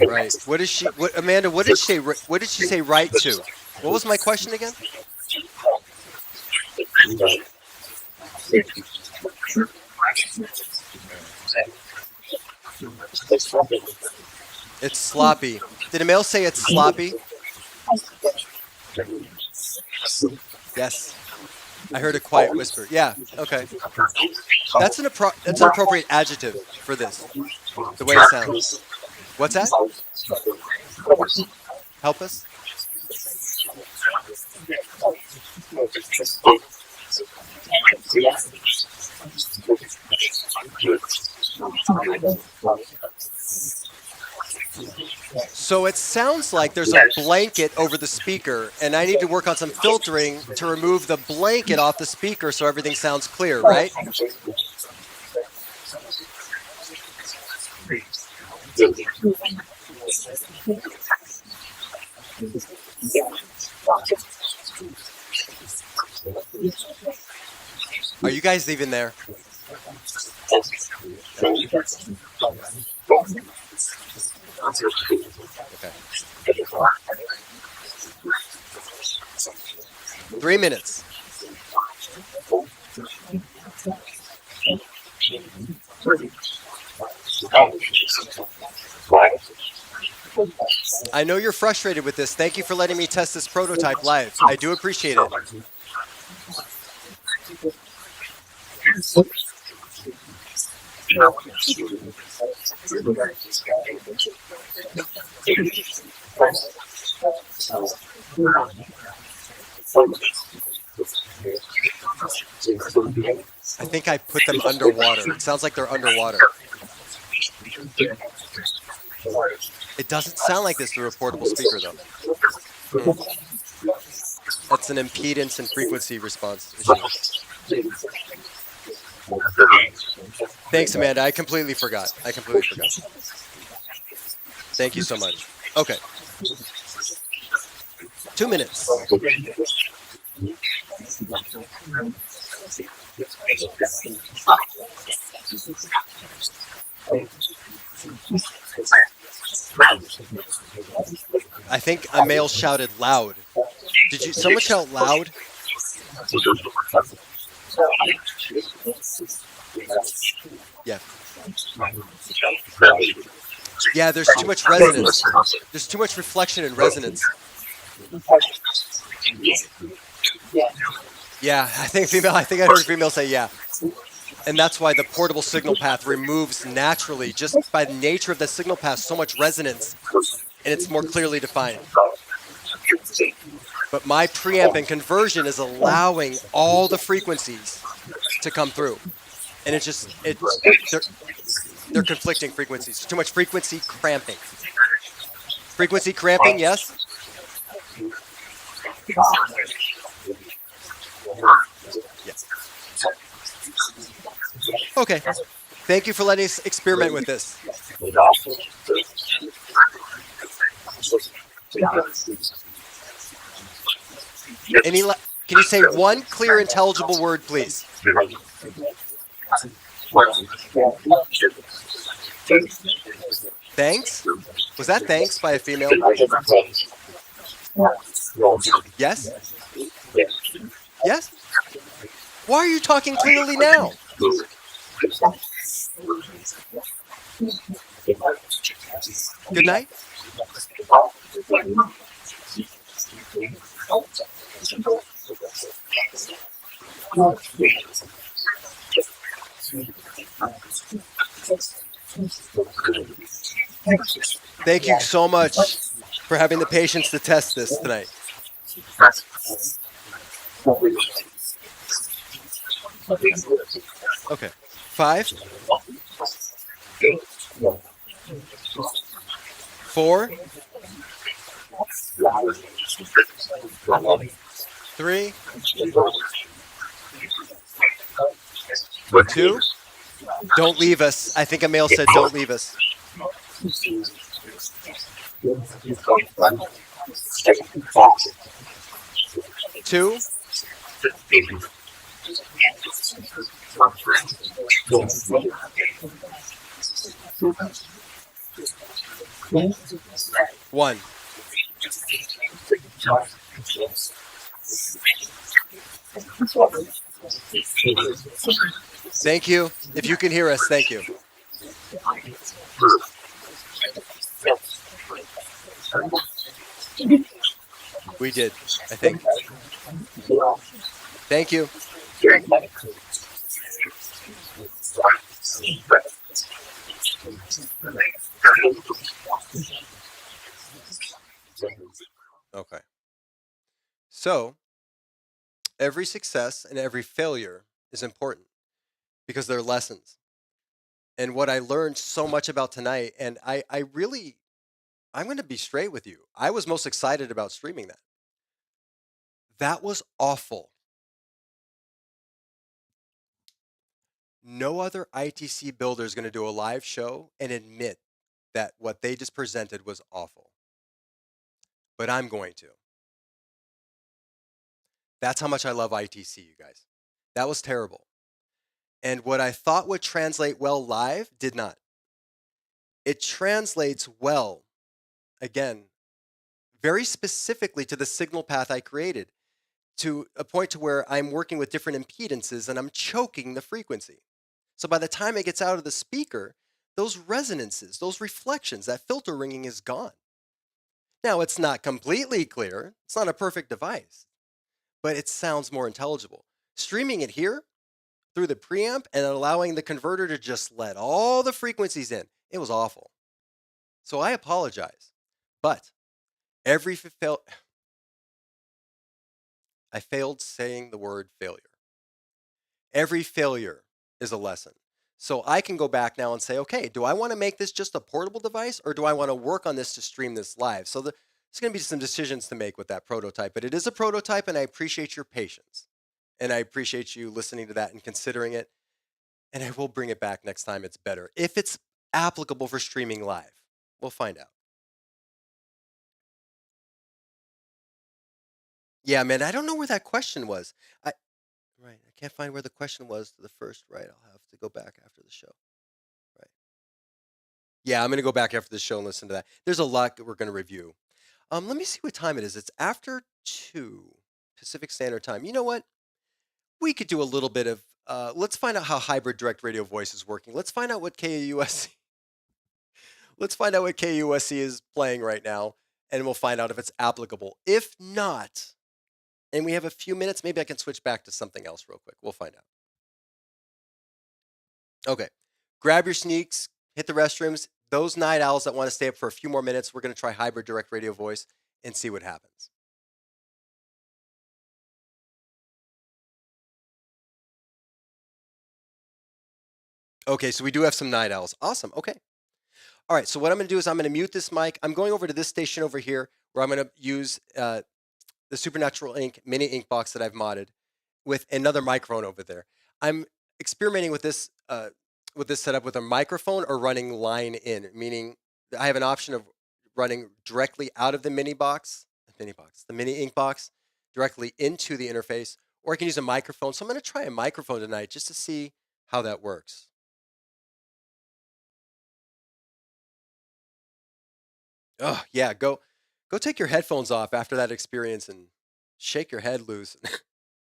Right. What is she? What, Amanda? What did she say? What did she say? Right to? What was my question again? It's sloppy. Did Emil say it's sloppy? Yes. I heard a quiet whisper. Yeah. Okay. That's an appropriate adjective for this. The way it sounds. What's that? Help us. So it sounds like there's a blanket over the speaker, and I need to work on some filtering to remove the blanket off the speaker so everything sounds clear, right? Are you guys even there? Okay. 3 minutes. I know you're frustrated with this. Thank you for letting me test this prototype live. I do appreciate it. I think I put them underwater. It sounds like they're underwater. It doesn't sound like this through a portable speaker, though. That's an impedance and frequency response issue. Thanks, Amanda. I completely forgot. Thank you so much. Okay. 2 minutes. I think a male shouted loud. Did you? Someone shout loud? Yeah. Yeah, there's too much resonance. There's too much reflection and resonance. Yeah, I think I heard a female say yeah. And that's why the portable signal path removes naturally, just by the nature of the signal path, so much resonance, and it's more clearly defined. But my preamp and conversion is allowing all the frequencies to come through. And they're conflicting frequencies. Too much frequency cramping. Frequency cramping, yes? Yes. Okay. Thank you for letting us experiment with this. Can you say one clear, intelligible word, please? Thanks? Was that thanks by a female? Yes? Yes? Why are you talking clearly now? Good night? Thank you so much for having the patience to test this tonight. Okay. 5, 4, 3, 2. Don't leave us. I think a male said don't leave us. 2. 1. Thank you. If you can hear us, thank you. We did, I think. Thank you. Okay. So, every success and every failure is important because they're lessons. And what I learned so much about tonight, and I'm going to be straight with you. I was most excited about streaming that. That was awful. No other ITC builder is going to do a live show and admit that what they just presented was awful. But I'm going to. That's how much I love ITC, you guys. That was terrible. And what I thought would translate well live did not. It translates well, again, very specifically to the signal path I created, to a point to where I'm working with different impedances and I'm choking the frequency. So by the time it gets out of the speaker, those resonances, those reflections, that filter ringing is gone. Now, it's not completely clear. It's not a perfect device, but it sounds more intelligible. Streaming it here through the preamp and allowing the converter to just let all the frequencies in, it was awful. So I apologize. But every fail I failed saying the word failure. Every failure is a lesson. So I can go back now and say, okay, do I want to make this just a portable device or do I want to work on this to stream this live? So there's going to be some decisions to make with that prototype, but it is a prototype and I appreciate your patience. And I appreciate you listening to that and considering it. And I will bring it back next time it's better. If it's applicable for streaming live, we'll find out. Yeah, man, I don't know where that question was. I Right, I can't find where the question was to the first right. I'll have to go back after the show. Right. Yeah, I'm gonna go back after the show and listen to that. There's a lot that we're gonna review. Let me see what time it is. It's after 2 Pacific Standard Time. You know what? We could do a little bit of let's find out how hybrid direct radio voice is working. Let's find out what KUSC let's find out what KUSC is playing right now, and we'll find out if it's applicable. If not, and we have a few minutes, maybe I can switch back to something else real quick. We'll find out. Okay. Grab your sneaks, hit the restrooms. Those night owls that want to stay up for a few more minutes, we're going to try hybrid direct radio voice and see what happens. Okay, so we do have some night owls. Awesome. Okay. All right, so what I'm going to do is I'm going to mute this mic. I'm going over to this station over here where I'm going to use the Supernatural Ink mini ink box that I've modded with another microphone over there. I'm experimenting with this setup with a microphone or running line in, meaning I have an option of running directly out of the the mini ink box, directly into the interface, or I can use a microphone. So I'm going to try a microphone tonight just to see how that works. Oh yeah, go take your headphones off after that experience and shake your head loose.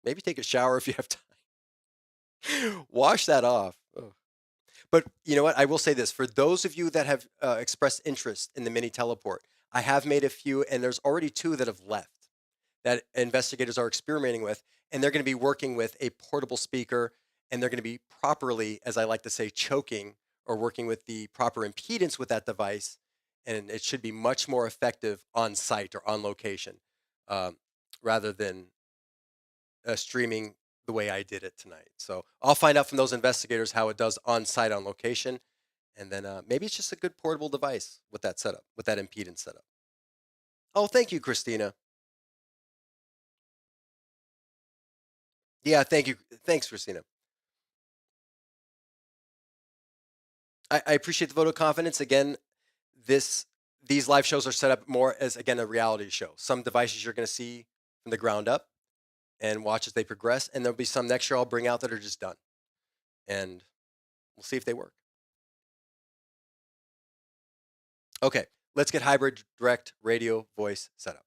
Maybe take a shower if you have time. Wash that off. Ugh. But you know what? I will say this for those of you that have expressed interest in the mini teleport, I have made a few, and there's already 2 that have left that investigators are experimenting with, and they're going to be working with a portable speaker, and they're going to be properly, as I like to say, choking or working with the proper impedance with that device, and it should be much more effective on site or on location, um, rather than streaming the way I did it tonight. So I'll find out from those investigators how it does on site on location, and then maybe it's just a good portable device with that setup, with that impedance setup. Oh, thank you, Christina. Yeah, thank you. Thanks, Christina. I appreciate the vote of confidence. Again, this these live shows are set up more as again a reality show. Some devices you're going to see from the ground up and watch as they progress, and there'll be some next year I'll bring out that are just done, and we'll see if they work. Okay, let's get hybrid direct radio voice set up.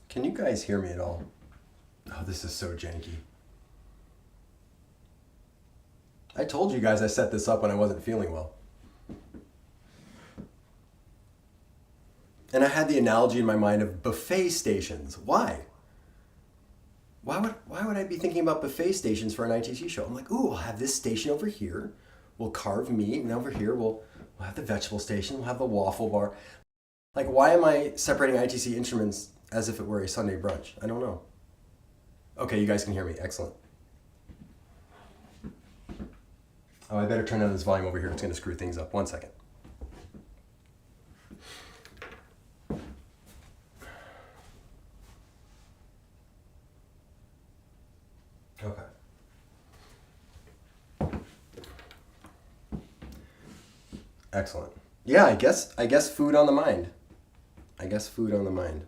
Can you guys hear me at all? Oh, this is so janky. I told you guys I set this up when I wasn't feeling well. And I had the analogy in my mind of buffet stations. Why? Why would I be thinking about buffet stations for an ITC show? I'm like, ooh, I'll have this station over here. We'll carve meat, and over here we'll We'll have the vegetable station. We'll have the waffle bar. Like, why am I separating ITC Instruments as if it were a Sunday brunch? I don't know. Okay, you guys can hear me. Excellent. Oh, I better turn down this volume over here. It's going to screw things up. 1 second. Okay. Excellent. Yeah, I guess food on the mind. I guess food on the mind.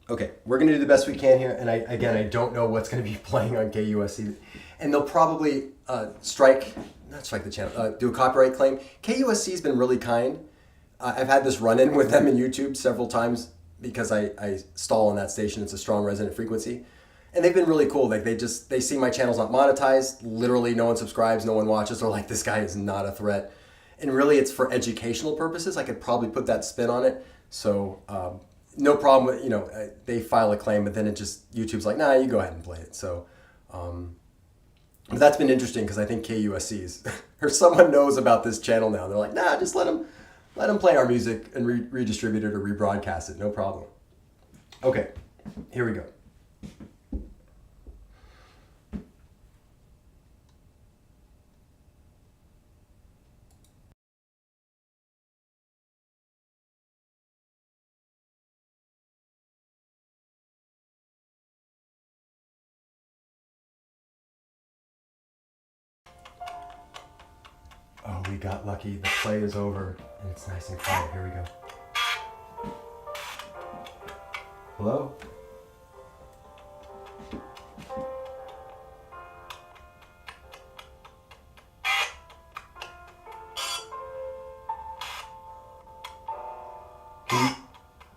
Okay, we're gonna do the best we can here, and I don't know what's gonna be playing on KUSC, and they'll probably not strike the channel, do a copyright claim. KUSC's been really kind. I've had this run-in with them in YouTube several times because I stall on that station. It's a strong resonant frequency, and they've been really cool. Like they see my channel's not monetized. Literally, no one subscribes, no one watches. They're like, this guy is not a threat, and really, it's for educational purposes. I could probably put that spin on it. So. No problem with, they file a claim, but then YouTube's like, nah, you go ahead and play it. So, but that's been interesting because I think KUSC's, or someone knows about this channel now. They're like, nah, just let them play our music and redistribute it or rebroadcast it. No problem. Okay, here we go. Oh, we got lucky. The play is over and it's nice and quiet. Here we go. Hello?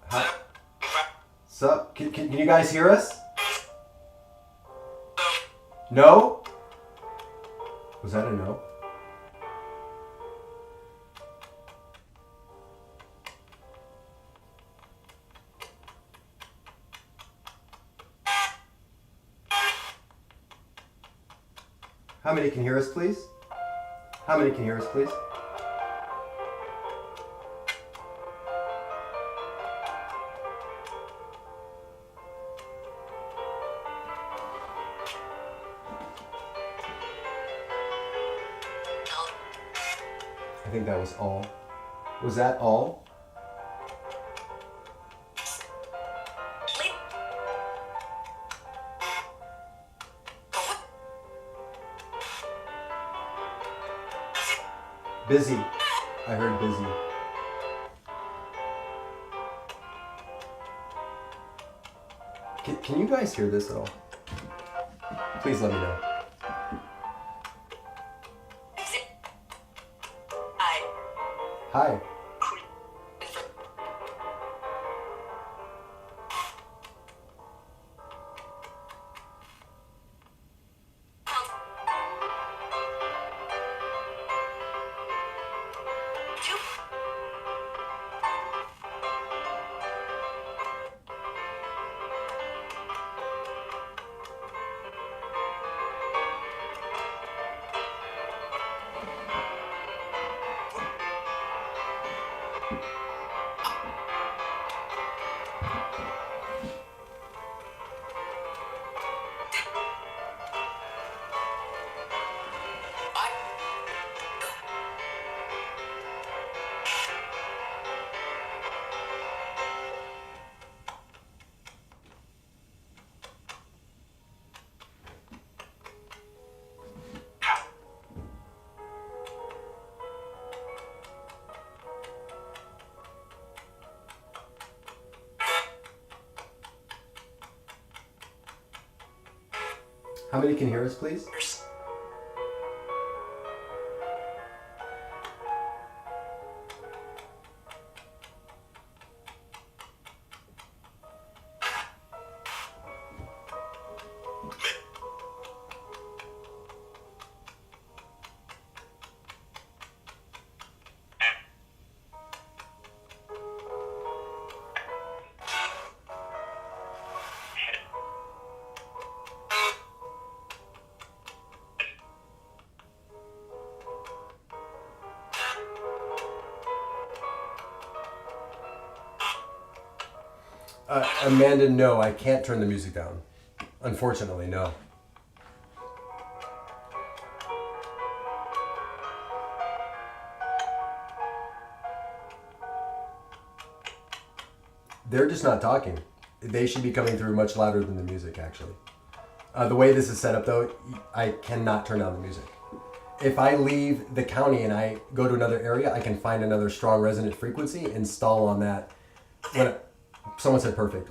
Hi? Sup? Can you guys hear us? No? Was that a no? How many can hear us, please? How many can hear us, please? I think that was all. Was that all? Busy. I heard busy. Can you guys hear this at all? Please let me know. Hi. How many can hear us, please? Amanda, no, I can't turn the music down. Unfortunately, no. They're just not talking. They should be coming through much louder than the music, actually. The way this is set up, though, I cannot turn down the music. If I leave the county and I go to another area, I can find another strong resonant frequency, install on that. Someone said perfect.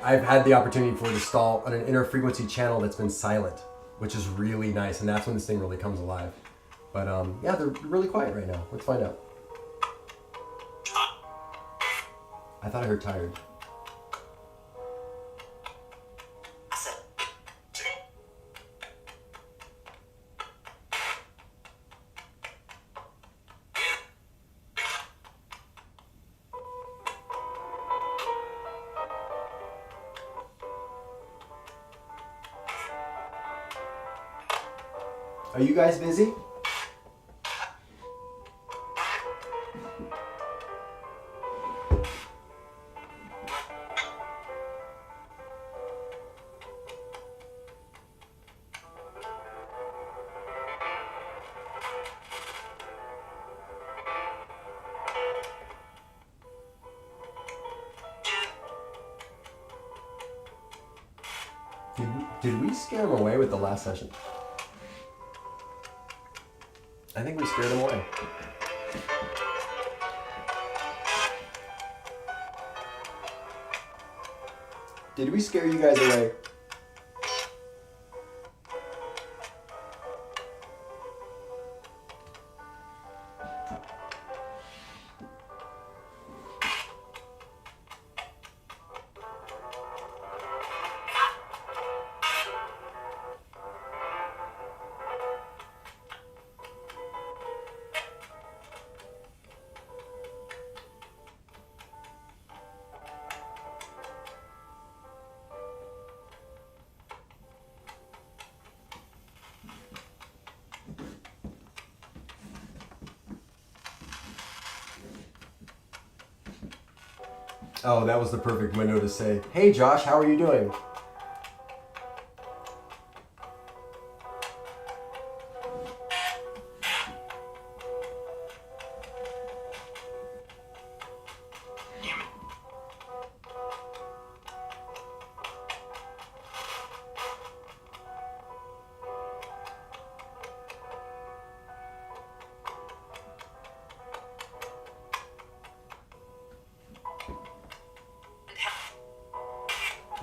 I've had the opportunity for it to install on an inner frequency channel that's been silent, which is really nice, and that's when this thing really comes alive. But yeah, they're really quiet right now. Let's find out. I thought I heard tired. Are you guys busy? Did we scare him away with the last session? I think we scared him away. Did we scare you guys away? Oh, that was the perfect window to say, "Hey Josh, how are you doing?"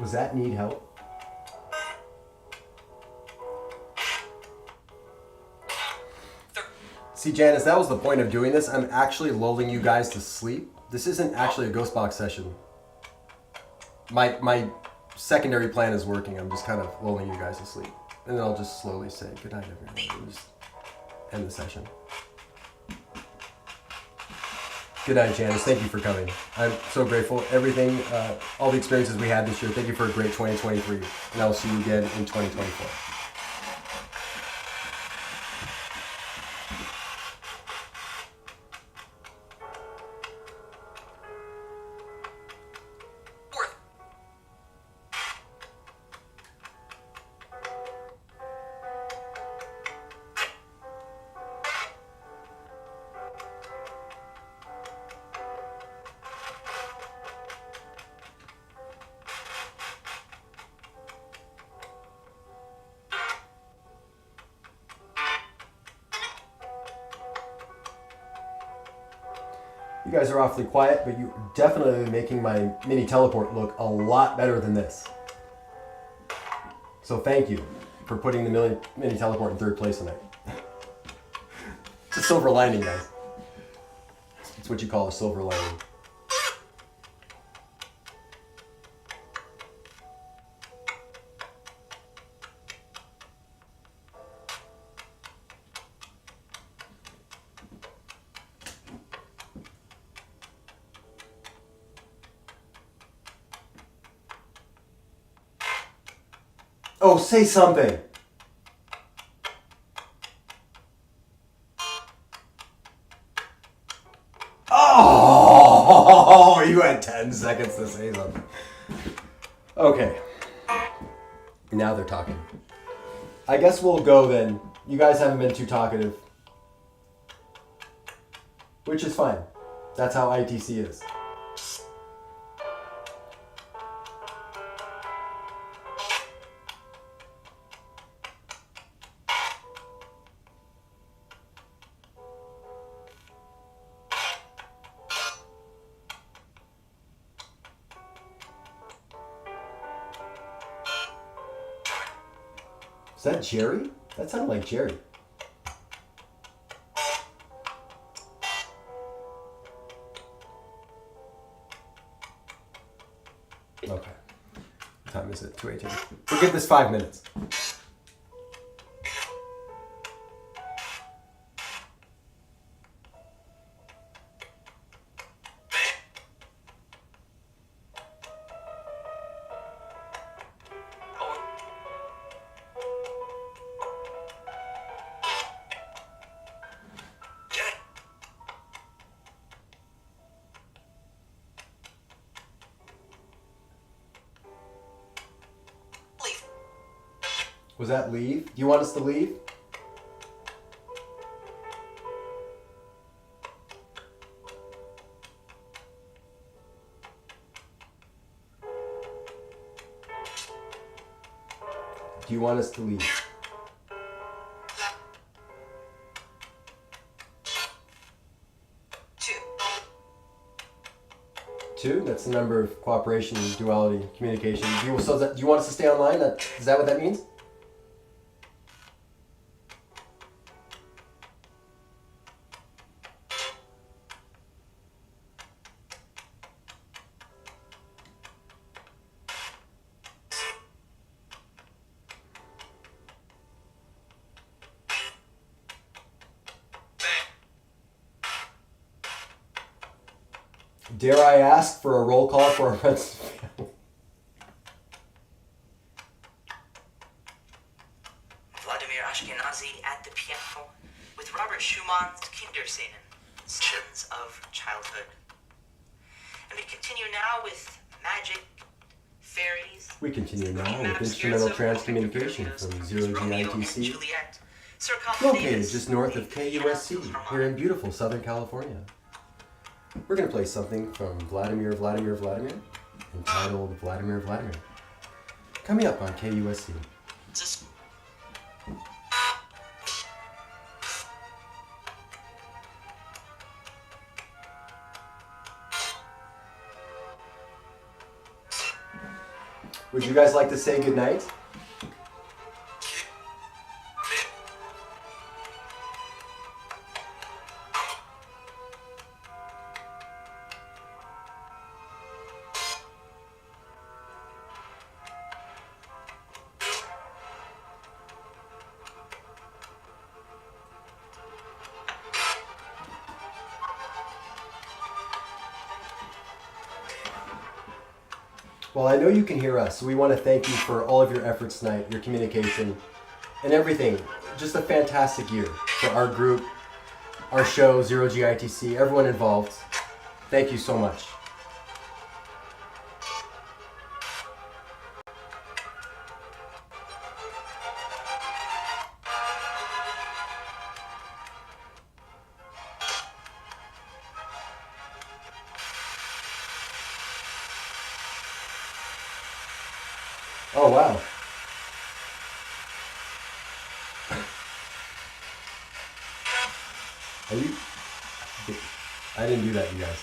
Was that need help? See, Janice, that was the point of doing this. I'm actually lulling you guys to sleep. This isn't actually a ghost box session. My secondary plan is working. I'm just kind of lulling you guys to sleep. And then I'll just slowly say good night, everybody. And just end the session. Good night, Janice. Thank you for coming. I'm so grateful. Everything, all the experiences we had this year, thank you for a great 2023. And I will see you again in 2024. You guys are awfully quiet, but you're definitely making my mini teleport look a lot better than this. So thank you for putting the mini teleport in third place tonight. It's a silver lining, guys. It's what you call a silver lining. Oh, say something. Oh, you had 10 seconds to say something. Okay. Now they're talking. I guess we'll go then. You guys haven't been too talkative. Which is fine. That's how ITC is. Is that Jerry? That sounded like Jerry. Okay. What time is it? 2:18. We'll give this 5 minutes. Was that leave? Do you want us to leave? Do you want us to leave? Two? That's the number of cooperation, duality, communication. Do you want us to stay online? Is that what that means? Dare I ask for a roll call for our friends? Vladimir Ashkenazi at the piano with Robert Schumann's Kinderscenen, Sins of Childhood. And we continue now with magic, fairies. We continue now with instrumental transcommunication from Zero GITC, located just north of KUSC, here in beautiful Southern California. We're going to play something from Vladimir, entitled Vladimir. Coming up on KUSC. Would you guys like to say goodnight? Well, I know you can hear us, so we want to thank you for all of your efforts tonight, your communication, and everything. Just a fantastic year for our group, our show, Zero GITC, everyone involved. Thank you so much. Oh, wow. Are you... I didn't do that, you guys.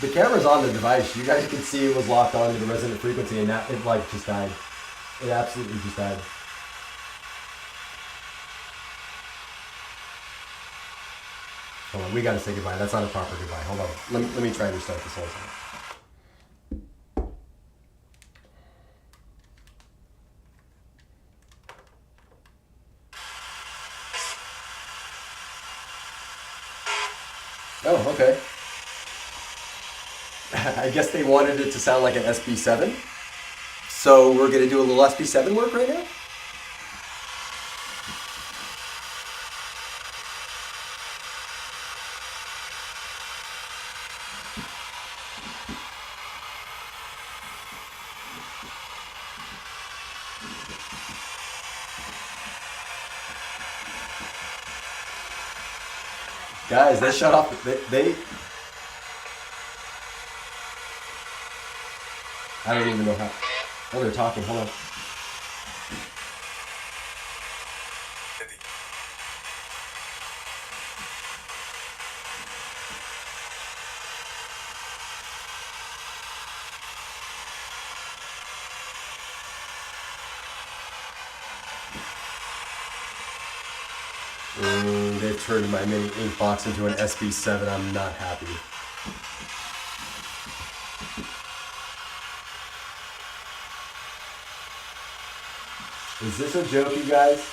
The camera's on the device. You guys can see it was locked onto the resonant frequency and that it like just died. It absolutely just died. Hold on, we gotta say goodbye. That's not a proper goodbye. Hold on. Let me try to restart this whole thing. Oh, okay. I guess they wanted it to sound like an SB7. So we're gonna do a little SB7 work right now. Guys, they shut off. They. I don't even know how. Oh, they're talking. Hold on. They've turned my mini ink box into an SB7. I'm not happy. Is this a joke, you guys?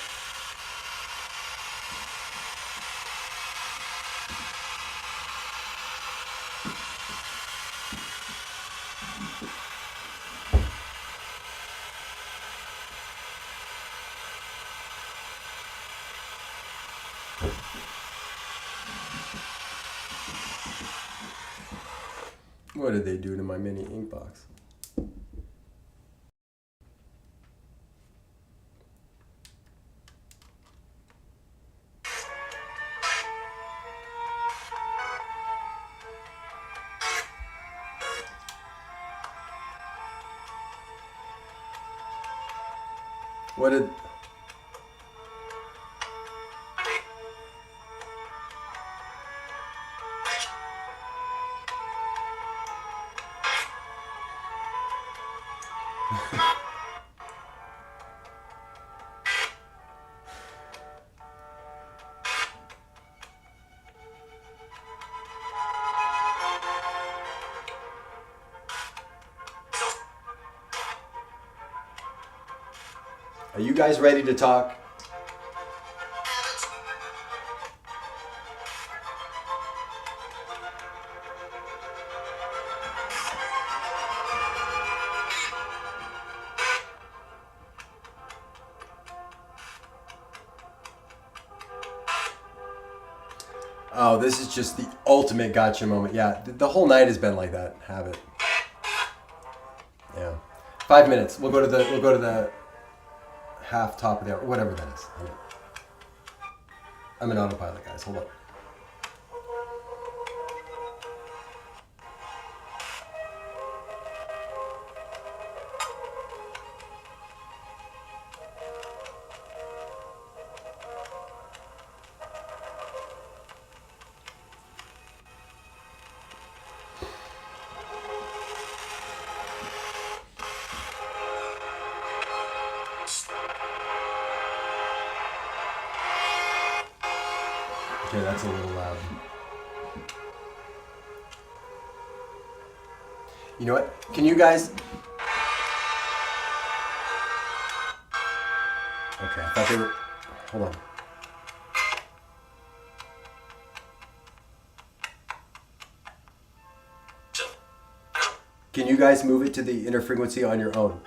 What did they do to my mini ink box? What did... Are you guys ready to talk? Oh, this is just the ultimate gotcha moment. Yeah, the whole night has been like that. Have it. Yeah. 5 minutes. We'll go to the half top of the hour, whatever that is. I'm an autopilot, guys. Hold on. Okay, that's a little loud. You know what? Can you guys... Okay, I thought they were... Hold on. Can you guys move it to the inner frequency on your own?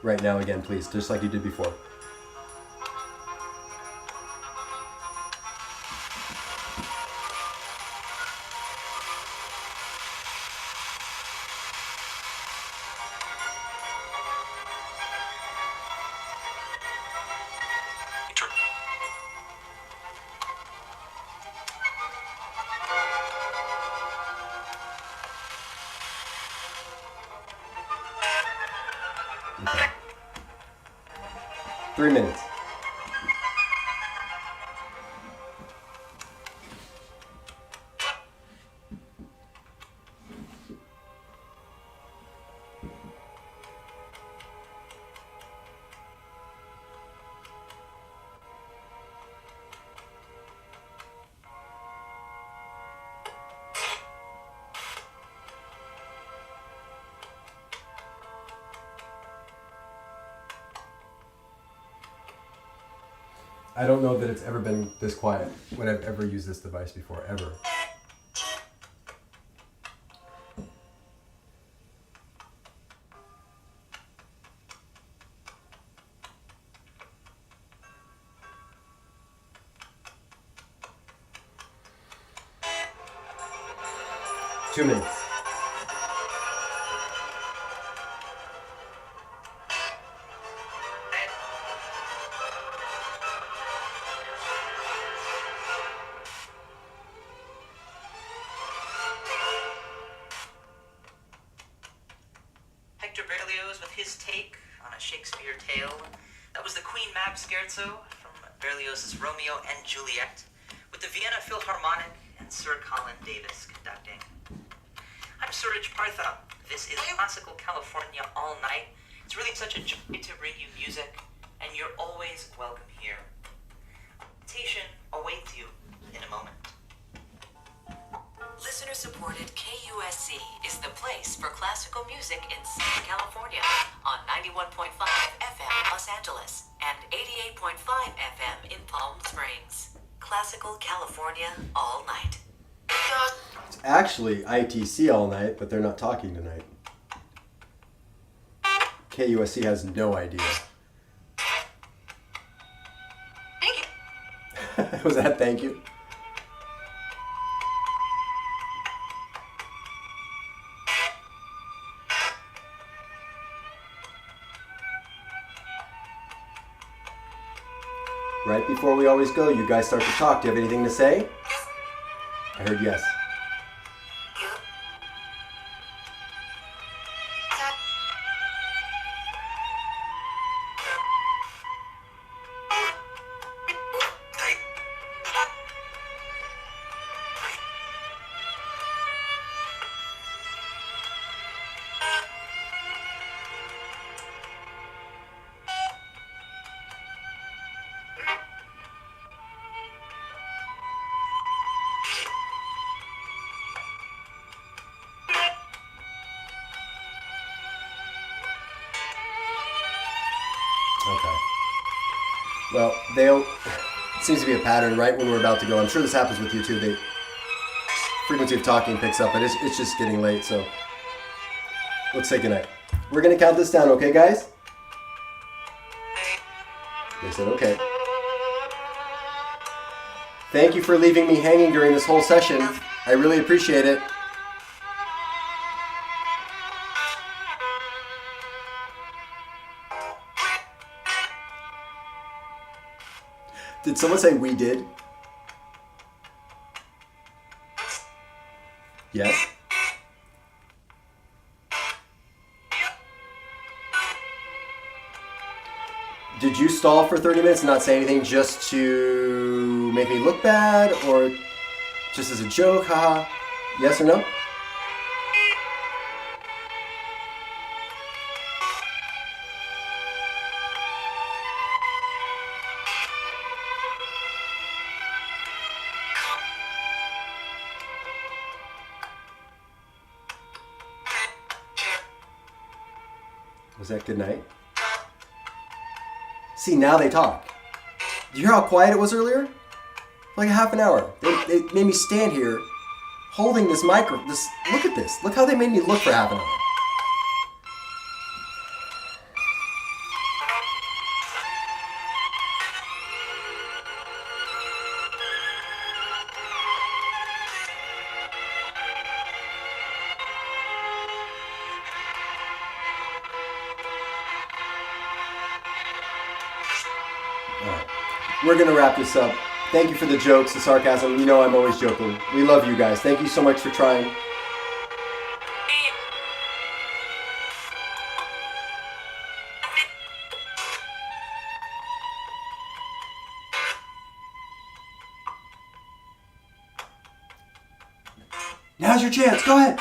Right now again, please, just like you did before. Okay. 3 minutes. I don't know that it's ever been this quiet when I've ever used this device before, ever. 2 minutes. Hector Berlioz with his take on a Shakespeare tale. That was the Queen Mab Scherzo from Berlioz's Romeo and Juliet, with the Vienna Philharmonic and Sir Colin Davis conducting. I'm Suraj Partha. This is Classical California All Night. It's really such a joy to bring you music, and you're always welcome here. Invitation awaits you in a moment. Listener-supported KUSC is the place for classical music in Southern California on 91.5 FM Los Angeles and 88.5 FM in Palm Springs. Classical California All Night. It's actually ITC all night, but they're not talking tonight. KUSC has no idea. Was that thank you? Right before we always go, you guys start to talk. Do you have anything to say? I heard yes. Okay. Well, it seems to be a pattern right when we're about to go. I'm sure this happens with you too. The frequency of talking picks up, but it's just getting late, so let's say goodnight. We're going to count this down, okay, guys? They said okay. Thank you for leaving me hanging during this whole session. I really appreciate it. Did someone say we did? Yes? Did you stall for 30 minutes and not say anything just to make me look bad or just as a joke? Haha. Yes or no? Was that good night? See, now they talk. Do you hear how quiet it was earlier? Like a half an hour. They made me stand here holding this micro. Look at this. Look how they made me look for half an hour. Alright. We're going to wrap this up. Thank you for the jokes, the sarcasm. You know I'm always joking. We love you guys. Thank you so much for trying. Now's your chance. Go ahead.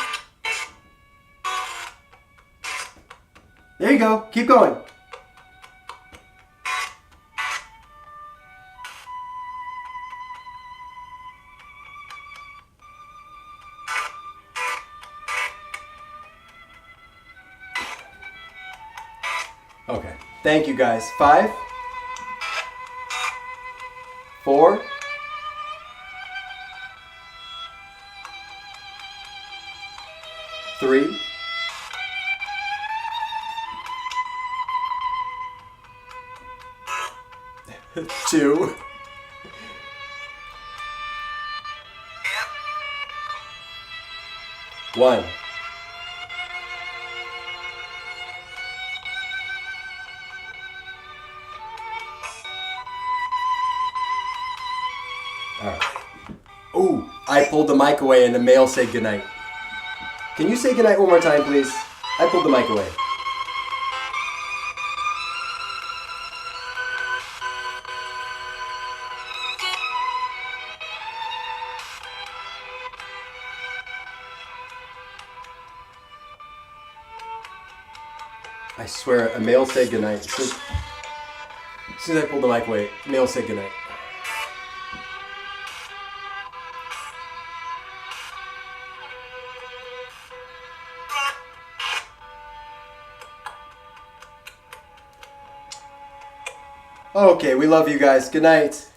There you go. Keep going. Okay. Thank you guys. 5, 4, 3, 2, 1. 1. All right. Ooh, I pulled the mic away and the mail said goodnight. Can you say goodnight one more time, please? I pulled the mic away. I swear, a mail said goodnight. As soon as I pulled the mic away, mail said goodnight. Okay, we love you guys. Good night.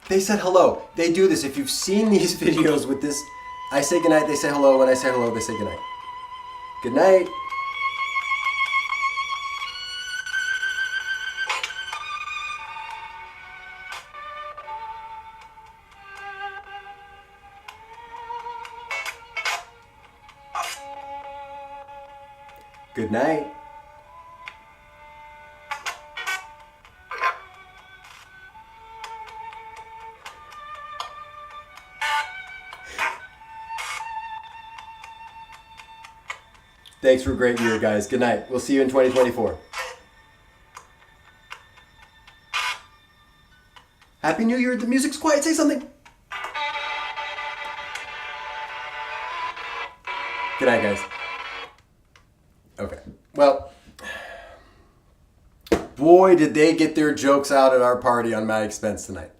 They said hello. They do this. If you've seen these videos with this, I say goodnight, they say hello. When I say hello, they say goodnight. Good night. Good night. Thanks for a great year, guys. Good night. We'll see you in 2024. Happy New Year. The music's quiet. Say something. Good night, guys. Okay. Well, boy, did they get their jokes out at our party on my expense tonight.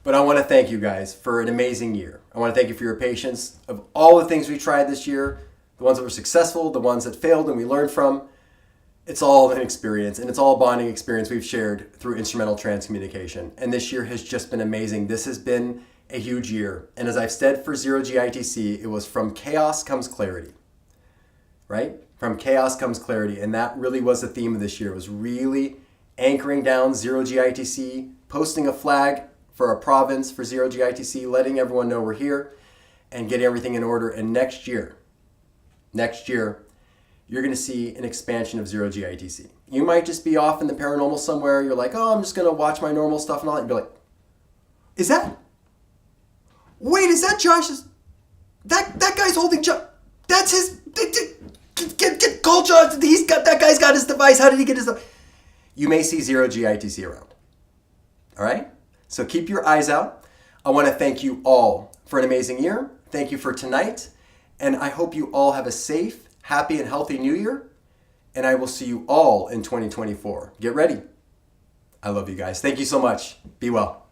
But I want to thank you guys for an amazing year. I want to thank you for your patience of all the things we tried this year. The ones that were successful, the ones that failed and we learned from. It's all an experience, and it's all a bonding experience we've shared through instrumental transcommunication. And this year has just been amazing. This has been a huge year. And as I've said for Zero GITC, it was from chaos comes clarity, right? From chaos comes clarity. And that really was the theme of this year. It was really anchoring down Zero GITC, posting a flag for a province for Zero GITC, letting everyone know we're here, and getting everything in order. And next year, you're going to see an expansion of Zero GITC. You might just be off in the paranormal somewhere. You're like, oh, I'm just going to watch my normal stuff and all that. And you're like, is that Josh's? That guy's holding Josh. That's his. Call Josh. That guy's got his device. How did he get his device? You may see Zero GITC around. All right? So keep your eyes out. I want to thank you all for an amazing year. Thank you for tonight. And I hope you all have a safe, happy, and healthy new year. And I will see you all in 2024. Get ready. I love you guys. Thank you so much. Be well.